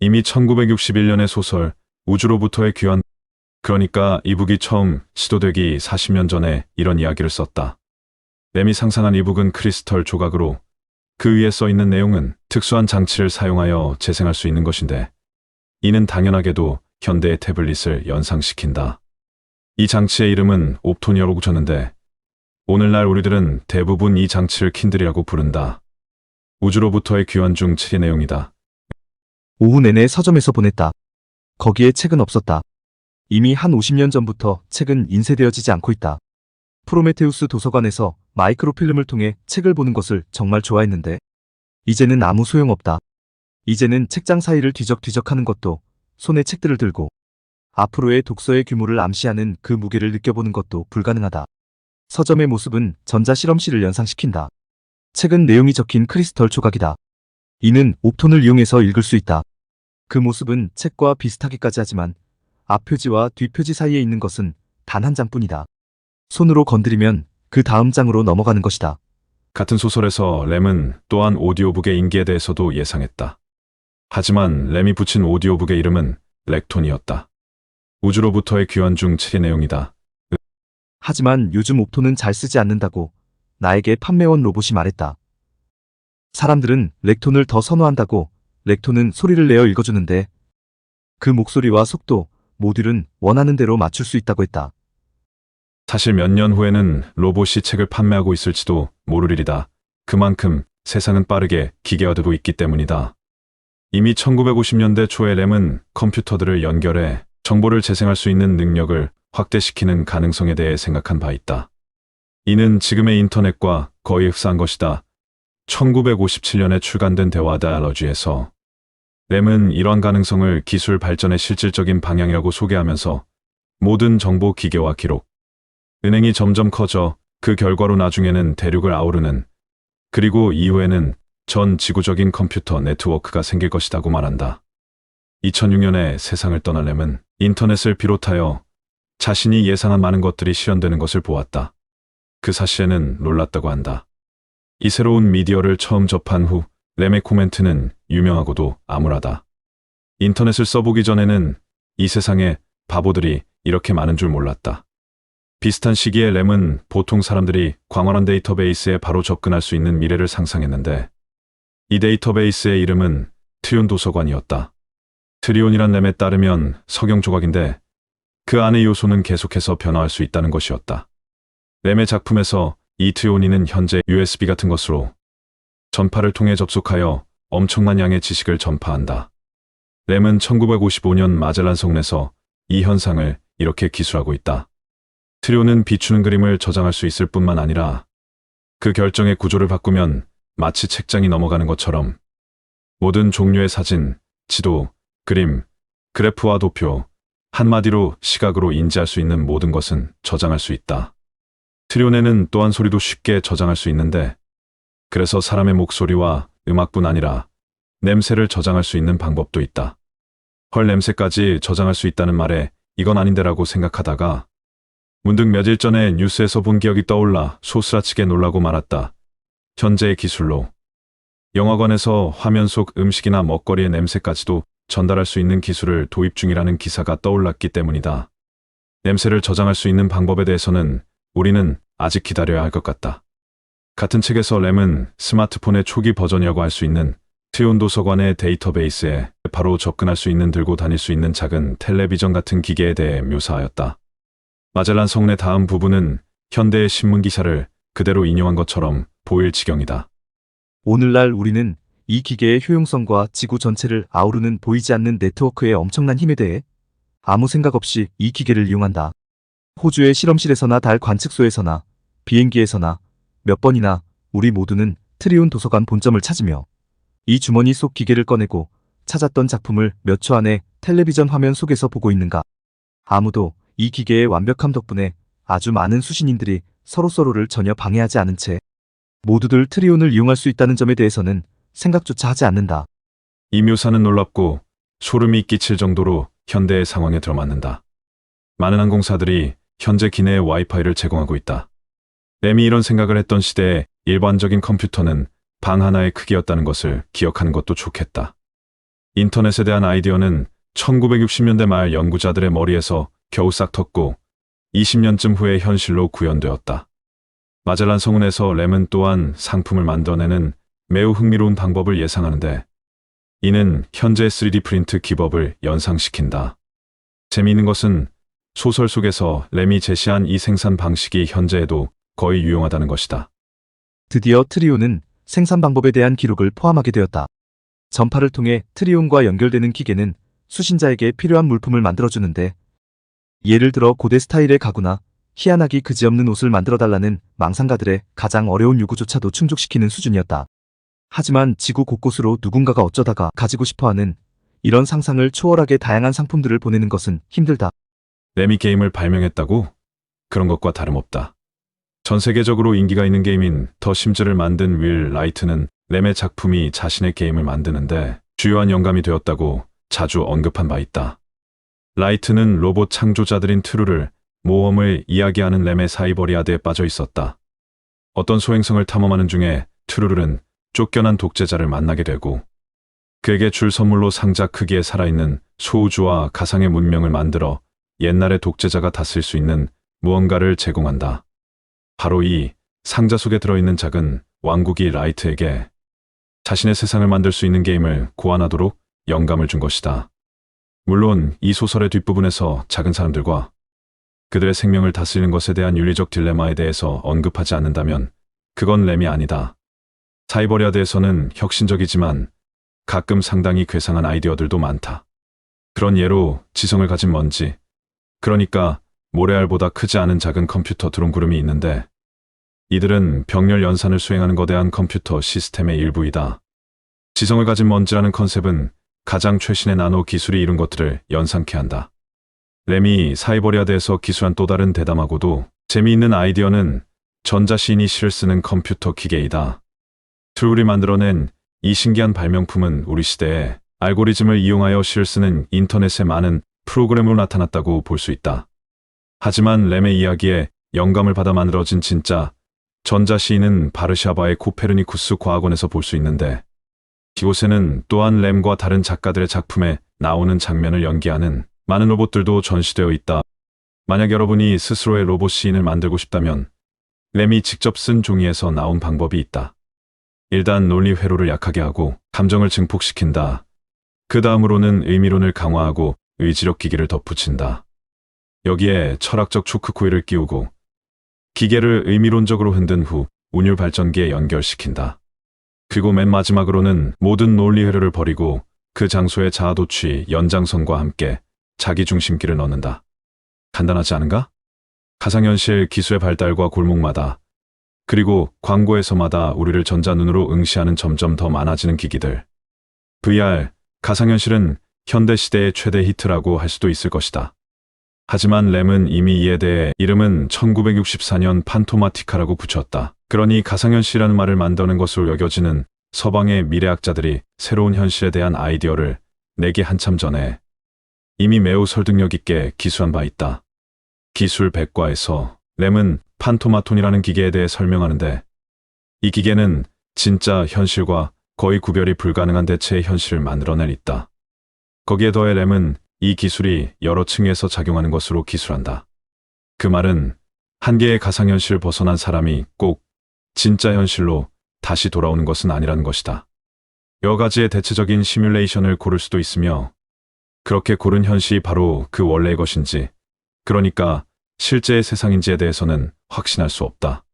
이미 1961년의 소설 우주로부터의 귀환, 그러니까 이북이 처음 시도되기 40년 전에 이런 이야기를 썼다. 램이 상상한 이북은 크리스털 조각으로 그 위에 써 있는 내용은 특수한 장치를 사용하여 재생할 수 있는 것인데 이는 당연하게도 현대의 태블릿을 연상시킨다. 이 장치의 이름은 옵토니어라고 줬는데 오늘날 우리들은 대부분 이 장치를 킨들이라고 부른다. 우주로부터의 귀환 중 7의 내용이다. 오후 내내 서점에서 보냈다. 거기에 책은 없었다. 이미 한 50년 전부터 책은 인쇄되어지지 않고 있다. 프로메테우스 도서관에서 마이크로필름을 통해 책을 보는 것을 정말 좋아했는데 이제는 아무 소용없다. 이제는 책장 사이를 뒤적뒤적하는 것도, 손에 책들을 들고 앞으로의 독서의 규모를 암시하는 그 무게를 느껴보는 것도 불가능하다. 서점의 모습은 전자실험실을 연상시킨다. 책은 내용이 적힌 크리스털 조각이다. 이는 옵톤을 이용해서 읽을 수 있다. 그 모습은 책과 비슷하기까지 하지만 앞표지와 뒷표지 사이에 있는 것은 단 한 장뿐이다. 손으로 건드리면 그 다음 장으로 넘어가는 것이다. 같은 소설에서 램은 또한 오디오북의 인기에 대해서도 예상했다. 하지만 램이 붙인 오디오북의 이름은 렉톤이었다. 우주로부터의 귀환 중 7의 내용이다. 하지만 요즘 옵톤은 잘 쓰지 않는다고 나에게 판매원 로봇이 말했다. 사람들은 렉톤을 더 선호한다고. 렉톤은 소리를 내어 읽어주는데 그 목소리와 속도, 모듈은 원하는 대로 맞출 수 있다고 했다. 사실 몇 년 후에는 로봇이 책을 판매하고 있을지도 모를 일이다. 그만큼 세상은 빠르게 기계화되고 있기 때문이다. 이미 1950년대 초에 램은 컴퓨터들을 연결해 정보를 재생할 수 있는 능력을 확대시키는 가능성에 대해 생각한 바 있다. 이는 지금의 인터넷과 거의 흡사한 것이다. 1957년에 출간된 대화 다이얼로지에서 램은 이러한 가능성을 기술 발전의 실질적인 방향이라고 소개하면서 모든 정보 기계화 기록, 은행이 점점 커져 그 결과로 나중에는 대륙을 아우르는, 그리고 이후에는 전 지구적인 컴퓨터 네트워크가 생길 것이라고 말한다. 2006년에 세상을 떠난 램은 인터넷을 비롯하여 자신이 예상한 많은 것들이 실현되는 것을 보았다. 그 사실에는 놀랐다고 한다. 이 새로운 미디어를 처음 접한 후 램의 코멘트는 유명하고도 암울하다. 인터넷을 써보기 전에는 이 세상에 바보들이 이렇게 많은 줄 몰랐다. 비슷한 시기에 램은 보통 사람들이 광활한 데이터베이스에 바로 접근할 수 있는 미래를 상상했는데 이 데이터베이스의 이름은 트리온 도서관이었다. 트리온이란 램에 따르면 석영 조각인데 그 안의 요소는 계속해서 변화할 수 있다는 것이었다. 램의 작품에서 이 트리온이는 현재 USB 같은 것으로 전파를 통해 접속하여 엄청난 양의 지식을 전파한다. 램은 1955년 마젤란 성내에서 이 현상을 이렇게 기술하고 있다. 트리온은 비추는 그림을 저장할 수 있을 뿐만 아니라 그 결정의 구조를 바꾸면 마치 책장이 넘어가는 것처럼 모든 종류의 사진, 지도, 그림, 그래프와 도표, 한마디로 시각으로 인지할 수 있는 모든 것은 저장할 수 있다. 트리온에는 또한 소리도 쉽게 저장할 수 있는데 그래서 사람의 목소리와 음악뿐 아니라 냄새를 저장할 수 있는 방법도 있다. 헐, 냄새까지 저장할 수 있다는 말에 이건 아닌데라고 생각하다가 문득 며칠 전에 뉴스에서 본 기억이 떠올라 소스라치게 놀라고 말았다. 현재의 기술로 영화관에서 화면 속 음식이나 먹거리의 냄새까지도 전달할 수 있는 기술을 도입 중이라는 기사가 떠올랐기 때문이다. 냄새를 저장할 수 있는 방법에 대해서는 우리는 아직 기다려야 할 것 같다. 같은 책에서 램은 스마트폰의 초기 버전이라고 할 수 있는 트리온 도서관의 데이터베이스에 바로 접근할 수 있는 들고 다닐 수 있는 작은 텔레비전 같은 기계에 대해 묘사하였다. 마젤란 성내 다음 부분은 현대의 신문 기사를 그대로 인용한 것처럼 보일 지경이다. 오늘날 우리는 이 기계의 효용성과 지구 전체를 아우르는 보이지 않는 네트워크의 엄청난 힘에 대해 아무 생각 없이 이 기계를 이용한다. 호주의 실험실에서나 달 관측소에서나 비행기에서나 몇 번이나 우리 모두는 트리온 도서관 본점을 찾으며 이 주머니 속 기계를 꺼내고 찾았던 작품을 몇 초 안에 텔레비전 화면 속에서 보고 있는가. 아무도 이 기계의 완벽함 덕분에 아주 많은 수신인들이 서로서로를 전혀 방해하지 않은 채 모두들 트리온을 이용할 수 있다는 점에 대해서는 생각조차 하지 않는다. 이 묘사는 놀랍고 소름이 끼칠 정도로 현대의 상황에 들어맞는다. 많은 항공사들이 현재 기내에 와이파이를 제공하고 있다. 램이 이런 생각을 했던 시대에 일반적인 컴퓨터는 방 하나의 크기였다는 것을 기억하는 것도 좋겠다. 인터넷에 대한 아이디어는 1960년대 말 연구자들의 머리에서 겨우 싹 텄고 20년쯤 후에 현실로 구현되었다. 마젤란 성운에서 램은 또한 상품을 만들어내는 매우 흥미로운 방법을 예상하는데 이는 현재 3D 프린트 기법을 연상시킨다. 재미있는 것은 소설 속에서 램이 제시한 이 생산 방식이 현재에도 거의 유용하다는 것이다. 드디어 트리온은 생산 방법에 대한 기록을 포함하게 되었다. 전파를 통해 트리온과 연결되는 기계는 수신자에게 필요한 물품을 만들어주는데 예를 들어 고대 스타일의 가구나 희한하기 그지없는 옷을 만들어달라는 망상가들의 가장 어려운 요구조차도 충족시키는 수준이었다. 하지만 지구 곳곳으로 누군가가 어쩌다가 가지고 싶어하는 이런 상상을 초월하게 다양한 상품들을 보내는 것은 힘들다. 램이 게임을 발명했다고? 그런 것과 다름없다. 전 세계적으로 인기가 있는 게임인 더 심즈를 만든 윌 라이트는 램의 작품이 자신의 게임을 만드는데 주요한 영감이 되었다고 자주 언급한 바 있다. 라이트는 로봇 창조자들인 트루를 모험을 이야기하는 램의 사이버리아드에 빠져 있었다. 어떤 소행성을 탐험하는 중에 트루르는 쫓겨난 독재자를 만나게 되고 그에게 줄 선물로 상자 크기에 살아있는 소우주와 가상의 문명을 만들어 옛날의 독재자가 다스릴 수 있는 무언가를 제공한다. 바로 이 상자 속에 들어있는 작은 왕국이 라이트에게 자신의 세상을 만들 수 있는 게임을 고안하도록 영감을 준 것이다. 물론 이 소설의 뒷부분에서 작은 사람들과 그들의 생명을 다스리는 것에 대한 윤리적 딜레마에 대해서 언급하지 않는다면 그건 램이 아니다. 사이버리아드에서는 혁신적이지만 가끔 상당히 괴상한 아이디어들도 많다. 그런 예로 지성을 가진 먼지, 그러니까 모래알보다 크지 않은 작은 컴퓨터 드론구름이 있는데 이들은 병렬 연산을 수행하는 거대한 컴퓨터 시스템의 일부이다. 지성을 가진 먼지라는 컨셉은 가장 최신의 나노 기술이 이룬 것들을 연상케 한다. 램이 사이버리아드에서 기술한 또 다른 대담하고도 재미있는 아이디어는 전자시인이 실을 쓰는 컴퓨터 기계이다. 트룰이 만들어낸 이 신기한 발명품은 우리 시대에 알고리즘을 이용하여 실을 쓰는 인터넷의 많은 프로그램으로 나타났다고 볼 수 있다. 하지만 램의 이야기에 영감을 받아 만들어진 진짜 전자시인은 바르샤바의 코페르니쿠스 과학원에서 볼 수 있는데 이곳에는 또한 램과 다른 작가들의 작품에 나오는 장면을 연기하는 많은 로봇들도 전시되어 있다. 만약 여러분이 스스로의 로봇 시인을 만들고 싶다면 램이 직접 쓴 종이에서 나온 방법이 있다. 일단 논리 회로를 약하게 하고 감정을 증폭시킨다. 그 다음으로는 의미론을 강화하고 의지력 기계를 덧붙인다. 여기에 철학적 초크 코일을 끼우고 기계를 의미론적으로 흔든 후 운율 발전기에 연결시킨다. 그리고 맨 마지막으로는 모든 논리 회로를 버리고 그 장소에 자아도취 연장선과 함께 자기중심기를 넣는다. 간단하지 않은가? 가상현실 기술의 발달과 골목마다 그리고 광고에서마다 우리를 전자눈으로 응시하는 점점 더 많아지는 기기들. VR, 가상현실은 현대시대의 최대 히트라고 할 수도 있을 것이다. 하지만 램은 이미 이에 대해 이름은 1964년 판토마티카라고 붙였다. 그러니 가상현실이라는 말을 만드는 것으로 여겨지는 서방의 미래학자들이 새로운 현실에 대한 아이디어를 내기 한참 전에 이미 매우 설득력 있게 기술한 바 있다. 기술 백과에서 램은 판토마톤이라는 기계에 대해 설명하는데 이 기계는 진짜 현실과 거의 구별이 불가능한 대체의 현실을 만들어낼 있다. 거기에 더해 램은 이 기술이 여러 층에서 작용하는 것으로 기술한다. 그 말은 한 개의 가상현실을 벗어난 사람이 꼭 진짜 현실로 다시 돌아오는 것은 아니라는 것이다. 여러 가지의 대체적인 시뮬레이션을 고를 수도 있으며 그렇게 고른 현실이 바로 그 원래의 것인지, 그러니까 실제의 세상인지에 대해서는 확신할 수 없다.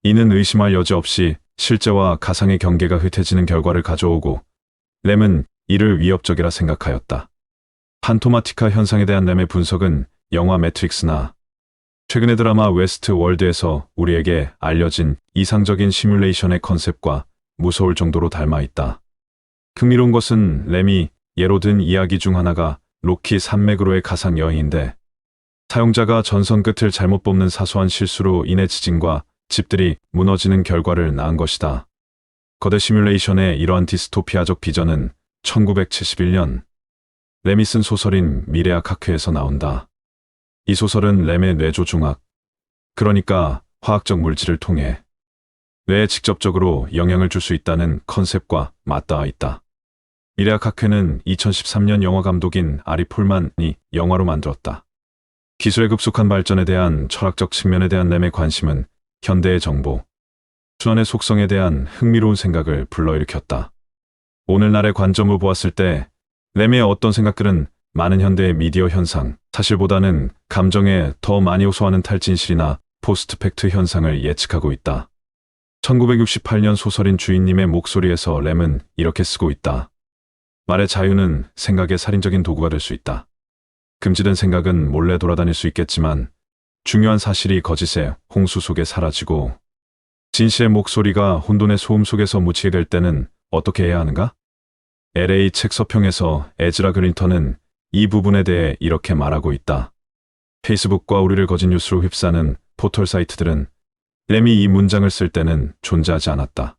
이는 의심할 여지 없이 실제와 가상의 경계가 흩어지는 결과를 가져오고 램은 이를 위협적이라 생각하였다. 판토마티카 현상에 대한 램의 분석은 영화 매트릭스나 최근의 드라마 웨스트 월드에서 우리에게 알려진 이상적인 시뮬레이션의 컨셉과 무서울 정도로 닮아 있다. 흥미로운 것은 램이 예로 든 이야기 중 하나가 로키 산맥으로의 가상 여행인데 사용자가 전선 끝을 잘못 뽑는 사소한 실수로 인해 지진과 집들이 무너지는 결과를 낳은 것이다. 거대 시뮬레이션의 이러한 디스토피아적 비전은 1971년 램이 쓴 소설인 미래학 학회에서 나온다. 이 소설은 램의 뇌조종학, 그러니까 화학적 물질을 통해 뇌에 직접적으로 영향을 줄 수 있다는 컨셉과 맞닿아 있다. 미래학 학회는 2013년 영화 감독인 아리 폴만이 영화로 만들었다. 기술의 급속한 발전에 대한 철학적 측면에 대한 램의 관심은 현대의 정보, 순환의 속성에 대한 흥미로운 생각을 불러일으켰다. 오늘날의 관점으로 보았을 때 램의 어떤 생각들은 많은 현대의 미디어 현상, 사실보다는 감정에 더 많이 호소하는 탈진실이나 포스트팩트 현상을 예측하고 있다. 1968년 소설인 주인님의 목소리에서 램은 이렇게 쓰고 있다. 말의 자유는 생각의 살인적인 도구가 될 수 있다. 금지된 생각은 몰래 돌아다닐 수 있겠지만 중요한 사실이 거짓의 홍수 속에 사라지고 진실의 목소리가 혼돈의 소음 속에서 묻히게 될 때는 어떻게 해야 하는가? LA 책 서평에서 에즈라 그린턴은 이 부분에 대해 이렇게 말하고 있다. 페이스북과 우리를 거짓 뉴스로 휩싸는 포털 사이트들은 램이 이 문장을 쓸 때는 존재하지 않았다.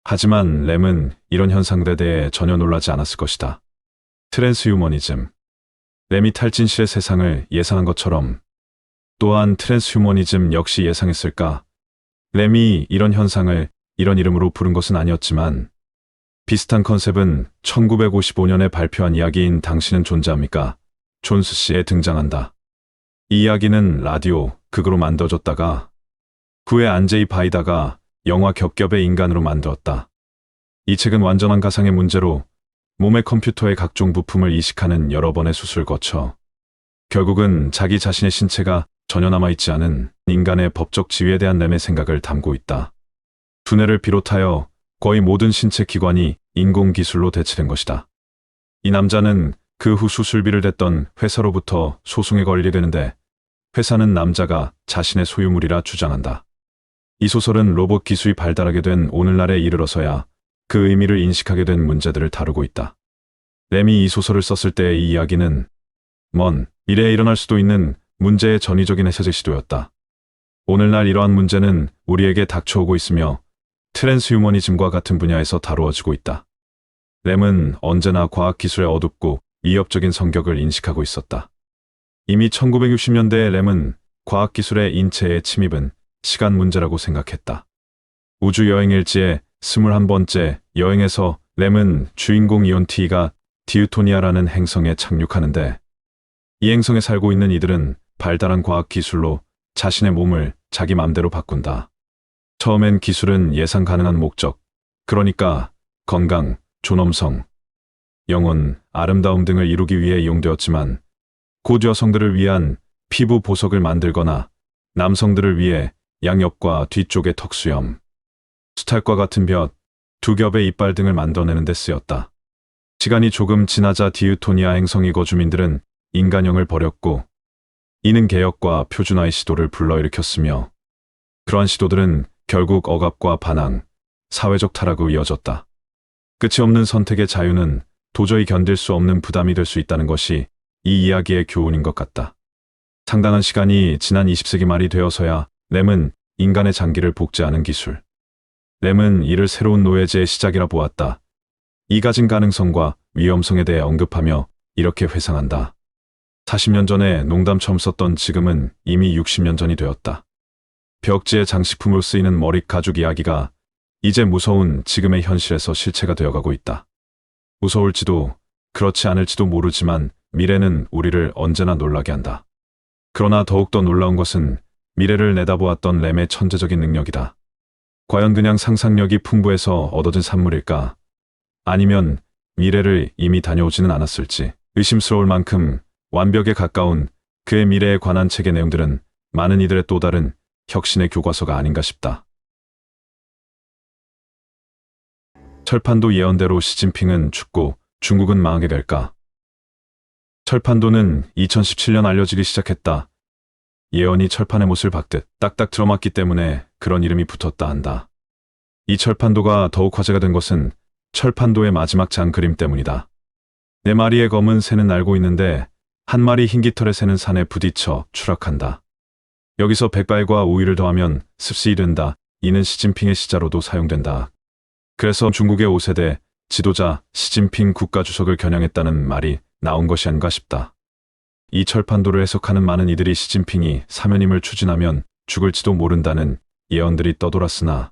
하지만 램은 이런 현상들에 대해 전혀 놀라지 않았을 것이다. 트랜스휴머니즘. 램이 탈진실의 세상을 예상한 것처럼 또한 트랜스휴머니즘 역시 예상했을까? 램이 이런 현상을 이런 이름으로 부른 것은 아니었지만 비슷한 컨셉은 1955년에 발표한 이야기인 당신은 존재합니까? 존스 씨에 등장한다. 이 이야기는 라디오, 극으로 만들어졌다가 후에 안제이 바이다가 영화 겹겹의 인간으로 만들었다. 이 책은 완전한 가상의 문제로 몸의 컴퓨터의 각종 부품을 이식하는 여러 번의 수술을 거쳐 결국은 자기 자신의 신체가 전혀 남아있지 않은 인간의 법적 지위에 대한 램의 생각을 담고 있다. 두뇌를 비롯하여 거의 모든 신체 기관이 인공기술로 대체된 것이다. 이 남자는 그 후 수술비를 댔던 회사로부터 소송에 걸리게 되는데 회사는 남자가 자신의 소유물이라 주장한다. 이 소설은 로봇 기술이 발달하게 된 오늘날에 이르러서야 그 의미를 인식하게 된 문제들을 다루고 있다. 램이 이 소설을 썼을 때의 이 이야기는 먼 미래에 일어날 수도 있는 문제의 전위적인 해석의 시도였다. 오늘날 이러한 문제는 우리에게 닥쳐오고 있으며 트랜스휴머니즘과 같은 분야에서 다루어지고 있다. 램은 언제나 과학기술의 어둡고 위협적인 성격을 인식하고 있었다. 이미 1960년대에 램은 과학기술의 인체의 침입은 시간 문제라고 생각했다. 우주여행 일지의 21번째 여행에서 램은 주인공 이온티가 디우토니아라는 행성에 착륙하는데 이 행성에 살고 있는 이들은 발달한 과학기술로 자신의 몸을 자기 맘대로 바꾼다. 처음엔 기술은 예상 가능한 목적, 그러니까 건강, 존엄성, 영혼, 아름다움 등을 이루기 위해 이용되었지만 곧 여성들을 위한 피부 보석을 만들거나 남성들을 위해 양옆과 뒤쪽의 턱수염, 수탈과 같은 볕, 두 겹의 이빨 등을 만들어내는 데 쓰였다. 시간이 조금 지나자 디우토니아 행성 이거 주민들은 인간형을 버렸고 이는 개혁과 표준화의 시도를 불러일으켰으며 그러한 시도들은 결국 억압과 반항, 사회적 타락으로 이어졌다. 끝이 없는 선택의 자유는 도저히 견딜 수 없는 부담이 될 수 있다는 것이 이 이야기의 교훈인 것 같다. 상당한 시간이 지난 20세기 말이 되어서야 램은 인간의 장기를 복제하는 기술. 램은 이를 새로운 노예제의 시작이라 보았다. 이 가진 가능성과 위험성에 대해 언급하며 이렇게 회상한다. 40년 전에 농담 처음 썼던 지금은 이미 60년 전이 되었다. 벽지의 장식품으로 쓰이는 머리 가죽 이야기가 이제 무서운 지금의 현실에서 실체가 되어가고 있다. 무서울지도 그렇지 않을지도 모르지만 미래는 우리를 언제나 놀라게 한다. 그러나 더욱더 놀라운 것은 미래를 내다보았던 램의 천재적인 능력이다. 과연 그냥 상상력이 풍부해서 얻어진 산물일까? 아니면 미래를 이미 다녀오지는 않았을지 의심스러울 만큼 완벽에 가까운 그의 미래에 관한 책의 내용들은 많은 이들의 또 다른 혁신의 교과서가 아닌가 싶다. 철판도 예언대로 시진핑은 죽고 중국은 망하게 될까? 철판도는 2017년 알려지기 시작했다. 예언이 철판에 못을 박듯 딱딱 들어맞기 때문에 그런 이름이 붙었다 한다. 이 철판도가 더욱 화제가 된 것은 철판도의 마지막 장 그림 때문이다. 4마리의 검은 새는 날고 있는데 한 마리 흰깃털의 새는 산에 부딪혀 추락한다. 여기서 백발과 우위를 더하면 습시 된다. 이는 시진핑의 시자로도 사용된다. 그래서 중국의 5세대 지도자 시진핑 국가주석을 겨냥했다는 말이 나온 것이 아닌가 싶다. 이 철판도를 해석하는 많은 이들이 시진핑이 사면임을 추진하면 죽을지도 모른다는 예언들이 떠돌았으나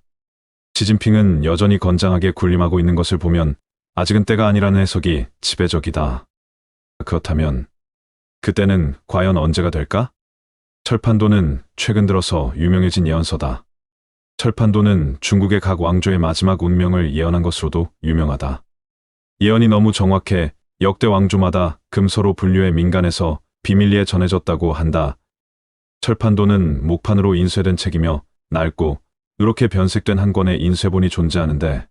시진핑은 여전히 건장하게 군림하고 있는 것을 보면 아직은 때가 아니라는 해석이 지배적이다. 그렇다면 그때는 과연 언제가 될까? 철판도는 최근 들어서 유명해진 예언서다. 철판도는 중국의 각 왕조의 마지막 운명을 예언한 것으로도 유명하다. 예언이 너무 정확해 역대 왕조마다 금서로 분류해 민간에서 비밀리에 전해졌다고 한다. 철판도는 목판으로 인쇄된 책이며 낡고 누렇게 변색된 한 권의 인쇄본이 존재하는데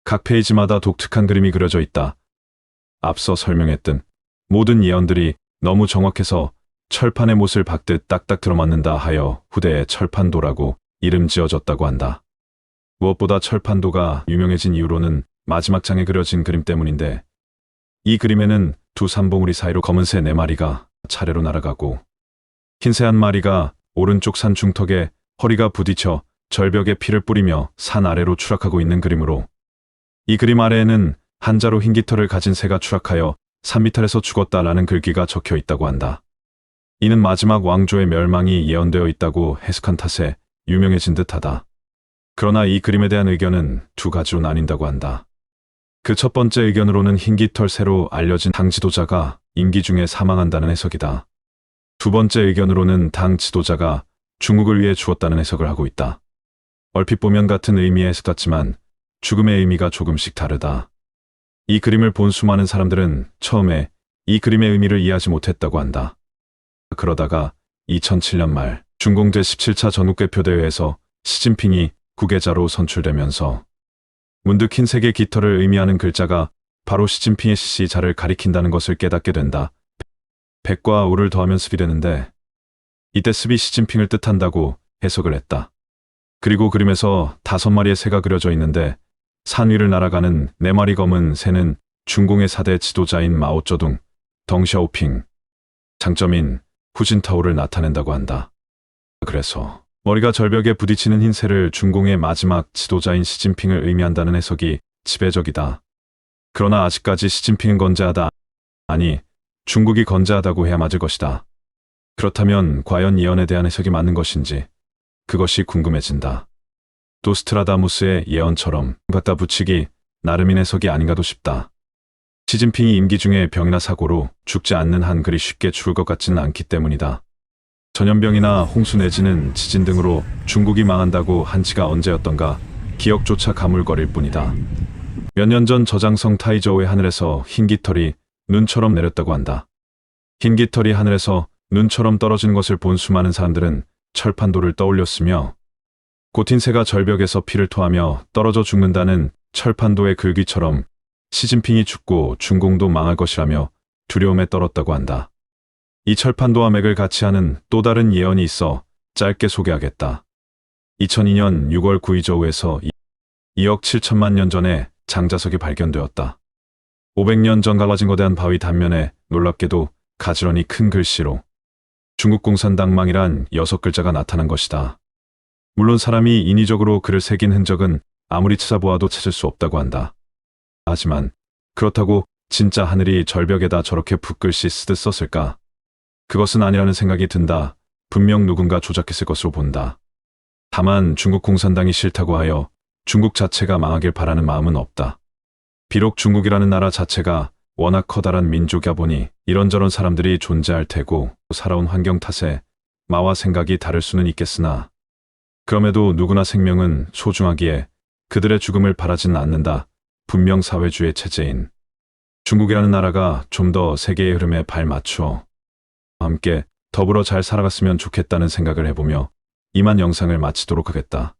각 페이지마다 독특한 그림이 그려져 있다. 앞서 설명했던 모든 예언들이 너무 정확해서 철판에 못을 박듯 딱딱 들어맞는다 하여 후대에 철판도라고 이름 지어졌다고 한다. 무엇보다 철판도가 유명해진 이유로는 마지막 장에 그려진 그림 때문인데 이 그림에는 두 산봉우리 사이로 검은 새 4마리가 차례로 날아가고 흰 새 1마리가 오른쪽 산 중턱에 허리가 부딪혀 절벽에 피를 뿌리며 산 아래로 추락하고 있는 그림으로 이 그림 아래에는 한자로 흰깃털을 가진 새가 추락하여 산미탈에서 죽었다라는 글귀가 적혀 있다고 한다. 이는 마지막 왕조의 멸망이 예언되어 있다고 해석한 탓에 유명해진 듯하다. 그러나 이 그림에 대한 의견은 두 가지로 나뉜다고 한다. 그 첫 번째 의견으로는 흰깃털 새로 알려진 당 지도자가 임기 중에 사망한다는 해석이다. 두 번째 의견으로는 당 지도자가 중국을 위해 죽었다는 해석을 하고 있다. 얼핏 보면 같은 의미의 해석 같지만 죽음의 의미가 조금씩 다르다. 이 그림을 본 수많은 사람들은 처음에 이 그림의 의미를 이해하지 못했다고 한다. 그러다가 2007년 말 중공 제17차 전국대표대회에서 시진핑이 국외자로 선출되면서 문득 흰색의 깃털을 의미하는 글자가 바로 시진핑의 시자를 가리킨다는 것을 깨닫게 된다. 백과 우를 더하면 습이 되는데 이때 습이 시진핑을 뜻한다고 해석을 했다. 그리고 그림에서 5마리의 새가 그려져 있는데 산 위를 날아가는 4마리 검은 새는 중공의 4대 지도자인 마오쩌둥, 덩샤오핑, 장점인 후진타오를 나타낸다고 한다. 그래서 머리가 절벽에 부딪히는 흰 새를 중공의 마지막 지도자인 시진핑을 의미한다는 해석이 지배적이다. 그러나 아직까지 시진핑은 건재하다. 아니, 중국이 건재하다고 해야 맞을 것이다. 그렇다면 과연 예언에 대한 해석이 맞는 것인지 그것이 궁금해진다. 노스트라다무스의 예언처럼 갖다 붙이기 나름인 해석이 아닌가도 싶다. 시진핑이 임기 중에 병이나 사고로 죽지 않는 한 그리 쉽게 죽을 것 같지는 않기 때문이다. 전염병이나 홍수 내지는 지진 등으로 중국이 망한다고 한 지가 언제였던가 기억조차 가물거릴 뿐이다. 몇 년 전 저장성 타이저우의 하늘에서 흰깃털이 눈처럼 내렸다고 한다. 흰깃털이 하늘에서 눈처럼 떨어지는 것을 본 수많은 사람들은 철판도를 떠올렸으며 곧 흰새가 절벽에서 피를 토하며 떨어져 죽는다는 철판도의 글귀처럼 시진핑이 죽고 중공도 망할 것이라며 두려움에 떨었다고 한다. 이 철판도와 맥을 같이 하는 또 다른 예언이 있어 짧게 소개하겠다. 2002년 6월 구이저우에서 2억 7천만 년 전에 장자석이 발견되었다. 500년 전 갈라진 거대한 바위 단면에 놀랍게도 가지런히 큰 글씨로 중국 공산당망이란 6글자가 나타난 것이다. 물론 사람이 인위적으로 글을 새긴 흔적은 아무리 찾아보아도 찾을 수 없다고 한다. 하지만 그렇다고 진짜 하늘이 절벽에다 저렇게 붓글씨 쓰듯 썼을까? 그것은 아니라는 생각이 든다. 분명 누군가 조작했을 것으로 본다. 다만 중국 공산당이 싫다고 하여 중국 자체가 망하길 바라는 마음은 없다. 비록 중국이라는 나라 자체가 워낙 커다란 민족이다 보니 이런저런 사람들이 존재할 테고 살아온 환경 탓에 마와 생각이 다를 수는 있겠으나 그럼에도 누구나 생명은 소중하기에 그들의 죽음을 바라지는 않는다. 분명 사회주의 체제인 중국이라는 나라가 좀 더 세계의 흐름에 발맞춰 함께 더불어 잘 살아갔으면 좋겠다는 생각을 해보며 이만 영상을 마치도록 하겠다.